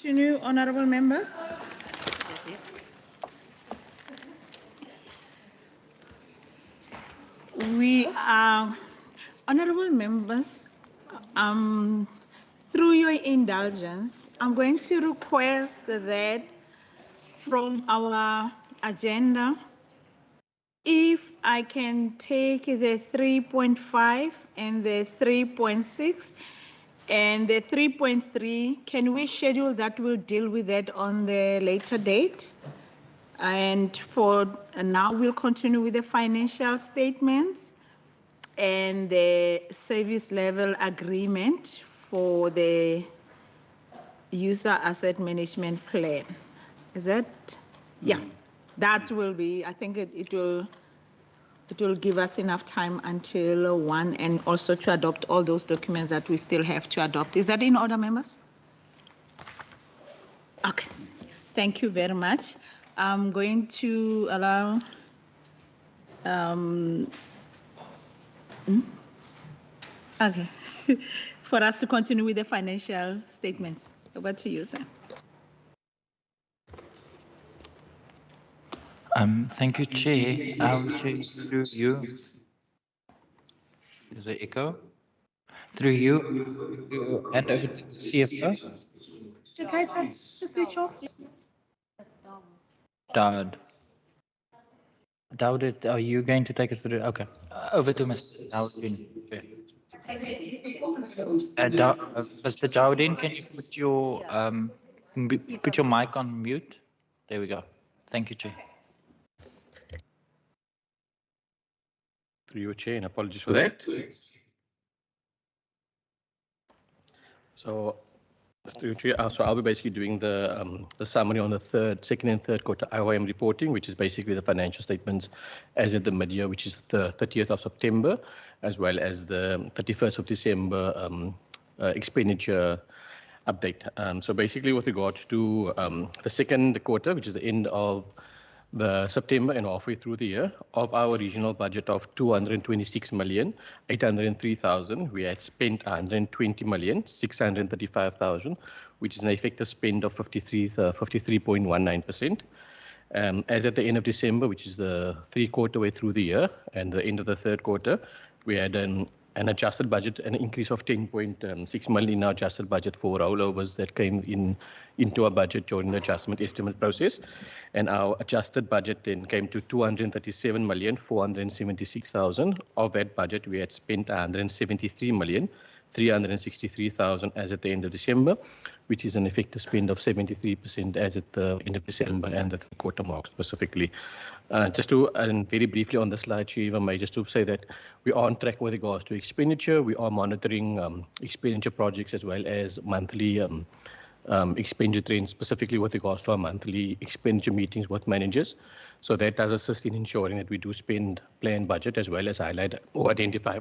Continue, honorable members. We are, honorable members, through your indulgence, I'm going to request that from our agenda, if I can take the 3.5 and the 3.6 and the 3.3, can we schedule that? We'll deal with that on the later date. And now we'll continue with the financial statements and the service level agreement for the user asset management plan. Is that? Yeah, that will be, I think it will give us enough time until 1 and also to adopt all those documents that we still have to adopt. Is that in order, members? Okay, thank you very much. I'm going to allow okay, for us to continue with the financial statements. Over to you, sir. Thank you, Chair. Chair, through you. Is there echo? Through you, hand over to the CFO. Dawud, are you going to take us through? Okay, over to Mr. Dawudin. Mr. Dawudin, can you put your mic on mute? There we go. Thank you, Chair. Through your Chair, and apologies for that. So, so I'll be basically doing the summary on the second and third quarter IOM reporting, which is basically the financial statements as at the mid-year, which is the 30th of September, as well as the 31st of December expenditure update. So basically with regards to the second quarter, which is the end of the September and halfway through the year, of our regional budget of 226,803,000, we had spent 120,635,000, which is an effective spend of 53.19%. As at the end of December, which is the 3/4 way through the year, and the end of the third quarter, we had an adjusted budget, an increase of 10.6 million in our adjusted budget for rollovers that came into our budget during the adjustment estimate process. And our adjusted budget then came to 237,476,000. Of that budget, we had spent 173,363,000 as at the end of December, which is an effective spend of 73% as at the end of December and the third quarter mark specifically. Just to, and very briefly on the slide, Chief, I may just to say that we are on track with regards to expenditure. We are monitoring expenditure projects as well as monthly expenditure trends, specifically with regards to our monthly expenditure meetings with managers. So that does assist in ensuring that we do spend planned budget as well as highlight or identify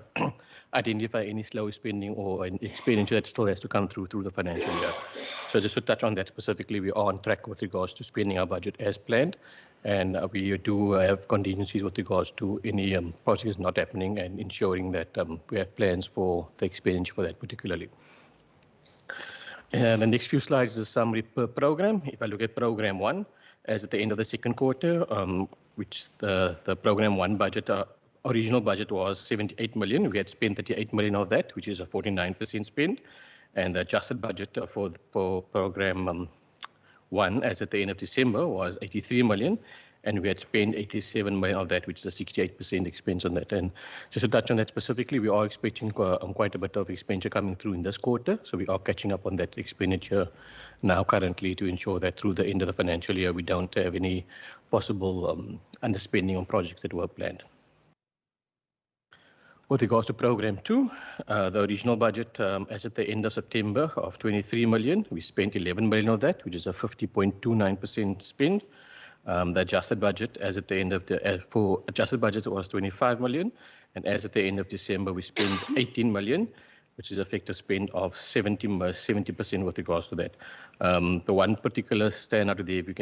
any slow spending or an expenditure that still has to come through the financial year. So just to touch on that specifically, we are on track with regards to spending our budget as planned, and we do have contingencies with regards to any projects not happening and ensuring that we have plans for the expenditure for that particularly. And the next few slides is a summary per program. If I look at program 1, as at the end of the second quarter, which the program 1 budget, original budget was 78 million. We had spent 38 million of that, which is a 49% spend. And the adjusted budget for program 1, as at the end of December, was 83 million. And we had spent 87 million of that, which is a 68% expense on that. And just to touch on that specifically, we are expecting quite a bit of expenditure coming through in this quarter. So we are catching up on that expenditure now currently to ensure that through the end of the financial year, we don't have any possible underspending on projects that were planned. With regards to program 2, the original budget as at the end of September of 23 million, we spent 11 million of that, which is a 50.29% spend. The adjusted budget as at the end of the for adjusted budget was 25 million, and as at the end of December we spent 18 million, which is effective spend of 70% with regards to that. The one particular standout today, if I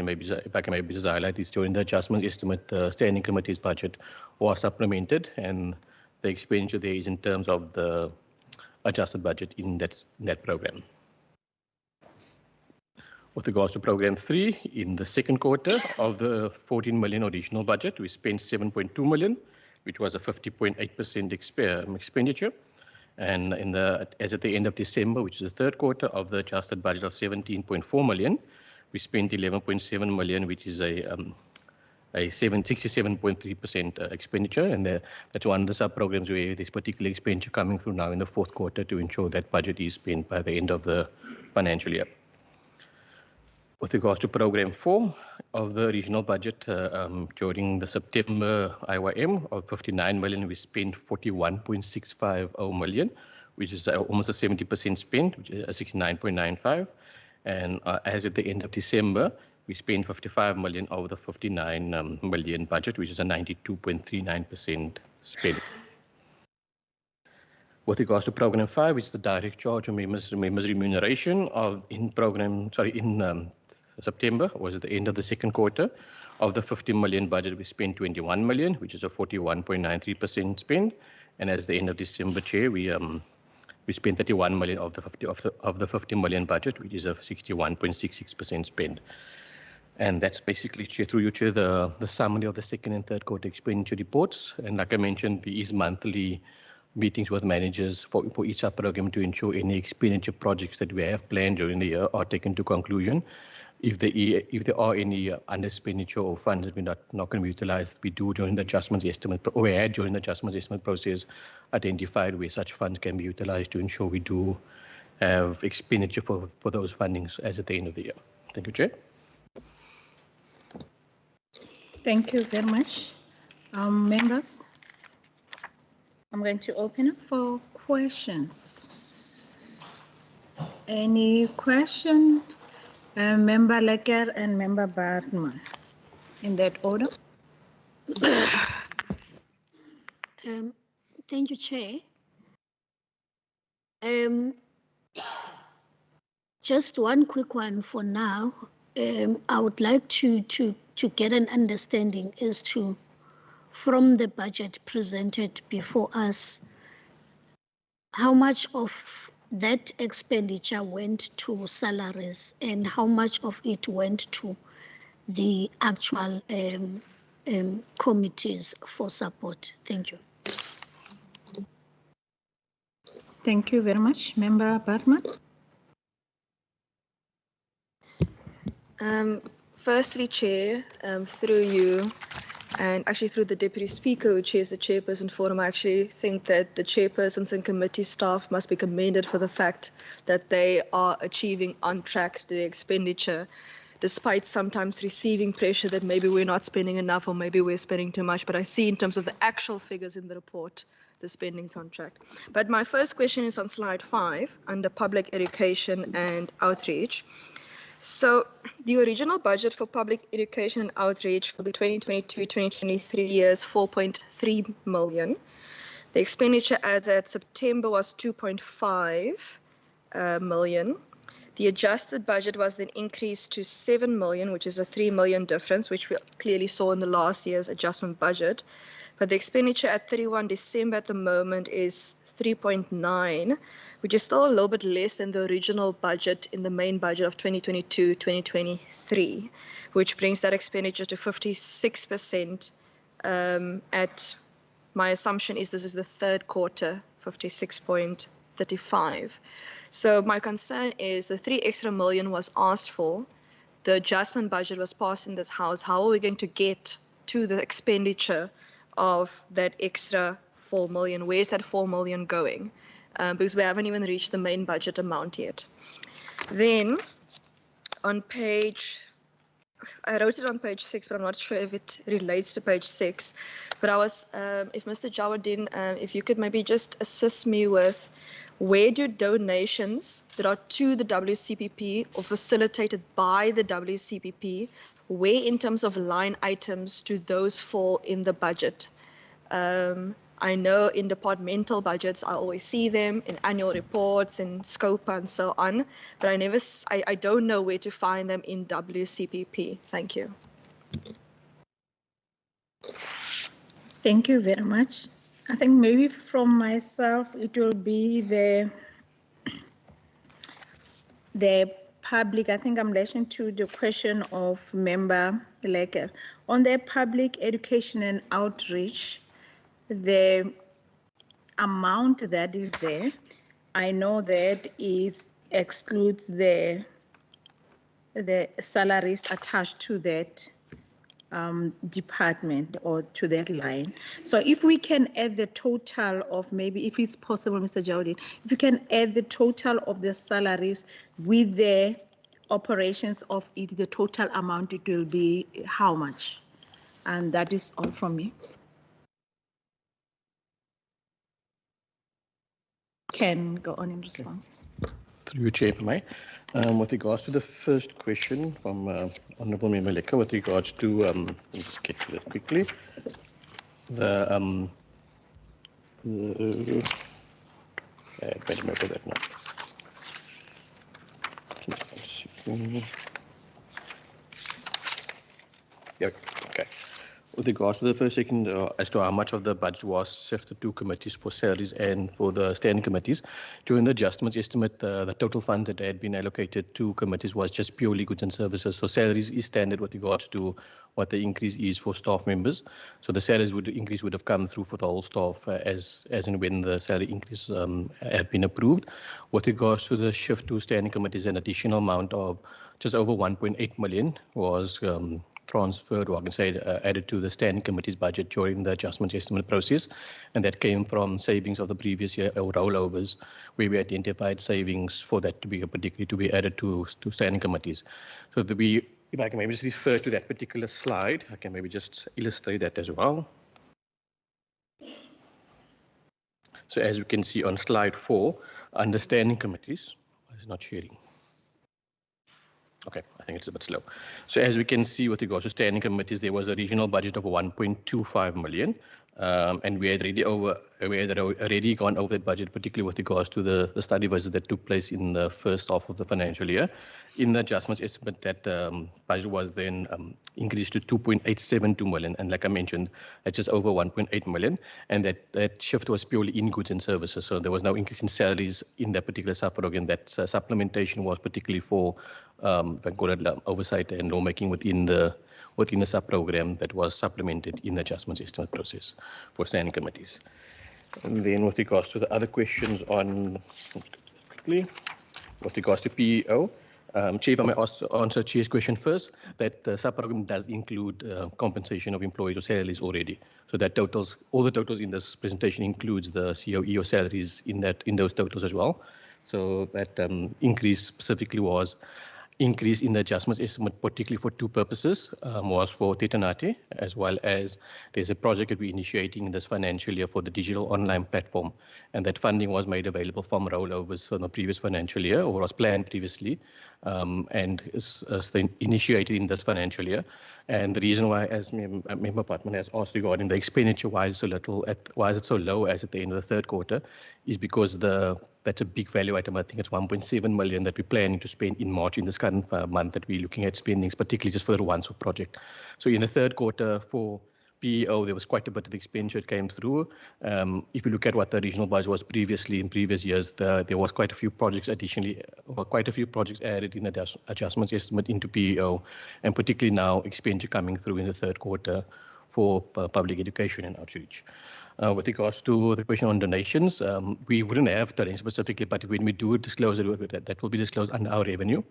can maybe just highlight, is during the adjustment estimate, the standing committee's budget was supplemented, and the expenditure there is in terms of the adjusted budget in that program. With regards to Program 3, in the second quarter of the 14 million original budget, we spent 7.2 million, which was a 50.8% expenditure. And as at the end of December, which is the third quarter of the adjusted budget of 17.4 million, we spent 11.7 million, which is a 67.3% expenditure. And that's one of the sub-programs where this particular expenditure coming through now in the fourth quarter to ensure that budget is spent by the end of the financial year. With regards to Program 4 of the regional budget, during the September IYM of 59 million, we spent 41.650 million, which is almost a 70% spend, which is a 69.95. And as at the end of December, we spent 55 million of the 59 million budget, which is a 92.39% spend. With regards to Program 5, which is the direct charge of members' remuneration in September, was at the end of the second quarter of the 50 million budget, we spent 21 million, which is a 41.93% spend. And as the end of December, Chair, we spent 31 million of the 50 million budget, which is a 61.66% spend. And that's basically, Chair, through you, Chair, the summary of the second and third quarter expenditure reports. And like I mentioned, there is monthly meetings with managers for each sub-program to ensure any expenditure projects that we have planned during the year are taken to conclusion. If there are any under-expenditure or funds that we're not going to be utilized, we do during the adjustments estimate, or we had during the adjustments estimate process identified where such funds can be utilized to ensure we do have expenditure for those fundings as at the end of the year. Thank you, Chair. Thank you very much. Members, I'm going to open up for questions. Any question? Member Lecker and Member Bartman, in that order. Thank you, Chair. Just one quick one for now. I would like to get an understanding as to, from the budget presented before us, how much of that expenditure went to salaries and how much of it went to the actual committees for support. Thank you. Thank you very much. Member Bartman. Firstly, Chair, through you, and actually through the Deputy Speaker who chairs the Chairperson Forum, I actually think that the chairpersons and committee staff must be commended for the fact that they are achieving on track the expenditure, despite sometimes receiving pressure that maybe we're not spending enough or maybe we're spending too much. But I see in terms of the actual figures in the report, the spending's on track. But my first question is on slide 5 under public education and outreach. So the original budget for public education and outreach for the 2022-2023 year is 4.3 million. The expenditure as at September was 2.5 million. The adjusted budget was then increased to 7 million, which is a 3 million difference, which we clearly saw in the last year's adjustment budget. But the expenditure at 31 December at the moment is 3.9, which is still a little bit less than the original budget in the main budget of 2022-2023, which brings that expenditure to 56%. At my assumption is this is the third quarter, 56.35. So my concern is the 3 extra million was asked for. The adjustment budget was passed in this House. How are we going to get to the expenditure of that extra 4 million? Where's that 4 million going? Because we haven't even reached the main budget amount yet. Then on page, I wrote it on page 6, but I'm not sure if it relates to page 6. But I was, if Mr. Jawadin, if you could maybe just assist me with, where do donations that are to the WCPP or facilitated by the WCPP, where in terms of line items do those fall in the budget? I know in departmental budgets, I always see them in annual reports and scope and so on, but I don't know where to find them in WCPP. Thank you. Thank you very much. I think maybe from myself, it will be the public, I think I'm listening to the question of Member Lecker. On the public education and outreach, the amount that is there, I know that it excludes the salaries attached to that department or to that line. So if we can add the total of, maybe if it's possible, Mr. Jawdin, if you can add the total of the salaries with the operations of it, the total amount, it will be how much? And that is all from me. Can go on in responses. Through you, Chair, May. With regards to the first question from Honourable Member Lecker, with regards to, let's get to that quickly. I better remember that now. Yeah, okay. With regards to the first second, as to how much of the budget was shifted to committees for salaries and for the standing committees, during the adjustments estimate, the total funds that had been allocated to committees was just purely goods and services. So salaries is standard with regards to what the increase is for staff members. So the salaries increase would have come through for the whole staff as and when the salary increase have been approved. With regards to the shift to standing committees, an additional amount of just over 1.8 million was transferred, or I can say added to the standing committee's budget during the adjustment estimate process, and that came from savings of the previous year or rollovers, where we identified savings for that to be particularly to be added to standing committees. So if I can maybe just refer to that particular slide, I can maybe just illustrate that as well. So as you can see on slide 4, under standing committees, it's not sharing. Okay, I think it's a bit slow. So as we can see with regards to standing committees, there was a regional budget of 1.25 million. And we had already gone over that budget, particularly with regards to the study visit that took place in the first half of the financial year. In the adjustments estimate, that budget was then increased to 2.872 million. And like I mentioned, that's just over 1.8 million. And that shift was purely in goods and services. So there was no increase in salaries in that particular sub-program. That supplementation was particularly for oversight and lawmaking within the sub-program that was supplemented in the adjustments estimate process for standing committees. And then with regards to the other questions on, quickly, with regards to PEO, Chair, if I may answer Chair's question first, that the sub-program does include compensation of employees or salaries already. So that totals, all the totals in this presentation includes the COE or salaries in those totals as well. So that increase specifically was increase in the adjustments estimate, particularly for two purposes, was for Tetanate, as well as there's a project that we're initiating in this financial year for the digital online platform. And that funding was made available from rollovers from the previous financial year, or was planned previously, and is initiated in this financial year. And the reason why, as Member Patman has asked regarding the expenditure, why is it so low as at the end of the third quarter, is because that's a big value item. I think it's 1.7 million that we're planning to spend in March in this current month that we're looking at spending, particularly just for the once-off project. So in the third quarter for PEO, there was quite a bit of expenditure that came through. If you look at what the regional budget was previously in previous years, there was quite a few projects additionally, or quite a few projects added in the adjustments estimate into PEO, and particularly now expenditure coming through in the third quarter for public education and outreach. With regards to the question on donations, we wouldn't have donations specifically, but when we do disclose it, that will be disclosed under our revenue.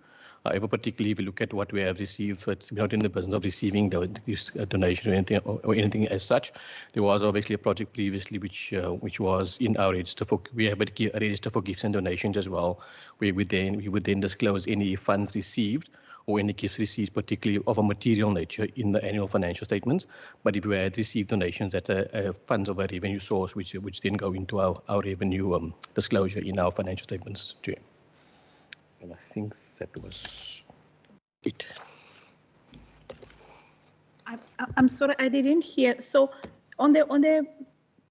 However, particularly if you look at what we have received, it's not in the business of receiving these donations or anything as such. There was obviously a project previously which was in our register for, we have a register for gifts and donations as well, where we would then disclose any funds received or any gifts received, particularly of a material nature, in the annual financial statements. But if we had received donations, that's a funds of a revenue source, which then go into our revenue disclosure in our financial statements, Chair. And I think that was it. I'm sorry, I didn't hear. So on the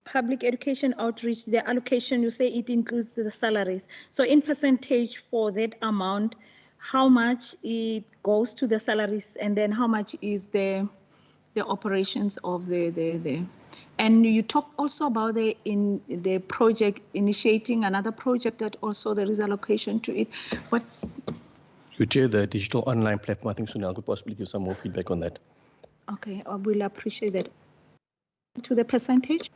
public education outreach, the allocation, you say it includes the salaries. So in percentage for that amount, how much it goes to the salaries, and then how much is the operations of the and you talked also about the project, initiating another project that also there is allocation to it. What? You chair the digital online platform. I think Sunil could possibly give some more feedback on that. Okay, I will appreciate that. To the percentage?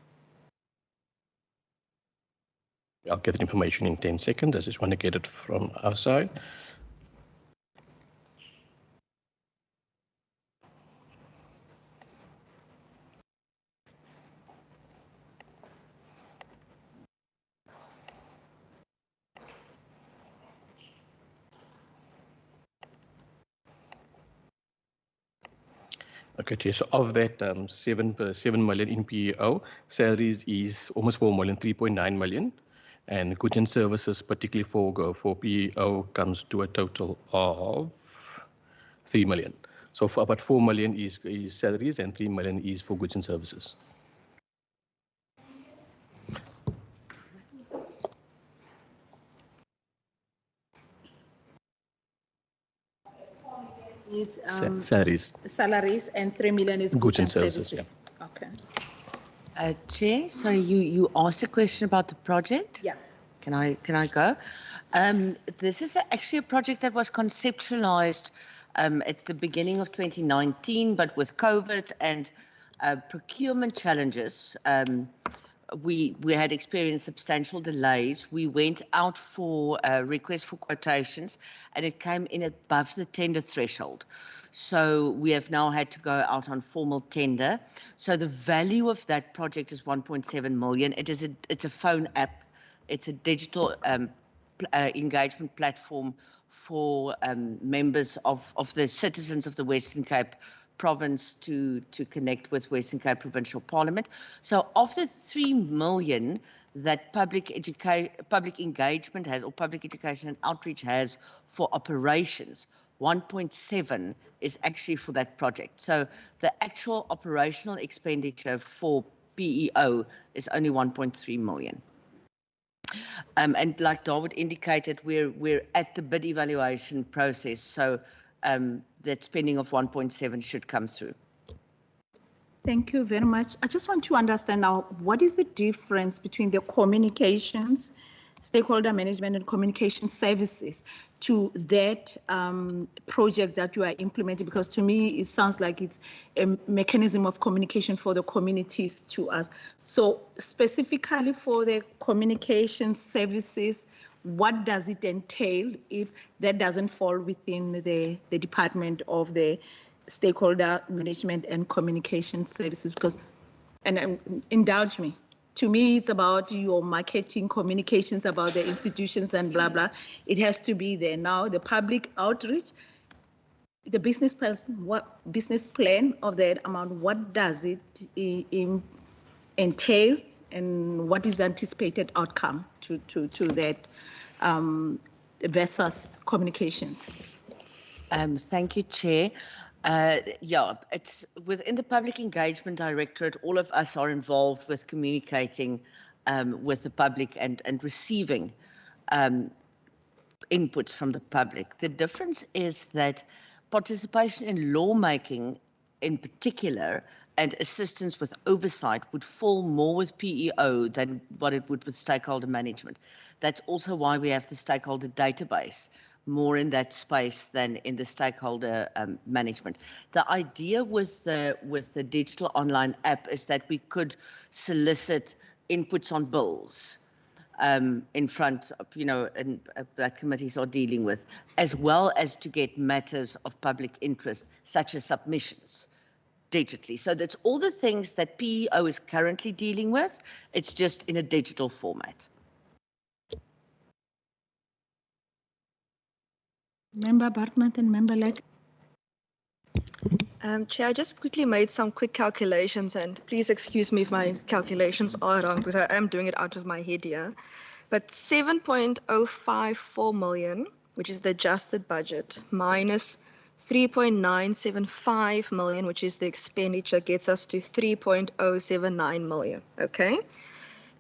I'll get the information in 10 seconds. I just want to get it from our side. Okay, Chair. So of that 7 million in PEO, salaries is almost 4 million, 3.9 million. And goods and services, particularly for PEO, comes to a total of 3 million. So for about 4 million is salaries and 3 million is for goods and services. It's salaries and 3 million is goods and services. Yeah. Okay. Chair, sorry, you asked a question about the project. Yeah. Can I go? This is actually a project that was conceptualized at the beginning of 2019, but with COVID and procurement challenges, we had experienced substantial delays. We went out for requests for quotations, and it came in above the tender threshold. So we have now had to go out on formal tender. So the value of that project is 1.7 million. It's a phone app. It's a digital engagement platform for members of the citizens of the Western Cape province to connect with Western Cape Provincial Parliament. So of the 3 million that public engagement has, or public education and outreach has for operations, 1.7 is actually for that project. So the actual operational expenditure for PEO is only 1.3 million. And like David indicated, we're at the bid evaluation process. So that spending of 1.7 should come through. Thank you very much. I just want to understand now, what is the difference between the communications, stakeholder management and communication services to that project that you are implementing? Because to me, it sounds like it's a mechanism of communication for the communities to us. So specifically for the communication services, what does it entail if that doesn't fall within the Department of the Stakeholder Management and Communication Services? Because, and indulge me, to me, it's about your marketing, communications about the institutions and blah, blah. It has to be there. Now, the public outreach, the business plan, what business plan of that amount, what does it entail, and what is the anticipated outcome to that versus communications? Thank you, Chair. Yeah, it's within the Public Engagement Directorate, all of us are involved with communicating with the public and receiving inputs from the public. The difference is that participation in lawmaking in particular and assistance with oversight would fall more with PEO than what it would with stakeholder management. That's also why we have the stakeholder database, more in that space than in the stakeholder management. The idea with the digital online app is that we could solicit inputs on bills in front of, that committees are dealing with, as well as to get matters of public interest, such as submissions, digitally. So that's all the things that PEO is currently dealing with. It's just in a digital format. Member Bartman and Member Leck. Chair, I just quickly made some quick calculations, and please excuse me if my calculations are wrong, because I am doing it out of my head here. But 7.054 million, which is the adjusted budget, minus 3.975 million, which is the expenditure, gets us to 3.079 million, okay?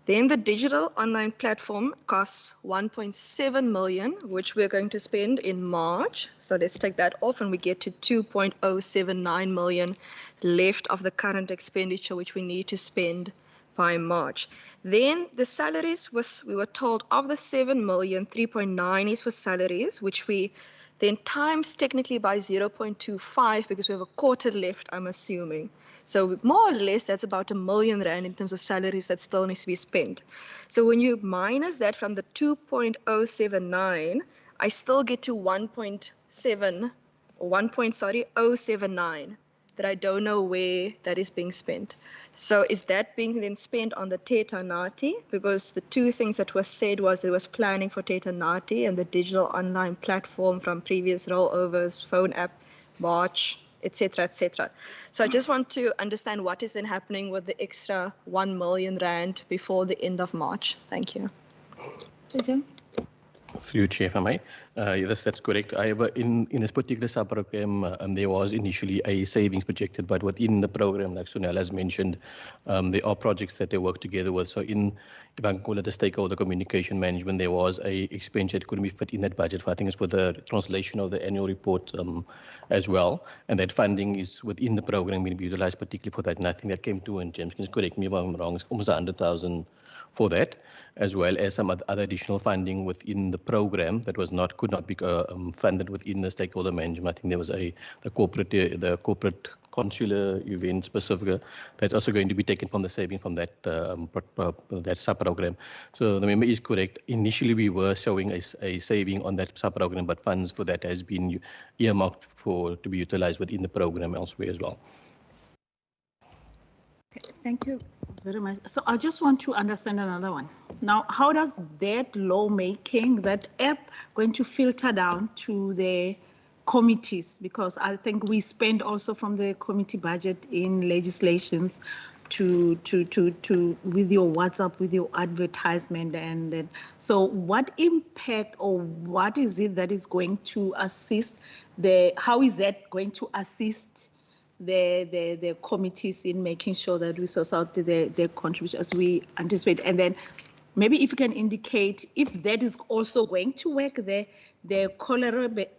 Then the digital online platform costs 1.7 million, which we're going to spend in March. So let's take that off and we get to 2.079 million left of the current expenditure, which we need to spend by March. Then the salaries we were told of the 7 million, 3.9 is for salaries, which we then times technically by 0.25 because we have a quarter left, I'm assuming. So more or less, that's about R1 million in terms of salaries that still needs to be spent. So when you minus that from the 2.079, I still get to 1.079 that I don't know where that is being spent. So is that being then spent on the Teta Nati? Because the two things that was said was there was planning for Teta Nati and the digital online platform from previous rollovers, phone app, March, etc., etc. So I just want to understand what is then happening with the extra R1 million before the end of March. Thank you. Through Chair, if I may. Yes, that's correct. However, in this particular sub-program, there was initially a savings projected, but within the program, like Sunil has mentioned, there are projects that they work together with. So if I can call it the stakeholder communication management, there was a expenditure that couldn't be fit in that budget. I think it's for the translation of the annual report as well. And that funding is within the program going to be utilized particularly for that. And I think that came to, and James can correct me if I'm wrong, it's almost 100,000 for that, as well as some other additional funding within the program that could not be funded within the stakeholder management. I think there was the corporate consular event specific that's also going to be taken from the saving from that that sub-program. So the member is correct. Initially, we were showing a saving on that sub-program, but funds for that has been earmarked to be utilized within the program elsewhere as well. Okay, thank you very much. So I just want to understand another one. Now, how does that lawmaking, that app, going to filter down to the committees? Because I think we spend also from the committee budget in legislations to with your WhatsApp, with your advertisement, and then so what impact or what is it that is going to assist how is that going to assist the committees in making sure that we source out their contribution as we anticipate? And then maybe if you can indicate if that is also going to work, the collaborative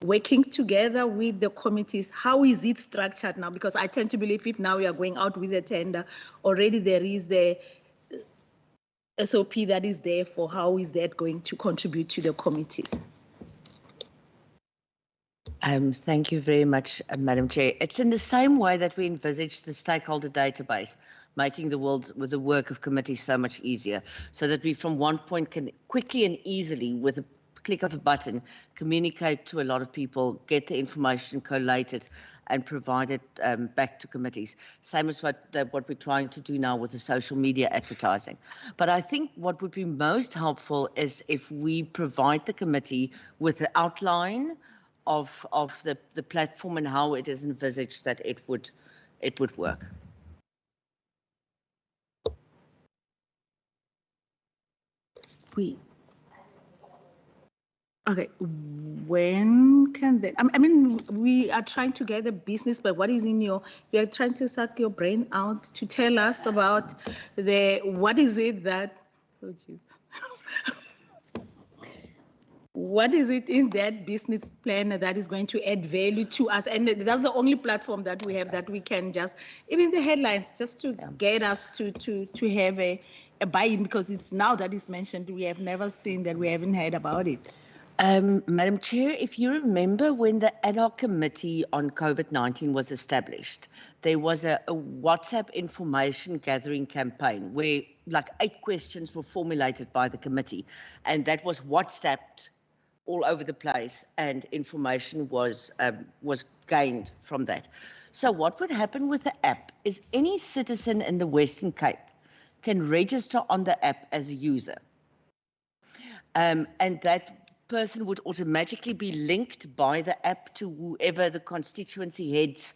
working together with the committees, how is it structured now? Because I tend to believe if now we are going out with a tender, already there is the SOP that is there for how is that going to contribute to the committees. Thank you very much, Madam Chair. It's in the same way that we envisaged the stakeholder database, making the work of committees so much easier, so that we from one point can quickly and easily, with a click of a button, communicate to a lot of people, get the information collated and provide it back to committees. Same as what we're trying to do now with the social media advertising. But I think what would be most helpful is if we provide the committee with an outline of the platform and how it is envisaged that it would work. Okay, when can that? I mean, we are trying to get the business, but what is in we are trying to suck your brain out to tell us about what is it that, oh geez. What is it in that business plan that is going to add value to us? And that's the only platform that we have that we can just, even the headlines, just to get us to have a buy-in, because it's now that it's mentioned, we have never seen that, we haven't heard about it. Madam Chair, if you remember when the ad hoc committee on COVID-19 was established, there was a WhatsApp information gathering campaign where like 8 questions were formulated by the committee, and that was WhatsApped all over the place, and information was gained from that. So what would happen with the app is any citizen in the Western Cape can register on the app as a user, and that person would automatically be linked by the app to whoever the constituency heads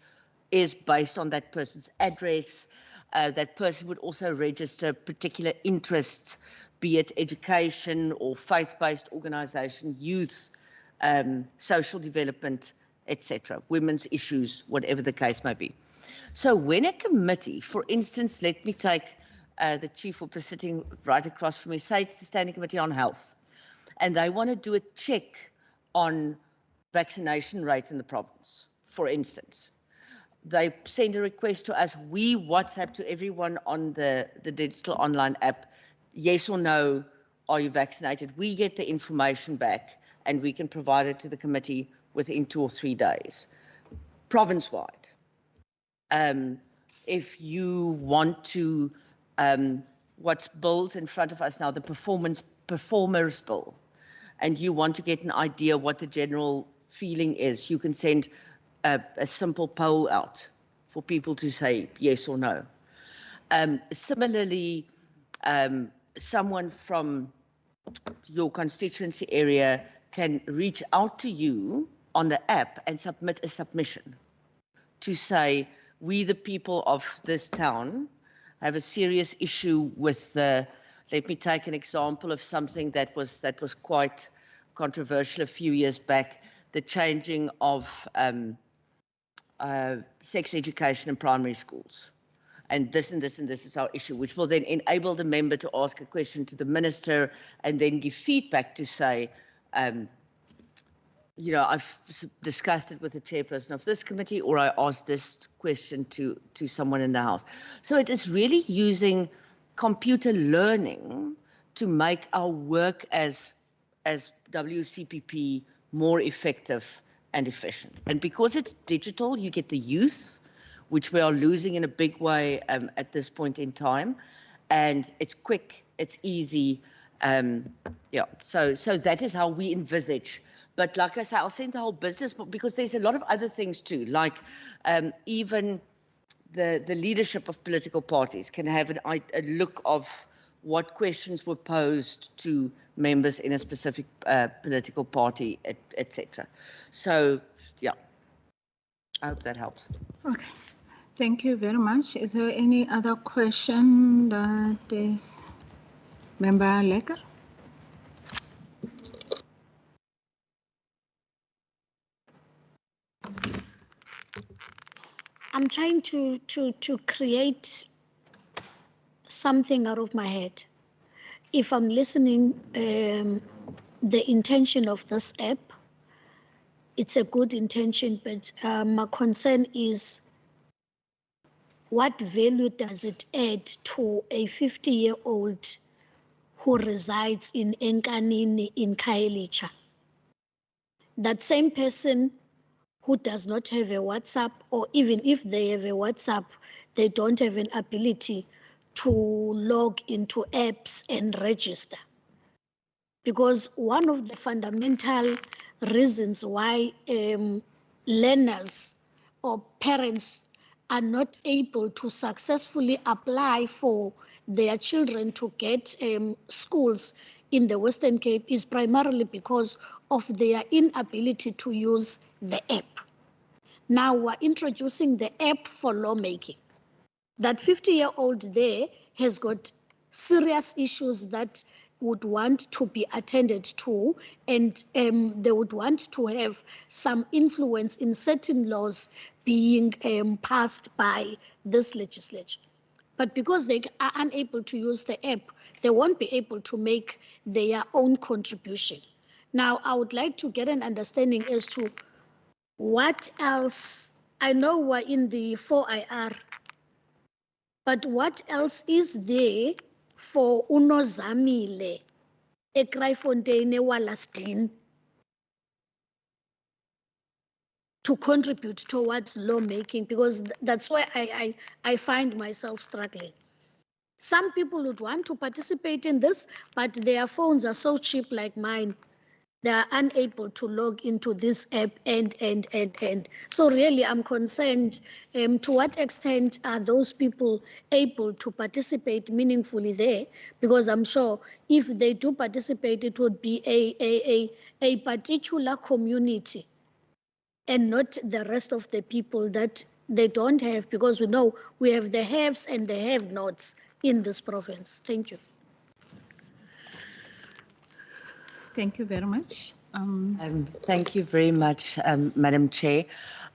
is based on that person's address. That person would also register particular interests, be it education or faith-based organisation, youth, social development, etc., women's issues, whatever the case may be. So when a committee, for instance, let me take the chief who is sitting right across from me, say it's the Standing Committee on Health, and they want to do a check on vaccination rate in the province, for instance. They send a request to us, we WhatsApp to everyone on the digital online app, yes or no, are you vaccinated? We get the information back and we can provide it to the committee within 2 or 3 days. Province-wide, if you want to, what's bills in front of us now, the performers bill, and you want to get an idea what the general feeling is, you can send a simple poll out for people to say yes or no. Similarly, someone from your constituency area can reach out to you on the app and submit a submission to say, we the people of this town have a serious issue with the, let me take an example of something that was quite controversial a few years back, the changing of sex education in primary schools. And this and this and this is our issue, which will then enable the member to ask a question to the minister and then give feedback to say, you know, I've discussed it with the chairperson of this committee, or I asked this question to someone in the House. So it is really using computer learning to make our work as WCPP more effective and efficient. And because it's digital, you get the youth, which we are losing in a big way at this point in time. And it's quick, it's easy. Yeah, so that is how we envisage. But like I say, I'll send the whole business book because there's a lot of other things too, like even the leadership of political parties can have a look of what questions were posed to members in a specific political party, etc. So, yeah, I hope that helps. Okay, thank you very much. Is there any other question that is Member Lecker? I'm trying to create something out of my head. If I'm listening, the intention of this app, it's a good intention, but my concern is what value does it add to a 50-year-old who resides in Enkanini in Khayelitsha? That same person who does not have a WhatsApp, or even if they have a WhatsApp, they don't have an ability to log into apps and register. Because one of the fundamental reasons why learners or parents are not able to successfully apply for their children to get schools in the Western Cape is primarily because of their inability to use the app. Now we're introducing the app for lawmaking. That 50-year-old there has got serious issues that would want to be attended to, and they would want to have some influence in certain laws being passed by this legislature. But because they are unable to use the app, they won't be able to make their own contribution. Now, I would like to get an understanding as to what else. I know we're in the 4IR, but what else is there for Unozamile, Ekraaifontein, Wallastin to contribute towards lawmaking? Because that's why I find myself struggling. Some people would want to participate in this, but their phones are so cheap like mine. They are unable to log into this app and. So really, I'm concerned to what extent are those people able to participate meaningfully there? Because I'm sure if they do participate, it would be a particular community and not the rest of the people that they don't have, because we know we have the haves and the have-nots in this province. Thank you. Thank you very much. Thank you very much, Madam Chair.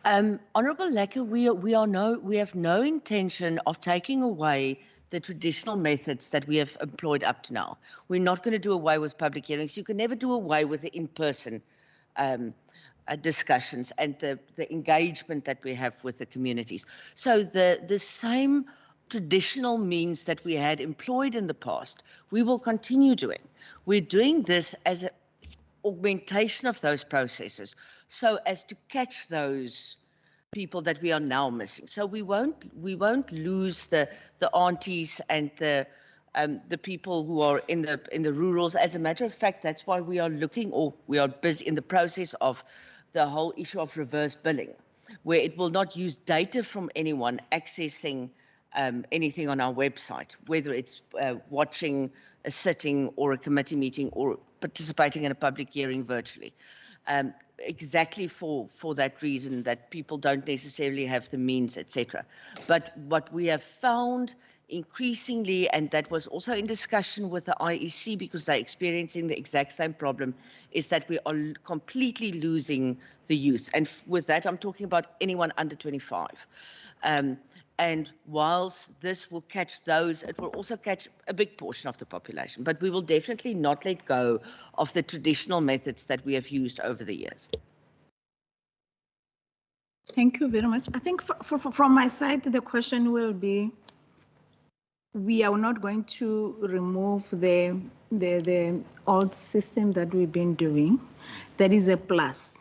Honourable Lecker, we have no intention of taking away the traditional methods that we have employed up to now. We're not going to do away with public hearings. You can never do away with the in-person discussions and the engagement that we have with the communities. So the same traditional means that we had employed in the past, we will continue doing. We're doing this as an augmentation of those processes so as to catch those people that we are now missing. So we won't lose the aunties and the people who are in the rurals. As a matter of fact, that's why we are looking, or we are busy in the process of the whole issue of reverse billing, where it will not use data from anyone accessing anything on our website, whether it's watching a sitting or a committee meeting or participating in a public hearing virtually. Exactly for that reason, that people don't necessarily have the means, etc. But what we have found increasingly, and that was also in discussion with the IEC because they're experiencing the exact same problem, is that we are completely losing the youth. And with that, I'm talking about anyone under 25. And whilst this will catch those, it will also catch a big portion of the population. But we will definitely not let go of the traditional methods that we have used over the years. Thank you very much. I think from my side, the question will be, we are not going to remove the old system that we've been doing. That is a plus.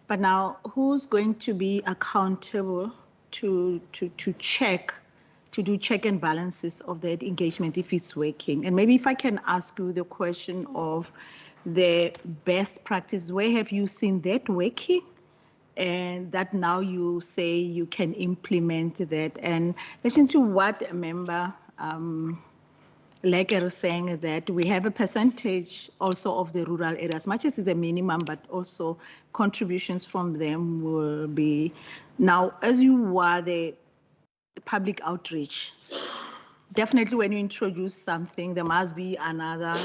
But now, who's going to be accountable to check, to do check and balances of that engagement if it's working? And maybe if I can ask you the question of the best practice, where have you seen that working? And that now you say you can implement that. And listen to what a member Lecker is saying, that we have a percentage also of the rural areas, much as it's a minimum, but also contributions from them will be. Now, as you are the public outreach, definitely when you introduce something, there must be another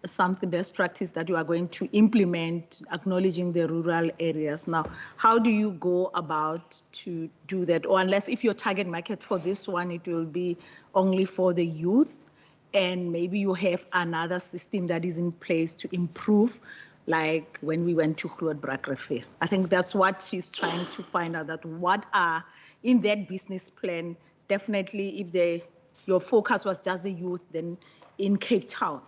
something best practice that you are going to implement, acknowledging the rural areas. Now, how do you go about to do that? Or unless if your target market for this one, it will be only for the youth, and maybe you have another system that is in place to improve, like when we went to Grootbrakrivier. I think that's what she's trying to find out, that what are in that business plan. Definitely, if your focus was just the youth, then in Cape Town,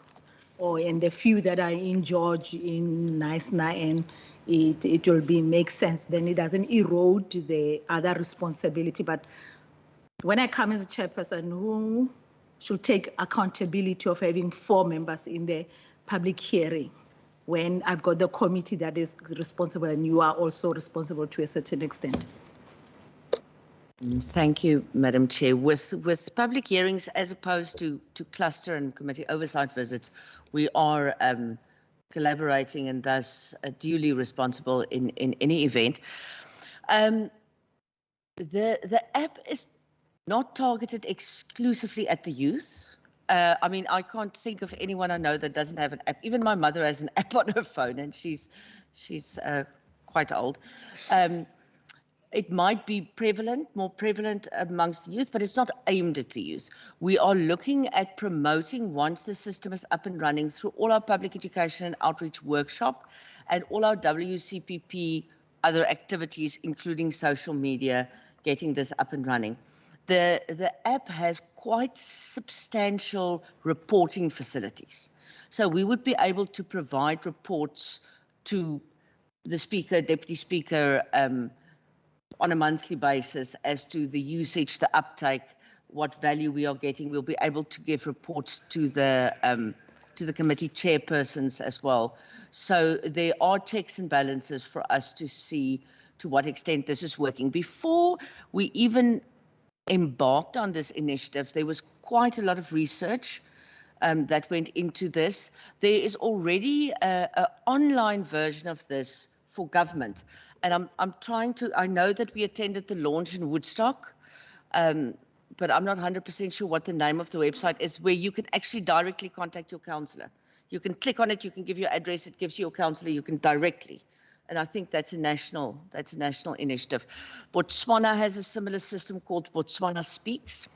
or in the few that are in George, in Knysna, and it will make sense. Then it doesn't erode the other responsibility. But when I come as a chairperson, who should take accountability of having 4 members in the public hearing, when I've got the committee that is responsible and you are also responsible to a certain extent? Thank you, Madam Chair. With public hearings as opposed to cluster and committee oversight visits, we are collaborating and thus duly responsible in any event. The app is not targeted exclusively at the youth. I mean, I can't think of anyone I know that doesn't have an app. Even my mother has an app on her phone, and she's quite old. It might be more prevalent amongst the youth, but it's not aimed at the youth. We are looking at promoting, once the system is up and running, through all our public education and outreach workshop and all our WCPP other activities, including social media, getting this up and running. The app has quite substantial reporting facilities. So we would be able to provide reports to the speaker, deputy speaker, on a monthly basis as to the usage, the uptake, what value we are getting. We'll be able to give reports to the committee chairpersons as well. So there are checks and balances for us to see to what extent this is working. Before we even embarked on this initiative, there was quite a lot of research that went into this. There is already an online version of this for government. And I know that we attended the launch in Woodstock, but I'm not 100% sure what the name of the website is, where you can actually directly contact your councillor. You can click on it, you can give your address, it gives you your councillor, you can directly. And I think that's a national initiative. Botswana has a similar system called Botswana Speaks.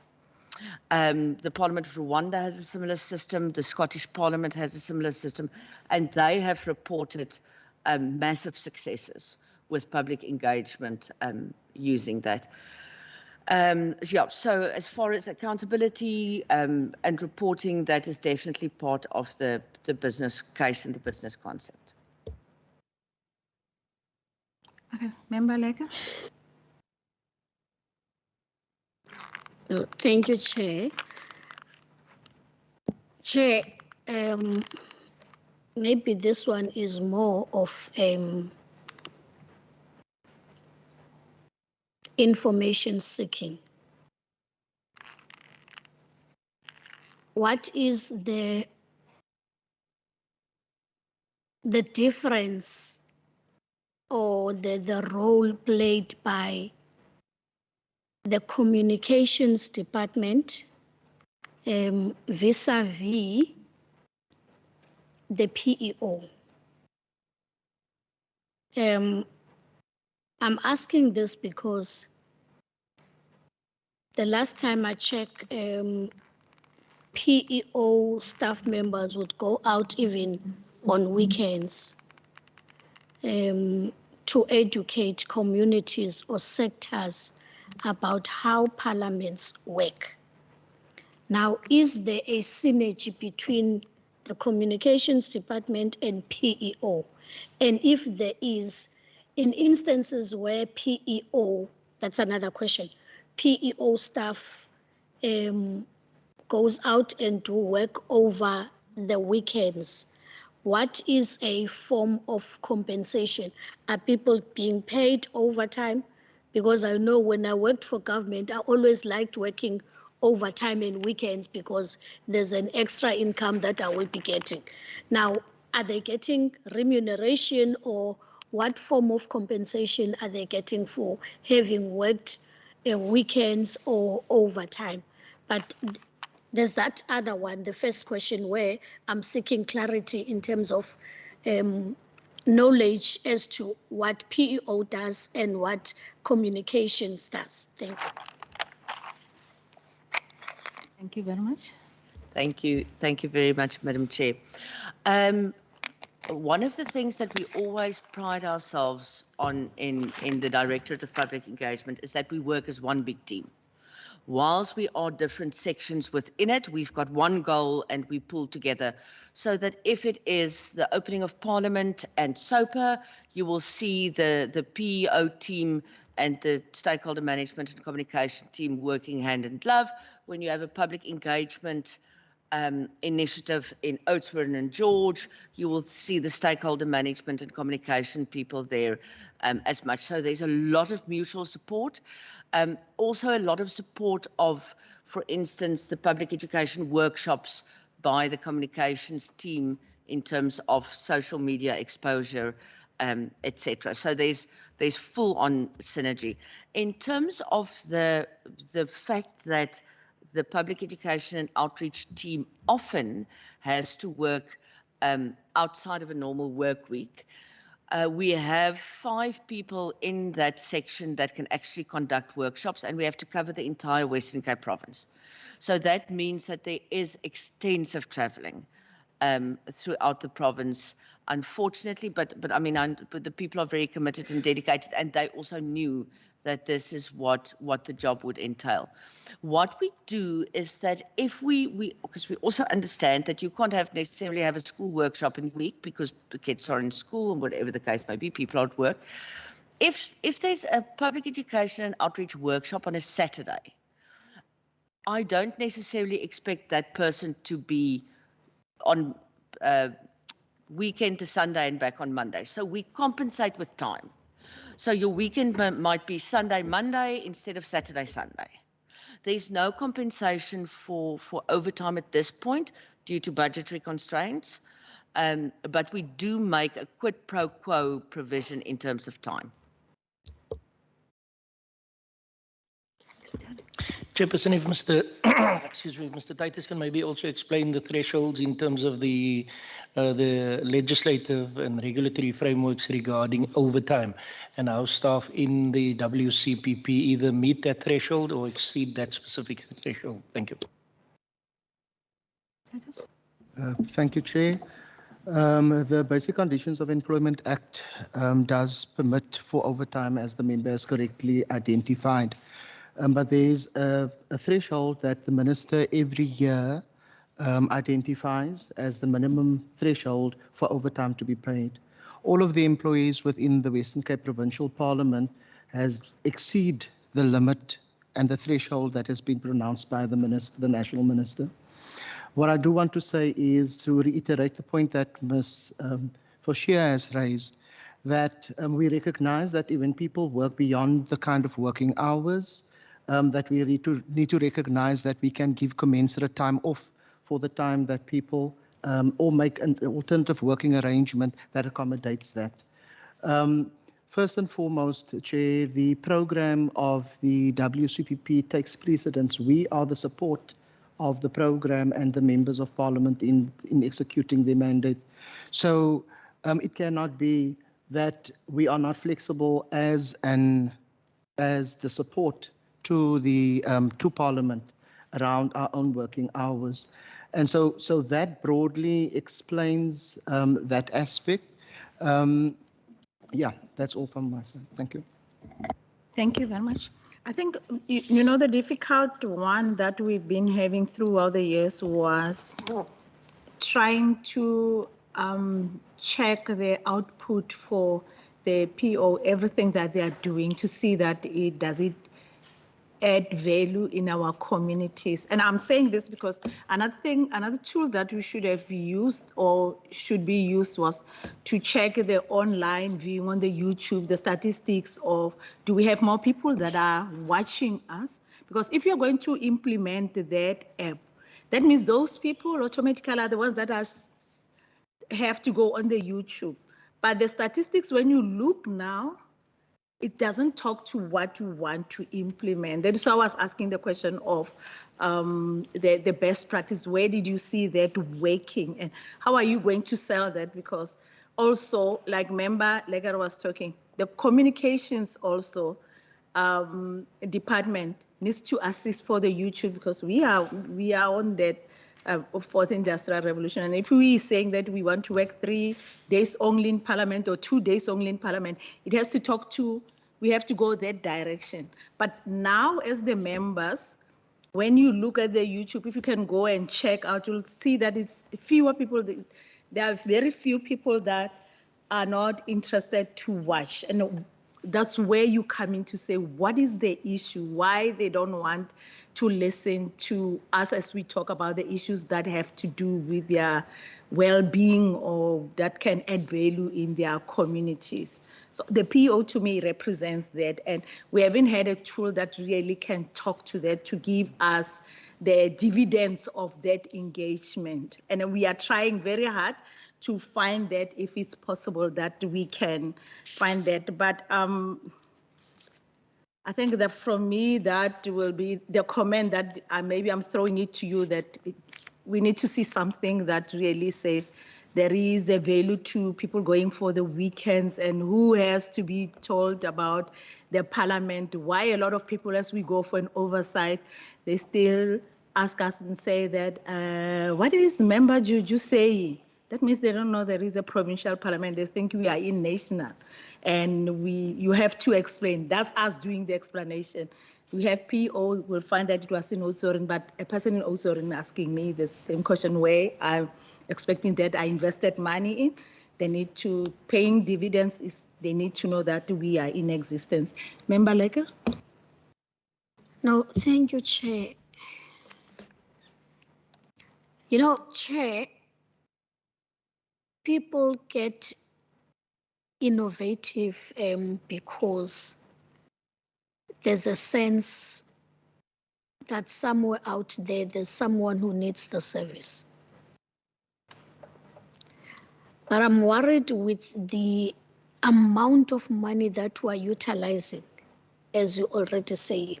The Parliament of Rwanda has a similar system. The Scottish Parliament has a similar system, and they have reported massive successes with public engagement using that. Yeah, so as far as accountability and reporting, that is definitely part of the business case and the business concept. Okay, Member Lecker. Thank you, Chair. Chair, maybe this one is more of information seeking. What is the difference or the role played by the communications department vis-a-vis the PEO? I'm asking this because the last time I checked, PEO staff members would go out even on weekends to educate communities or sectors about how parliaments work. Now, is there a synergy between the communications department and PEO? And if there is, in instances where PEO, that's another question, PEO staff goes out and do work over the weekends, what is a form of compensation? Are people being paid overtime? Because I know when I worked for government, I always liked working overtime and weekends because there's an extra income that I will be getting. Now, are they getting remuneration, or what form of compensation are they getting for having worked weekends or overtime? But there's that other one, the first question, where I'm seeking clarity in terms of knowledge as to what PEO does and what communications does. Thank you. Thank you very much. Thank you. Thank you very much, Madam Chair. One of the things that we always pride ourselves on in the Directorate of Public Engagement is that we work as one big team. Whilst we are different sections within it, we've got one goal and we pull together so that if it is the opening of Parliament and SOPA, you will see the PEO team and the stakeholder management and communication team working hand in glove. When you have a public engagement initiative in Oudtshoorn and George, you will see the stakeholder management and communication people there as much. So there's a lot of mutual support. Also a lot of support of, for instance, the public education workshops by the communications team in terms of social media exposure, etc. So there's full-on synergy. In terms of the fact that the public education and outreach team often has to work outside of a normal work week, we have 5 people in that section that can actually conduct workshops, and we have to cover the entire Western Cape province. So that means that there is extensive traveling throughout the province, unfortunately, but I mean, but the people are very committed and dedicated, and they also knew that this is what the job would entail. What we do is that if because we also understand that you can't necessarily have a school workshop in the week because the kids are in school or whatever the case may be, people are at work. If there's a public education and outreach workshop on a Saturday, I don't necessarily expect that person to be on weekend to Sunday and back on Monday. So we compensate with time. So your weekend might be Sunday, Monday instead of Saturday, Sunday. There's no compensation for overtime at this point due to budgetary constraints, but we do make a quid pro quo provision in terms of time. Chairperson, if Mr. excuse me, Mr. Titus can maybe also explain the thresholds in terms of the legislative and regulatory frameworks regarding overtime and how staff in the WCPP either meet that threshold or exceed that specific threshold. Thank you. Thank you, Chair. The Basic Conditions of Employment Act does permit for overtime, as the member has correctly identified. but there's a threshold that the minister every year identifies as the minimum threshold for overtime to be paid. All of the employees within the Western Cape Provincial Parliament has exceed the limit and the threshold that has been pronounced by the minister, the national minister. What I do want to say is to reiterate the point that Ms. Forshia has raised, that we recognize that when people work beyond the kind of working hours, that we need to recognize that we can give commensurate time off for the time that people, or make an alternative working arrangement that accommodates that. First and foremost, Chair, the program of the WCPP takes precedence. We are the support of the program and the members of Parliament in executing their mandate. So it cannot be that we are not flexible as the support to the to Parliament around our own working hours. And so that broadly explains that aspect. Yeah, that's all from my side. Thank you. Thank you very much. I think, you know, the difficult one that we've been having throughout the years was trying to check the output for the PO, everything that they are doing, to see that does it add value in our communities. And I'm saying this because another tool that we should have used or should be used was to check the online viewing on the YouTube, the statistics of, do we have more people that are watching us? Because if you're going to implement that app, that means those people automatically are the ones that have to go on the YouTube. But the statistics, when you look now, it doesn't talk to what you want to implement. That's why I was asking the question of the best practice. Where did you see that working, and how are you going to sell that? Because also, like Member Legar was talking, the communications also department needs to assist for the YouTube, because we are on that fourth industrial revolution. And if we are saying that we want to work 3 days only in Parliament or 2 days only in Parliament, it has to talk to, we have to go that direction. But now as the members, when you look at the YouTube, if you can go and check out, you'll see that it's fewer people. There are very few people that are not interested to watch. And that's where you come in to say, what is the issue? Why they don't want to listen to us as we talk about the issues that have to do with their well-being or that can add value in their communities. So the PO to me represents that, and we haven't had a tool that really can talk to that, to give us the dividends of that engagement. And we are trying very hard to find that, if it's possible that we can find that. But I think that from me, that will be the comment that maybe I'm throwing it to you, that we need to see something that really says there is a value to people going for the weekends, and who has to be told about the Parliament. Why a lot of people, as we go for an oversight, they still ask us and say that, what is Member Juju saying? That means they don't know there is a provincial parliament. They think we are in national. And you have to explain. That's us doing the explanation. We have PO, we'll find that it was in Ozorin, but a person in Ozorin asking me the same question, where I'm expecting that I invested money in. They need to, paying dividends, they need to know that we are in existence. Member Lecker? No, thank you, Chair. You know, Chair, people get innovative because there's a sense that somewhere out there, there's someone who needs the service. But I'm worried with the amount of money that we're utilizing, as you already say,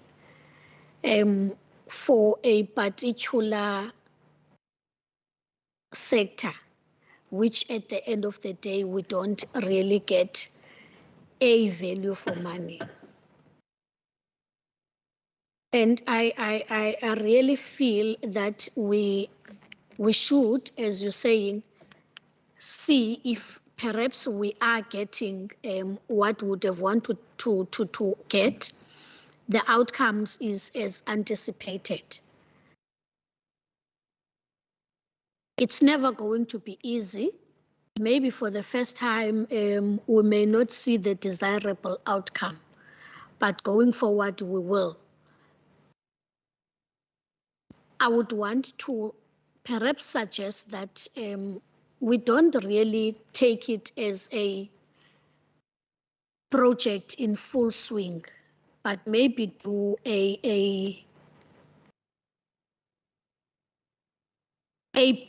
for a particular sector, which at the end of the day, we don't really get a value for money. And I really feel that we should, as you're saying, see if perhaps we are getting what we would have wanted to get, the outcomes is as anticipated. It's never going to be easy. Maybe for the first time, we may not see the desirable outcome, but going forward, we will. I would want to perhaps suggest that we don't really take it as a project in full swing, but maybe do a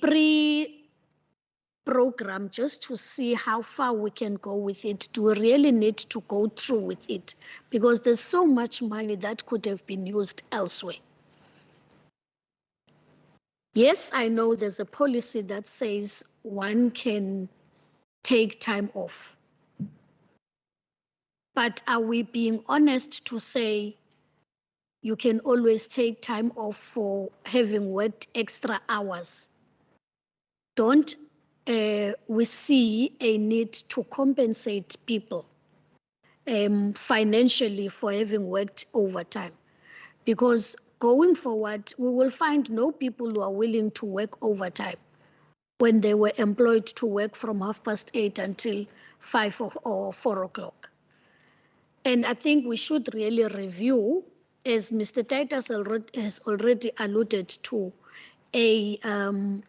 pre-program just to see how far we can go with it. Do we really need to go through with it? Because there's so much money that could have been used elsewhere. Yes, I know there's a policy that says one can take time off. But are we being honest to say you can always take time off for having worked extra hours? Don't we see a need to compensate people financially for having worked overtime? Because going forward, we will find no people who are willing to work overtime when they were employed to work from 8:30 until 5 or 4 o'clock. And I think we should really review, as Mr. Titus has already alluded to, in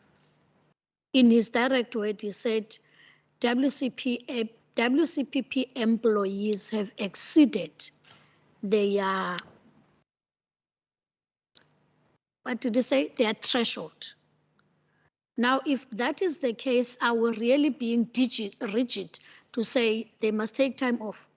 his direct word, he said WCPP employees have exceeded their, what did he say? Their threshold. Now, if that is the case, are we really being rigid to say they must take time off?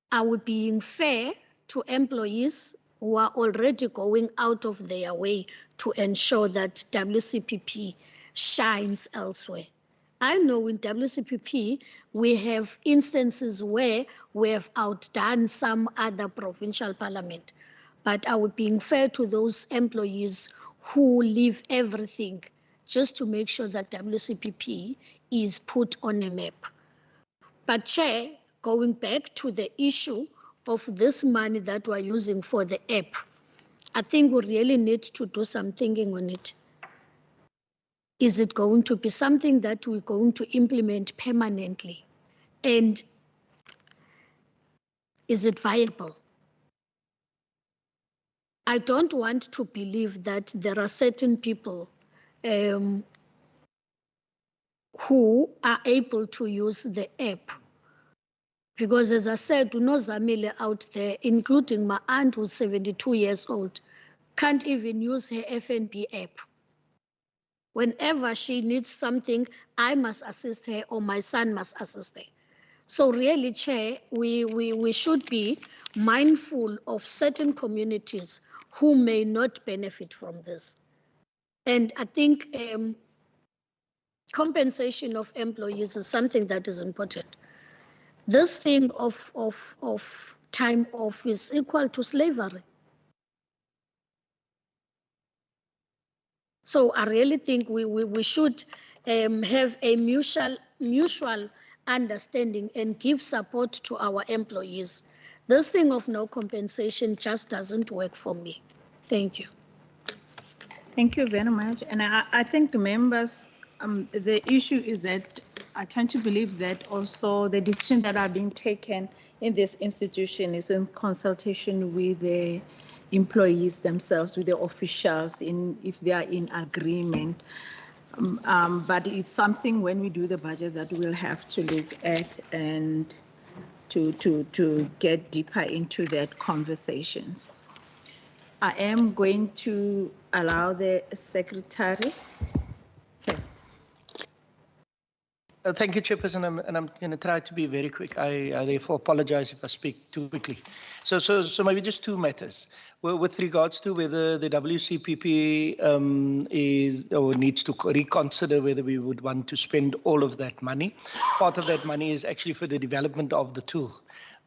Are we being fair to employees who are already going out of their way to ensure that WCPP shines elsewhere? I know in WCPP, we have instances where we have outdone some other provincial parliament, but are we being fair to those employees who leave everything just to make sure that WCPP is put on a map? But Chair, going back to the issue of this money that we're using for the app, I think we really need to do some thinking on it. Is it going to be something that we're going to implement permanently? And is it viable? I don't want to believe that there are certain people who are able to use the app. Because as I said, Zamile out there, including my aunt who's 72 years old, can't even use her FNB app. Whenever she needs something, I must assist her or my son must assist her. So really, Chair, we should be mindful of certain communities who may not benefit from this. And I think compensation of employees is something that is important. This thing of time off is equal to slavery. So I really think we should have a mutual understanding and give support to our employees. This thing of no compensation just doesn't work for me. Thank you. Thank you very much. And I think the members, the issue is that I tend to believe that also the decisions that are being taken in this institution is in consultation with the employees themselves, with the officials, if they are in agreement. But it's something when we do the budget that we'll have to look at and to get deeper into that conversations. I am going to allow the secretary first. Thank you, Chairperson, and I'm going to try to be very quick. I therefore apologize if I speak too quickly. So maybe just two matters. Well, with regards to whether the WCPP is or needs to reconsider whether we would want to spend all of that money. Part of that money is actually for the development of the tool.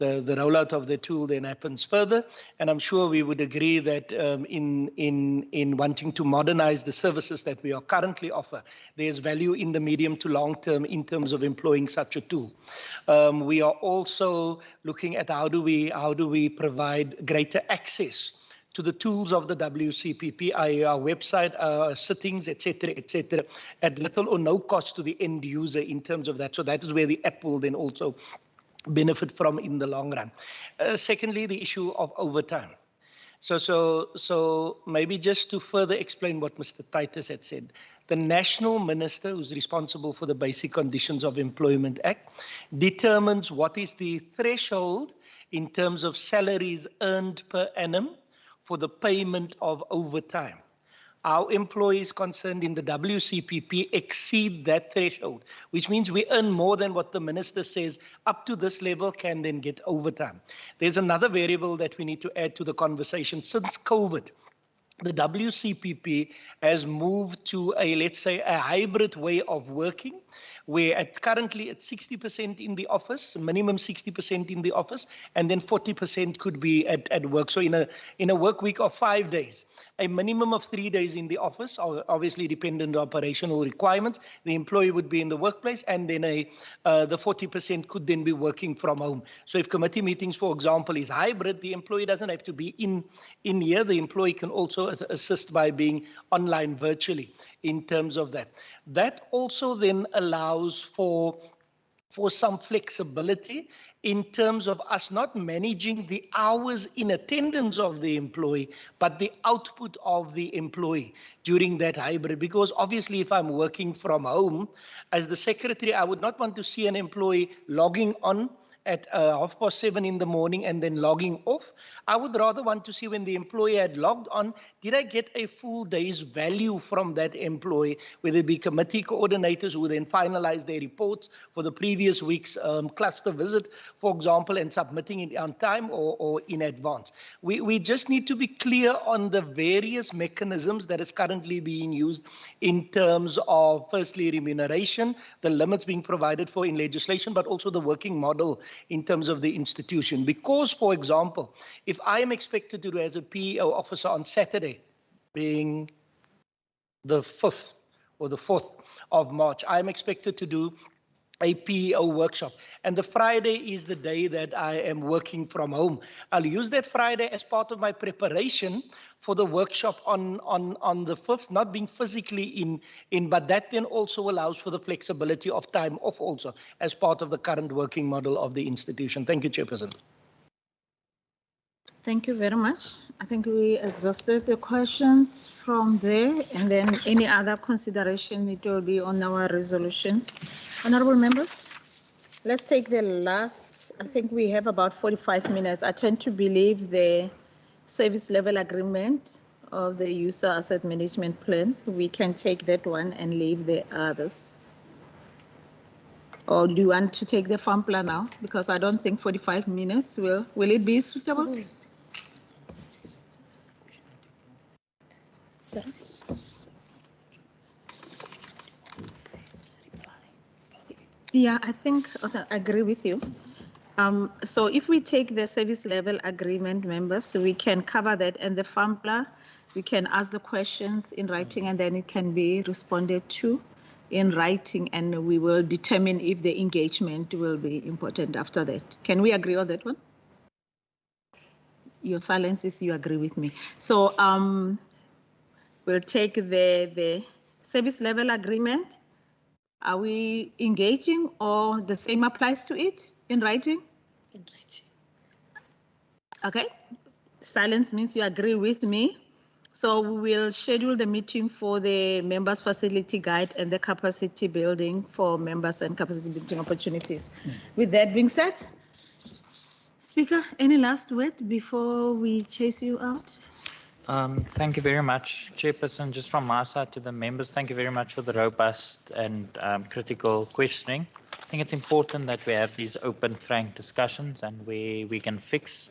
the rollout of the tool then happens further. And I'm sure we would agree that in wanting to modernize the services that we are currently offer, there's value in the medium to long term in terms of employing such a tool. We are also looking at how do we provide greater access to the tools of the WCPP, our website, our sittings, etc., at little or no cost to the end user in terms of that. So that is where the app will then also benefit from in the long run. Secondly, the issue of overtime. So maybe just to further explain what Mr. Titus had said, the national minister who's responsible for the Basic Conditions of Employment Act determines what is the threshold in terms of salaries earned per annum for the payment of overtime. Our employees concerned in the WCPP exceed that threshold, which means we earn more than what the minister says up to this level can then get overtime. There's another variable that we need to add to the conversation. Since COVID, the WCPP has moved to a, let's say, a hybrid way of working, where currently it's 60% in the office, minimum 60% in the office, and then 40% could be at work. So in a work week of 5 days, a minimum of 3 days in the office, obviously dependent on operational requirements, the employee would be in the workplace, and then the 40% could then be working from home. So if committee meetings, for example, is hybrid, the employee doesn't have to be in here. The employee can also assist by being online virtually in terms of that. That also then allows for some flexibility in terms of us not managing the hours in attendance of the employee, but the output of the employee during that hybrid. Because obviously, if I'm working from home, as the secretary, I would not want to see an employee logging on at 7:30 in the morning and then logging off. I would rather want to see when the employee had logged on, did I get a full day's value from that employee, whether it be committee coordinators who then finalize their reports for the previous week's cluster visit, for example, and submitting it on time or in advance. We just need to be clear on the various mechanisms that is currently being used in terms of, firstly, remuneration, the limits being provided for in legislation, but also the working model in terms of the institution. Because, for example, if I am expected to do as a PEO officer on Saturday, being the 5th or the 4th of March, I'm expected to do a PEO workshop. And the Friday is the day that I am working from home. I'll use that Friday as part of my preparation for the workshop on the 5th, not being physically in, but that then also allows for the flexibility of time off also as part of the current working model of the institution. Thank you, Chairperson. Thank you very much. I think we exhausted the questions from there, and then any other consideration, it will be on our resolutions. Honorable members, let's take the last, I think we have about 45 minutes. I tend to believe the service level agreement of the user asset management plan, we can take that one and leave the others. Or do you want to take the farm plan now? Because I don't think 45 minutes will it be suitable? Sorry. Yeah, I think I agree with you. So if we take the service level agreement, members, we can cover that, and the FAMPLA, we can ask the questions in writing, and then it can be responded to in writing, and we will determine if the engagement will be important after that. Can we agree on that one? Your silence is you agree with me. So we'll take the service level agreement. Are we engaging, or the same applies to it in writing? In writing. Okay. Silence means you agree with me. So we will schedule the meeting for the members facility guide and the capacity building for members and capacity building opportunities. With that being said, Speaker, any last word before we chase you out? Thank you very much, Chairperson. Just from my side to the members, thank you very much for the robust and critical questioning. I think it's important that we have these open, frank discussions, and where we can fix,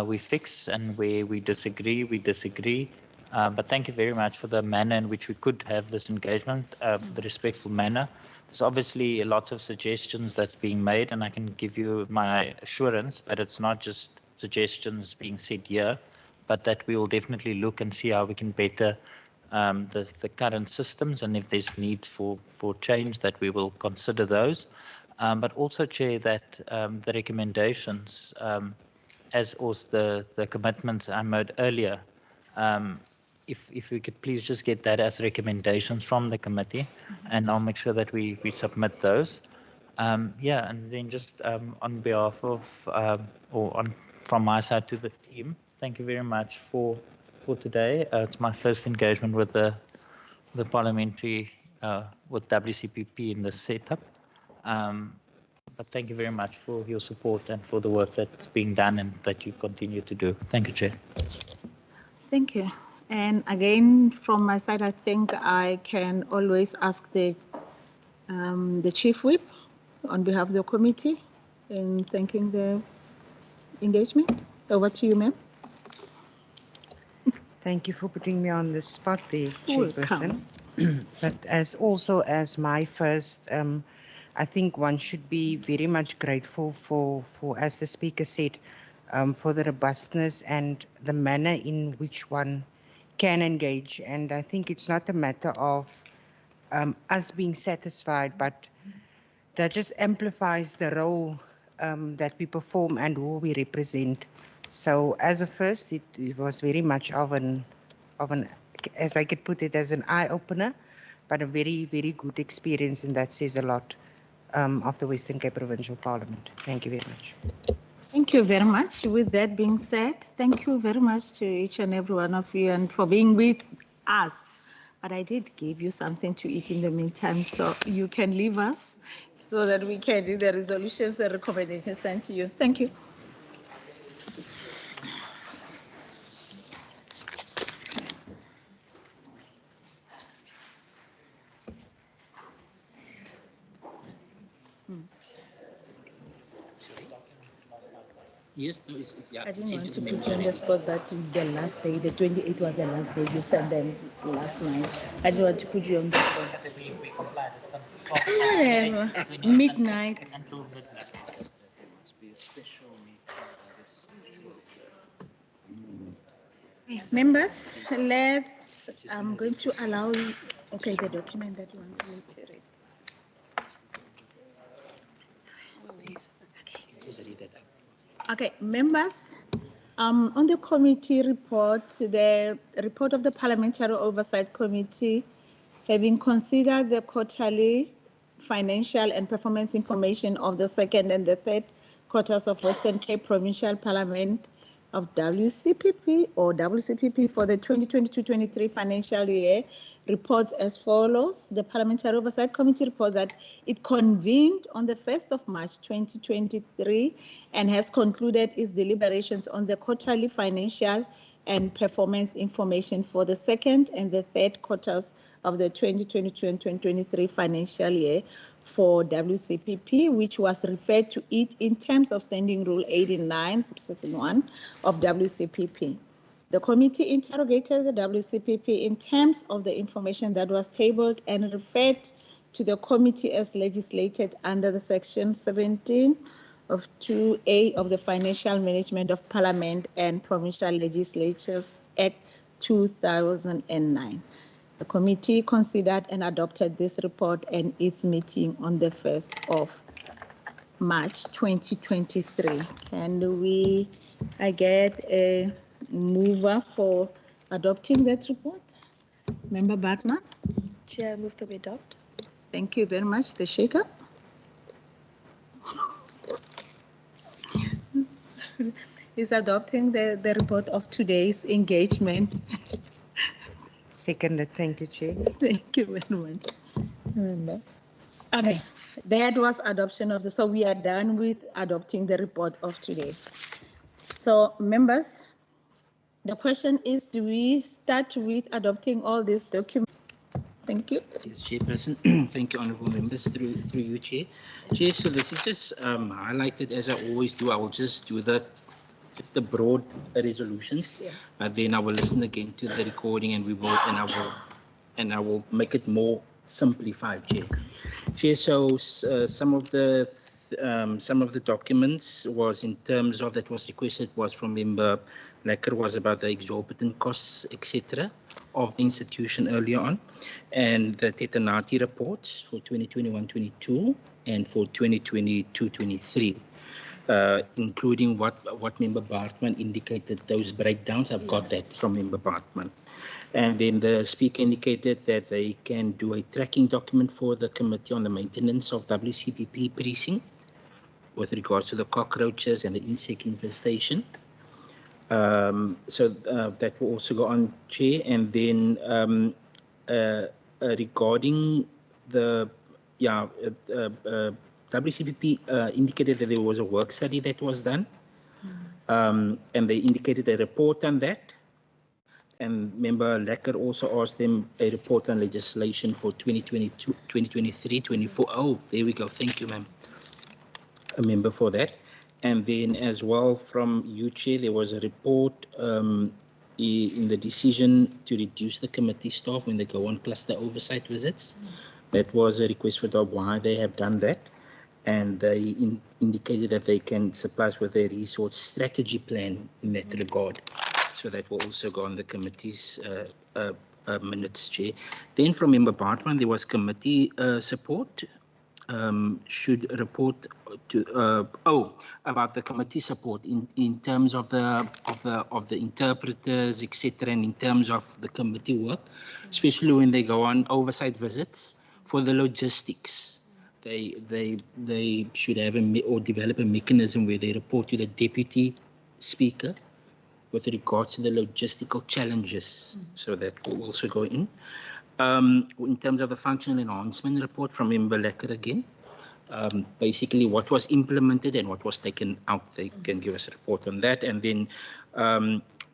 we fix, and where we disagree, we disagree. But thank you very much for the manner in which we could have this engagement, the respectful manner. there's obviously lots of suggestions that's being made, and I can give you my assurance that it's not just suggestions being said here, but that we will definitely look and see how we can better the current systems, and if there's need for change, that we will consider those. But also, Chair, that the recommendations, as also the commitments I made earlier, if we could please just get that as recommendations from the committee, and I'll make sure that we submit those. Yeah, and then just on behalf of, from my side to the team, thank you very much for today. It's my first engagement with the parliamentary, with WCPP in this setup. But thank you very much for your support and for the work that's being done and that you continue to do. Thank you, Chair. Thank you. And again, from my side, I think I can always ask the Chief Whip on behalf of the committee in thanking the engagement. Over to you, ma'am. Thank you for putting me on the spot there, Chairperson. But as my first, I think one should be very much grateful for as the speaker said, for the robustness and the manner in which one can engage. And I think it's not a matter of us being satisfied, but that just amplifies the role that we perform and who we represent. So as a first, it was very much of an, as I could put it, as an eye-opener, but a very, very good experience, and that says a lot of the Western Cape Provincial Parliament. Thank you very much. Thank you very much. With that being said, thank you very much to each and every one of you and for being with us. But I did give you something to eat in the meantime, so you can leave us so that we can do the resolutions and recommendations sent to you. Thank you. Yes, no, yeah. I didn't want to put you on the spot that the last day, the 28th was the last day, you sent them last night. I didn't want to put you on the spot. We complied. Whatever. Midnight. Until midnight. Members, I'm going to allow you, okay, the document that you want me to read. Okay, members, on the committee report, the report of the Parliamentary Oversight Committee, having considered the quarterly financial and performance information of the second and the third quarters of Western Cape Provincial Parliament of WCPP or WCPP for the 2022-23 financial year, reports as follows. The Parliamentary Oversight Committee reports that it convened on the 1st of March 2023 and has concluded its deliberations on the quarterly financial and performance information for the second and the third quarters of the 2022 and 2023 financial year for WCPP, which was referred to it in terms of Standing Rule 89, subsection 1 of WCPP. The committee interrogated the WCPP in terms of the information that was tabled and referred to the committee as legislated under the section 17 of 2A of the Financial Management of Parliament and Provincial Legislatures Act 2009. The committee considered and adopted this report and its meeting on the 1st of March 2023. Can I get a mover for adopting that report? Member Batman? Chair, move that we adopt. Thank you very much. The Shaker? Is adopting the report of today's engagement. Seconded. Thank you, Chair. Thank you very much. Okay, that was adoption of so we are done with adopting the report of today. So members, the question is, do we start with adopting all these documents? Thank you. Yes, Chairperson. Thank you, honourable members, through you, Chair. Chair, so this is just highlighted as I always do. I will just do the broad resolutions, but then I will listen again to the recording, and I will make it more simplified, Chair. Chair, so some of the documents was in terms of that was requested was from Member Lecker was about the exorbitant costs, etc., of the institution earlier on, and the Tetanati reports for 2021-22 and for 2022-23. Including what Member Bartman indicated, those breakdowns. I've got that from Member Bartman. And then the speaker indicated that they can do a tracking document for the committee on the maintenance of WCPP precinct with regards to the cockroaches and the insect infestation. So that will also go on, Chair. And then regarding the, WCPP indicated that there was a work study that was done, and they indicated a report on that. And Member Lecker also asked them a report on legislation for 2022, 2023, 24. Oh, there we go. Thank you, ma'am. A member for that. And then as well from you, Chair, there was a report in the decision to reduce the committee staff when they go on cluster oversight visits. That was a request for why they have done that. And they indicated that they can supply us with a resource strategy plan in that regard. So that will also go on the committee's minutes, Chair. Then from Member Bartman, there was committee support. Should report to about the committee support in terms of the interpreters, etc., and in terms of the committee work, especially when they go on oversight visits for the logistics. They should have or develop a mechanism where they report to the deputy speaker with regards to the logistical challenges. So that will also go in. In terms of the functional enhancement report from Member Lecker again, basically what was implemented and what was taken out, they can give us a report on that. And then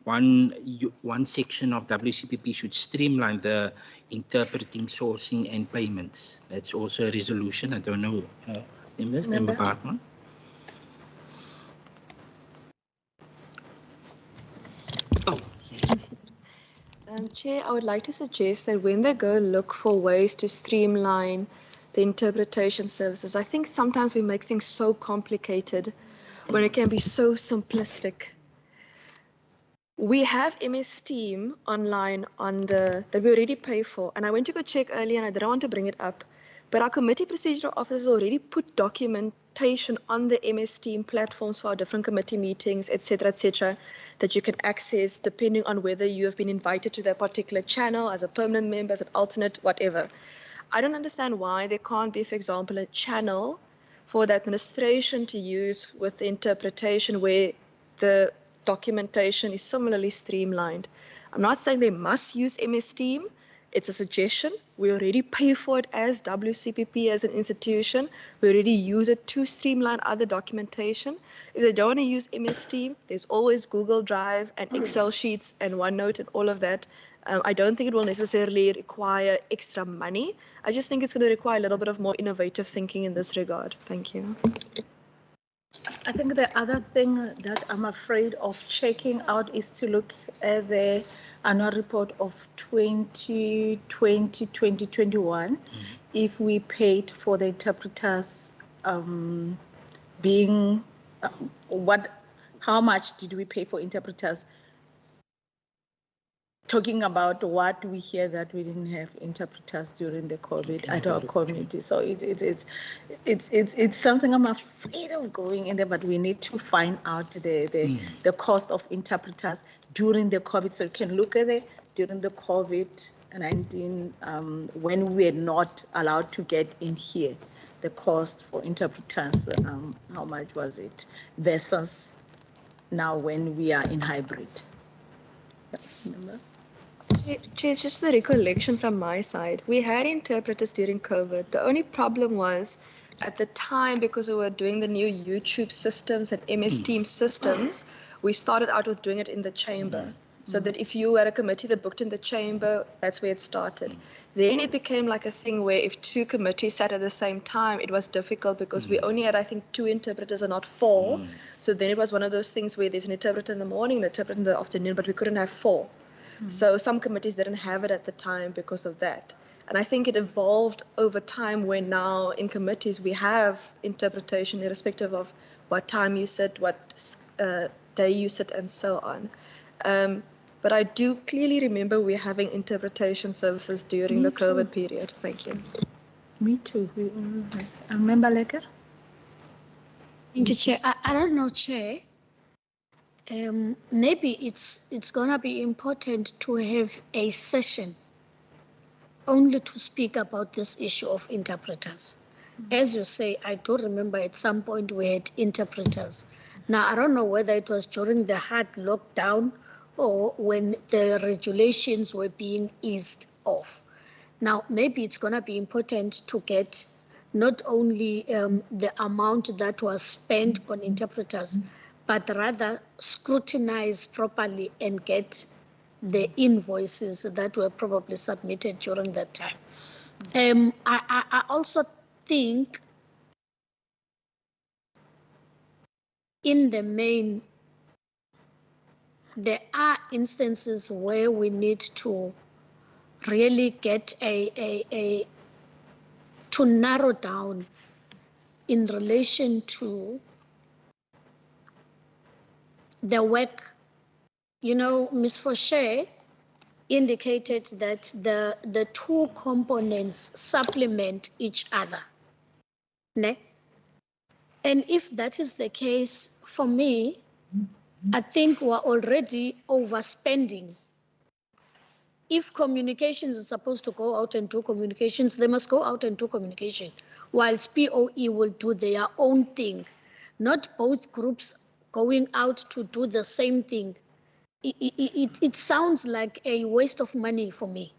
one section of WCPP should streamline the interpreting, sourcing and payments. That's also a resolution. I don't know, Member Bartman. Chair, I would like to suggest that when they go look for ways to streamline the interpretation services, I think sometimes we make things so complicated when it can be so simplistic. We have MS Team online that we already pay for, and I went to go check earlier and I didn't want to bring it up, but our committee procedural officers already put documentation on the MS Team platforms for our different committee meetings, etc., that you can access depending on whether you have been invited to that particular channel as a permanent member, as an alternate, whatever. I don't understand why there can't be, for example, a channel for the administration to use with the interpretation where the documentation is similarly streamlined. I'm not saying they must use MS Team. It's a suggestion. We already pay for it as WCPP as an institution. We already use it to streamline other documentation. If they don't want to use MS Team, there's always Google Drive and Excel sheets and OneNote and all of that. I don't think it will necessarily require extra money. I just think it's going to require a little bit of more innovative thinking in this regard. Thank you. I think the other thing that I'm afraid of checking out is to look at the annual report of 2020-2021, if we paid for the interpreters how much did we pay for interpreters? Talking about what we hear that we didn't have interpreters during the COVID at our community. So it's something I'm afraid of going in there, but we need to find out the cost of interpreters during the COVID. So you can look at it during the COVID-19 when we're not allowed to get in here, the cost for interpreters, how much was it versus now when we are in hybrid. Remember? It's just the recollection from my side. We had interpreters during COVID. The only problem was at the time, because we were doing the new YouTube systems and MS Team systems, we started out with doing it in the chamber. So that if you were a committee that booked in the chamber, that's where it started. Then it became like a thing where if two committees sat at the same time, it was difficult because we only had, I think, 2 interpreters and not 4. So then it was one of those things where there's an interpreter in the morning, an interpreter in the afternoon, but we couldn't have 4. So some committees didn't have it at the time because of that. And I think it evolved over time where now in committees we have interpretation irrespective of what time you sit, what day you sit, and so on. But I do clearly remember we're having interpretation services during the COVID period. Thank you. Me too. Member Lecker? Thank you, Chair. I don't know, Chair. Maybe it's gonna be important to have a session only to speak about this issue of interpreters. As you say, I do remember at some point we had interpreters. Now, I don't know whether it was during the hard lockdown or when the regulations were being eased off. Now, maybe it's going to be important to get not only the amount that was spent on interpreters, but rather scrutinize properly and get the invoices that were probably submitted during that time. I also think in the main, there are instances where we need to really get to narrow down in relation to the work. You know, Ms. Fauché indicated that the two components supplement each other. Ne? And if that is the case, for me, I think we're already overspending. If communications is supposed to go out and do communications, they must go out and do communication, whilst POE will do their own thing. Not both groups going out to do the same thing. It sounds like a waste of money for me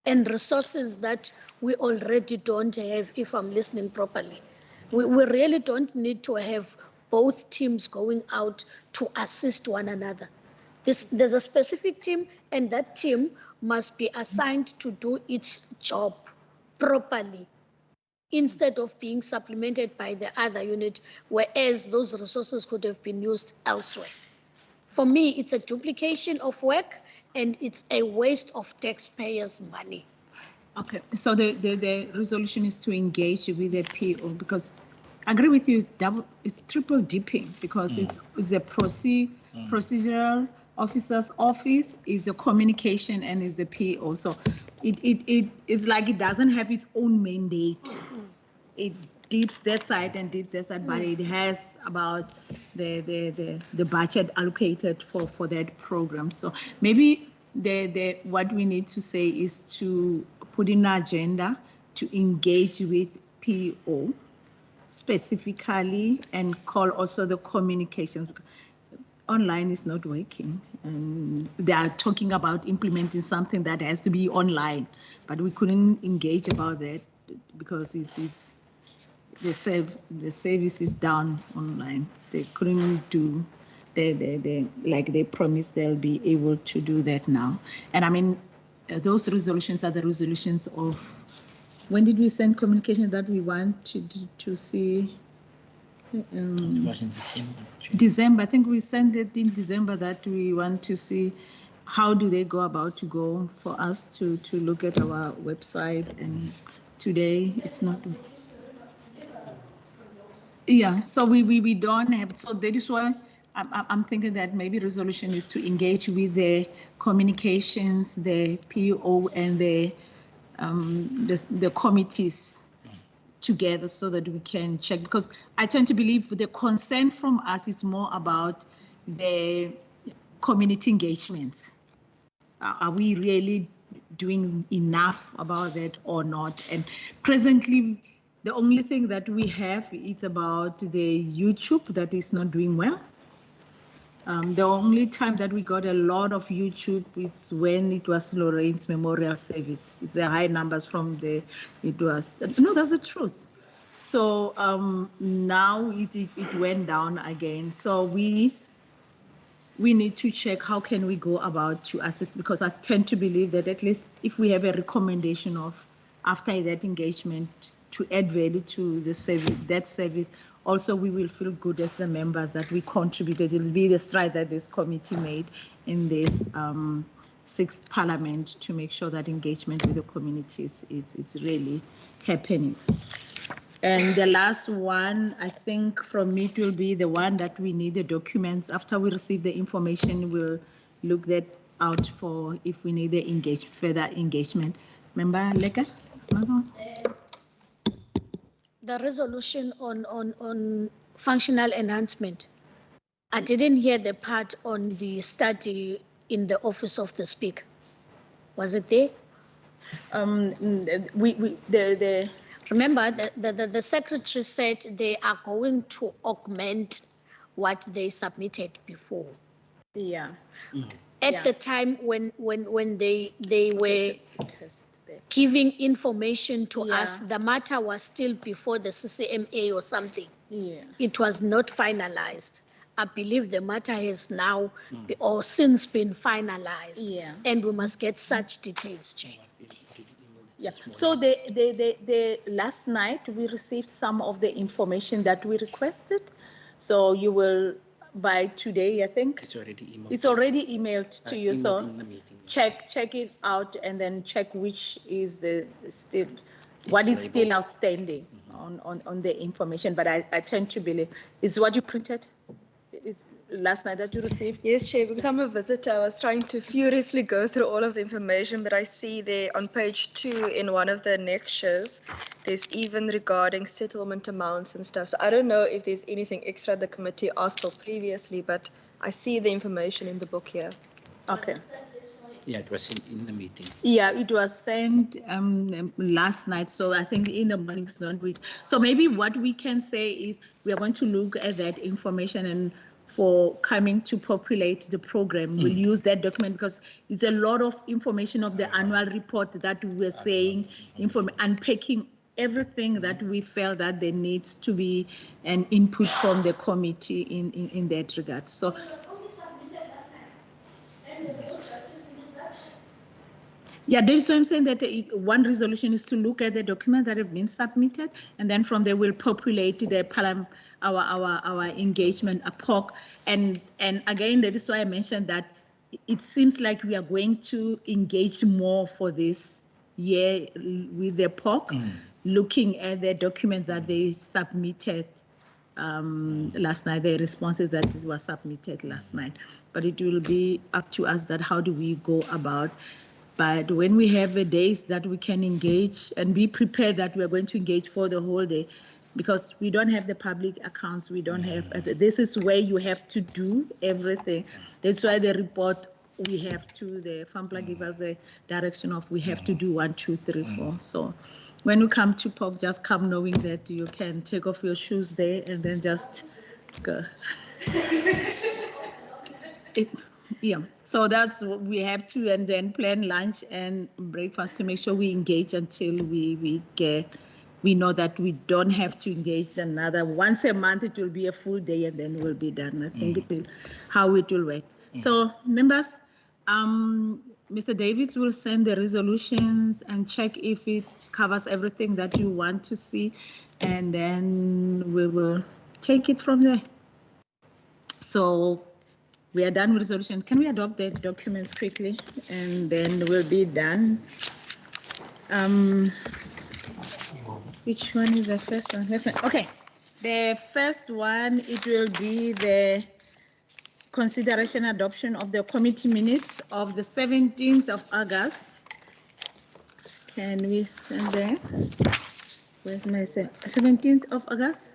and resources that we already don't have, if I'm listening properly. We really don't need to have both teams going out to assist one another. There's a specific team, and that team must be assigned to do its job properly instead of being supplemented by the other unit, whereas those resources could have been used elsewhere. For me, it's a duplication of work, and it's a waste of taxpayers' money. Okay, so the resolution is to engage with the PO, because I agree with you, it's triple dipping, because it's a procedural officer's office, is the communication, and is the PO. So it's like it doesn't have its own mandate. It dips that side and dips that side, but it has about the budget allocated for that program. So maybe what we need to say is to put in an agenda to engage with PO specifically, and call also the communications. Online is not working, and they are talking about implementing something that has to be online, but we couldn't engage about that because it's the service is down online. They couldn't do like they promised they'll be able to do that now. And I mean, those resolutions are the resolutions of, when did we send communication that we want to see? It was in December. December, I think we sent it in December, that we want to see how do they go about to go for us to look at our website, and today it's not. Yeah, so we don't have, so that is why I'm thinking that maybe resolution is to engage with the communications, the PO, and the committees together, so that we can check, because I tend to believe the concern from us is more about the community engagements. Are we really doing enough about that or not? And presently, the only thing that we have is about the YouTube that is not doing well. The only time that we got a lot of YouTube is when it was Lorraine's memorial service. It's the high numbers from no, that's the truth. So now it went down again. So we need to check how can we go about to assist, because I tend to believe that at least if we have a recommendation of after that engagement to add value to the service, that service, also we will feel good as the members that we contributed. It will be the stride that this committee made in this 6th Parliament to make sure that engagement with the communities it's really happening. And the last one, I think from me, it will be the one that we need the documents. After we receive the information, we'll look that out for if we need the further engagement. Member Leka? The resolution on functional enhancement. I didn't hear the part on the study in the office of the Speaker. Was it there? Remember, the secretary said they are going to augment what they submitted before. Yeah. At the time when they were giving information to us, the matter was still before the CCMA or something. Yeah. It was not finalized. I believe the matter has now or since been finalized. Yeah. And we must get such details, Jane. Yeah. So the last night we received some of the information that we requested. So you will by today, I think. It's already emailed. It's already emailed to you. So in the meeting, check it out and then check which is what is still outstanding on the information. But I tend to believe is what you printed. Is last night that you received? Yes, Chair, because I'm a visitor, I was trying to furiously go through all of the information, but I see there on page 2 in one of the annexures, there's even regarding settlement amounts and stuff. So I don't know if there's anything extra the committee asked for previously, but I see the information in the book here. Okay. Yeah, it was in the meeting. Yeah, it was sent last night, so I think in the morning it's not reached. So maybe what we can say is we are going to look at that information and for coming to populate the program, we'll use that document because it's a lot of information of the annual report that we're saying, unpacking everything that we felt that there needs to be an input from the committee in that regard. So. Yeah, that's why I'm saying that one resolution is to look at the documents that have been submitted, and then from there we'll populate the our engagement APOC. And again, that is why I mentioned that it seems like we are going to engage more for this year with the POC, looking at the documents that they submitted last night, the responses that were submitted last night. But it will be up to us that how do we go about. But when we have the days that we can engage and be prepared that we are going to engage for the whole day, because we don't have the public accounts, we don't have, this is where you have to do everything. That's why the report we have to, the FAMPLA give us the direction of we have to do 1, 2, 3, 4. So when you come to POC, just come knowing that you can take off your shoes there and then just go. Yeah, so that's what we have to, and then plan lunch and breakfast to make sure we engage until we know that we don't have to engage another once a month. It will be a full day and then we'll be done. I think it will, how it will work. So members, Mr. Davids will send the resolutions and check if it covers everything that you want to see, and then we will take it from there. So we are done with resolution. Can we adopt the documents quickly and then we'll be done? Which one is the first one? Okay, the first one, it will be the consideration adoption of the committee minutes of the 17th of August. Can we stand there? Where's my 17th of August?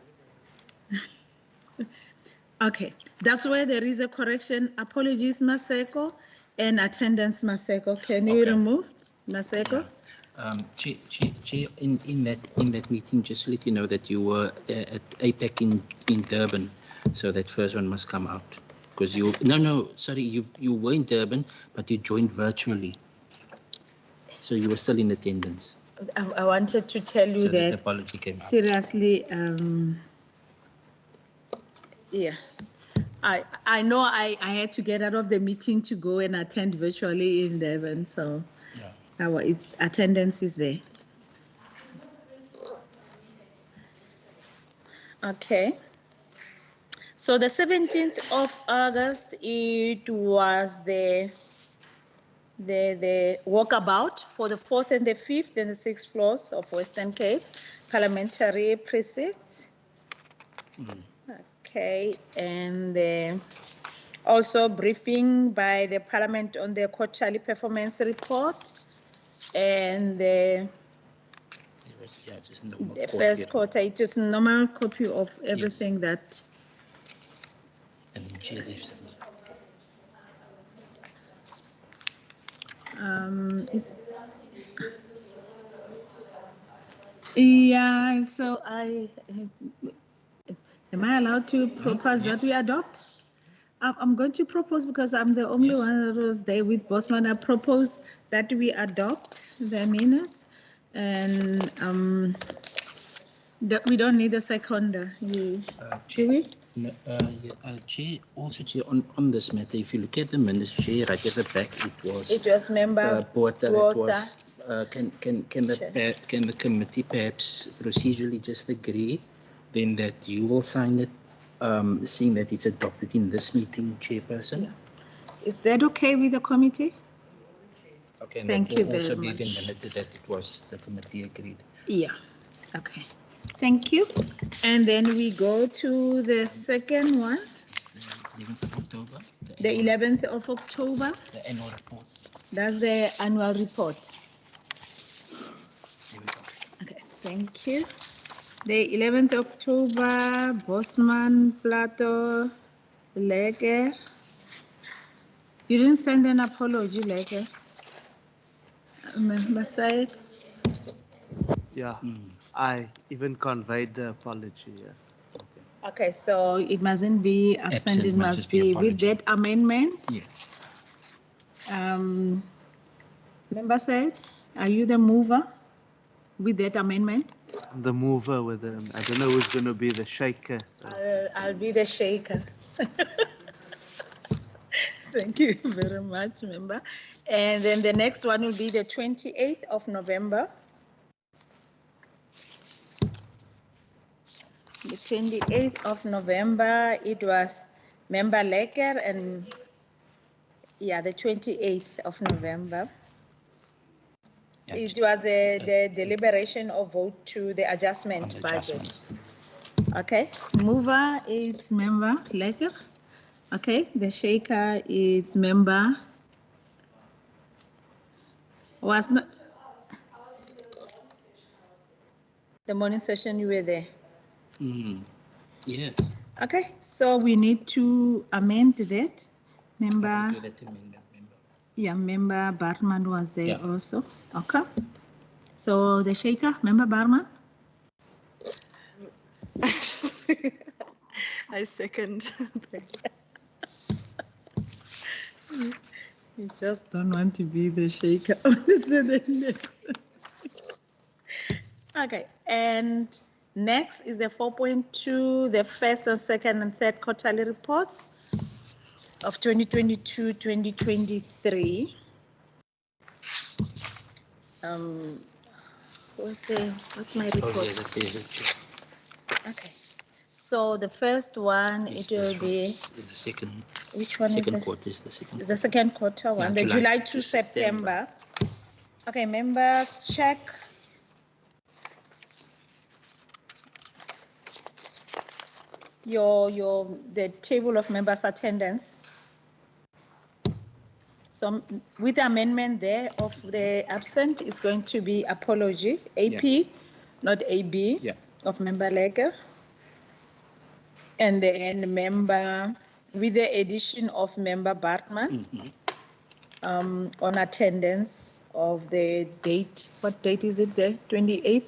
Okay, that's where there is a correction. Apologies, Maseko, and attendance, Maseko. Can you remove Maseko? In that meeting, just to let you know that you were at APEC in Durban, so that first one must come out because you you were in Durban, but you joined virtually, so you were still in attendance. I wanted to tell you so that the apology came out. Seriously. Yeah, I know I had to get out of the meeting to go and attend virtually in Durban, so its attendance is there. Okay. So the 17th of August, it was the the walkabout for the 4th and the 5th and the 6th floors of Western Cape Parliamentary precincts. Okay, and also briefing by the Parliament on the quarterly performance report and the first quarter. It is a normal copy of everything that. And the chair leaves. Yeah, so am I allowed to propose that we adopt? I'm going to propose because I'm the only one that was there with Bosman. I propose that we adopt the minutes and that we don't need a seconder. Do we? No, Chair, also Chair, on this matter, if you look at the minutes, Chair, right at the back, it was member Porter. It was, can the committee perhaps procedurally just agree then that you will sign it, seeing that it's adopted in this meeting, Chairperson? Yeah. Is that okay with the committee? Okay, and thank you very also much. be the minute that it was the committee agreed. Yeah, okay. Thank you. And then we go to the second one. The 11th of October. The annual report. That's the annual report. Okay, thank you. The 11th October, Bosman, Plato, Leke. You didn't send an apology, Leke? Member side? Yeah, I even conveyed the apology. Yeah. Okay, so it mustn't be absent, it must be with that amendment. Yes. Member said, are you the mover with that amendment? I'm the mover with them. I don't know who's going to be the shaker. I'll be the shaker. Thank you very much, member. And then the next one will be the 28th of November. The 28th of November, it was Member Lecker and the 28th of November. It was the deliberation or vote to the adjustment budget. Okay, mover is Member Lecker. Okay, the shaker is Member. Was not the morning session you were there. Yeah. Okay, so we need to amend that. Member. Yeah, Member Barman was there also. Okay. So the shaker, Member Barman. I second that. You just don't want to be the shaker on the next. Okay, and next is the 4.2, the first and second and third quarterly reports of 2022-2023. What's my report? Okay. So the first one, it will be. Is the second. Which one second is quarter is the second. The second quarter one, the July to September. Okay, members, check. The table of members' attendance. So with the amendment there of the absent, it's going to be apology, AP, not AB, of Member Leger. And then member, with the addition of Member Bartman, on attendance of the date. What date is it there? 28th?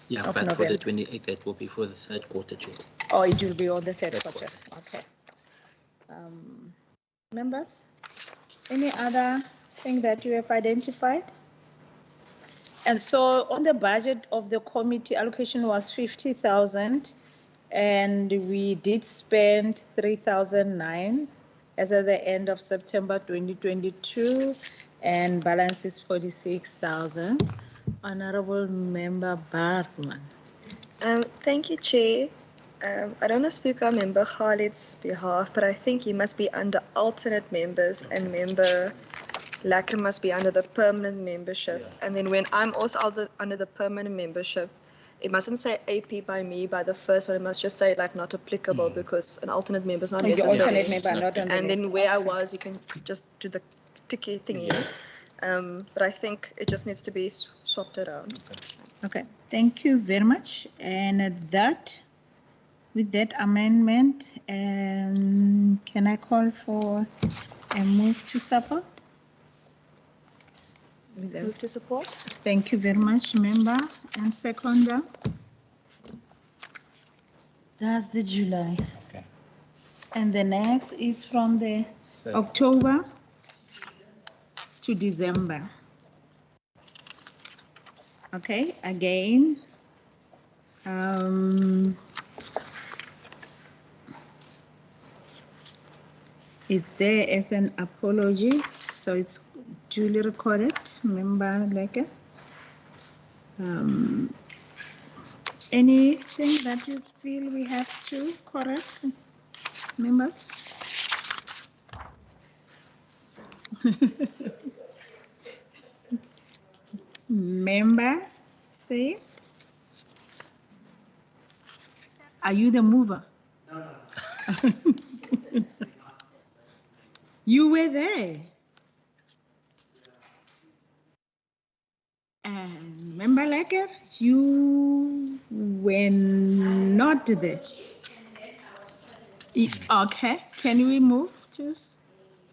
Yeah, of but November. for the 28th, that will be for the third quarter, Chair. Oh, it will be on the third quarter. Okay. Members, any other thing that you have identified? And so on the budget of the committee, allocation was 50,000, and we did spend 3,009 as at the end of September 2022, and balance is 46,000. Honorable Member Bartman. Thank you, Chair. I don't want to speak on Member Khalid's behalf, but I think he must be under alternate members, and Member Lacquer must be under the permanent membership. And then when I'm also under the permanent membership, it mustn't say AP by me by the first one. It must just say like not applicable because an alternate member is not So necessary. your alternate member are not on the And then list. where I was, you can just do the ticky thingy. But I think it just needs to be swapped around. Okay, thank you very much. And with that amendment, can I call for a move to support? Move to support. Thank you very much, member. And seconder? That's the July. Okay. And the next is from the October to December. Okay, again. It's there as an apology, so it's duly recorded, member Leke. Anything that you feel we have to correct, members? Members, say. Are you the mover? No. You were there. And member Lecker, you were not there. Okay, can we move to?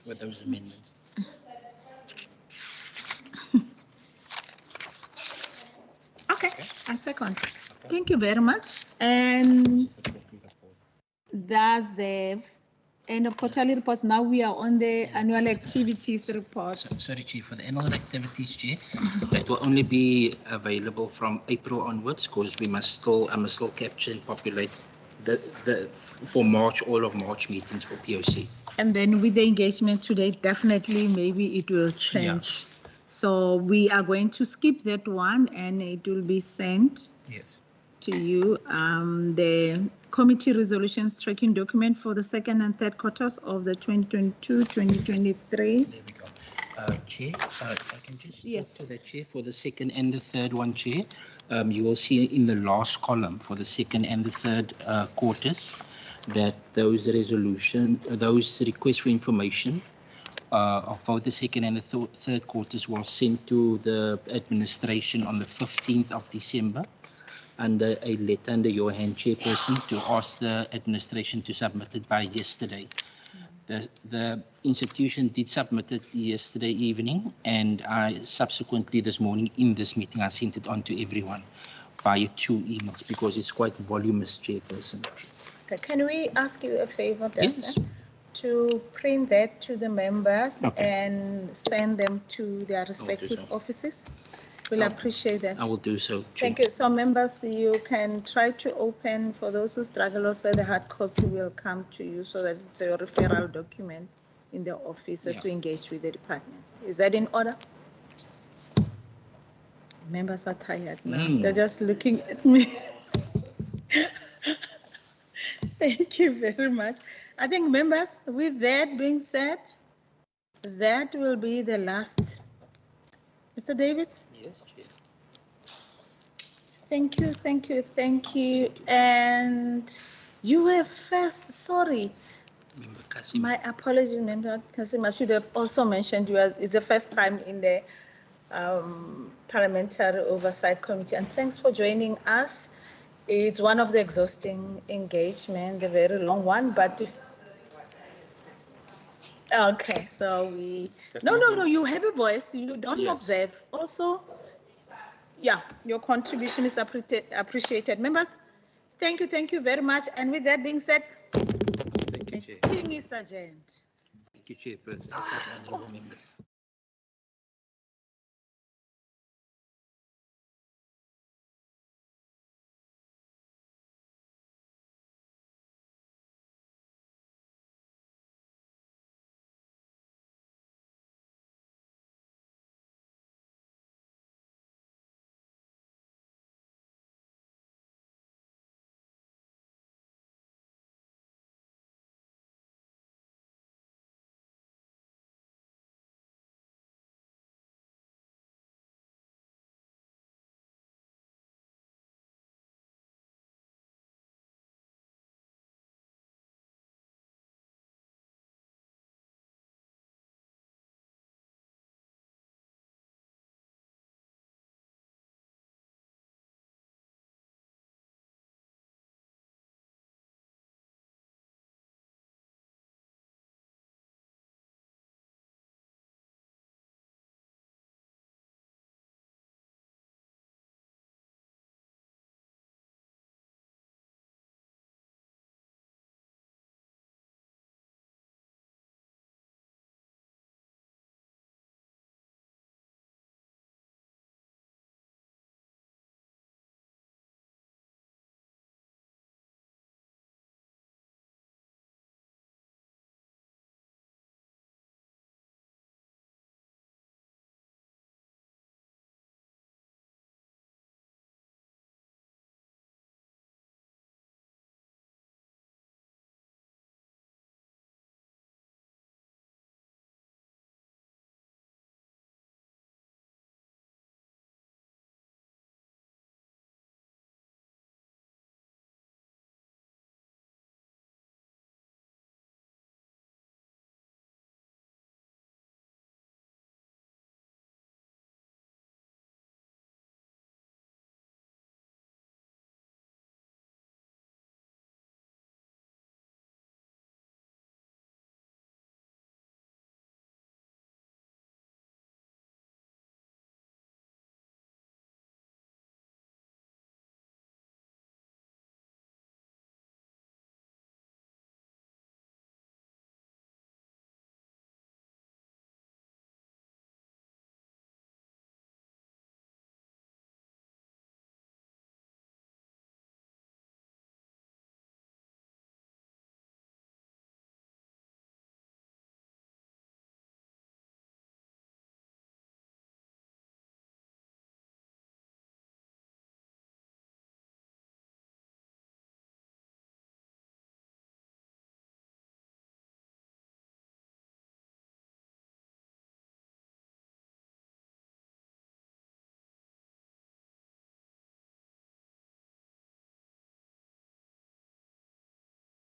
With those amendments. Okay, a second. Thank you very much. And that's the end of quarterly reports. Now we are on the annual activities report. Sorry, Chief, for the annual activities, Chair, that will only be available from April onwards because we must still capture and populate for March, all of March meetings for POC. And then with the engagement today, definitely maybe it will change. Yeah. So we are going to skip that one and it will be sent to you. The committee resolutions tracking document for the second and third quarters of the 2022-2023. There we go. Chair, if I can just talk to the Chair for the second and the third one, Chair. You will see in the last column for the second and the third quarters that those requests for information of both the second and the third quarters was sent to the administration on the 15th of December under a letter under your hand, Chairperson, to ask the administration to submit it by yesterday. The institution did submit it yesterday evening, and I subsequently this morning in this meeting I sent it on to everyone via 2 emails because it's quite voluminous, Chairperson. Okay, can we ask you a favor, Dustin? Yes. To print that to the members and send them to their respective offices? We'll appreciate that. I will do so. Thank you. So members, you can try to open, for those who struggle also, the hard copy will come to you so that it's a referral document in the office as we engage with the department. Is that in order? Members are tired now. They're just looking at me. Thank you very much. I think members, with that being said, that will be the last. Mr. Davids? Yes, Chair. Thank you, thank you, thank you. And you were first, sorry. Member Kasim. My apologies, Member Kasim. I should have also mentioned it's the first time in the Parliamentary Oversight Committee. And thanks for joining us. It's one of the exhausting engagement, a very long one, but okay, so no, you have a voice, you don't observe. Also, yeah, your contribution is appreciated. Members, thank you very much. And with that being said, thank you, Chair. meeting is adjourned. Thank you, Chairperson. Honorable members.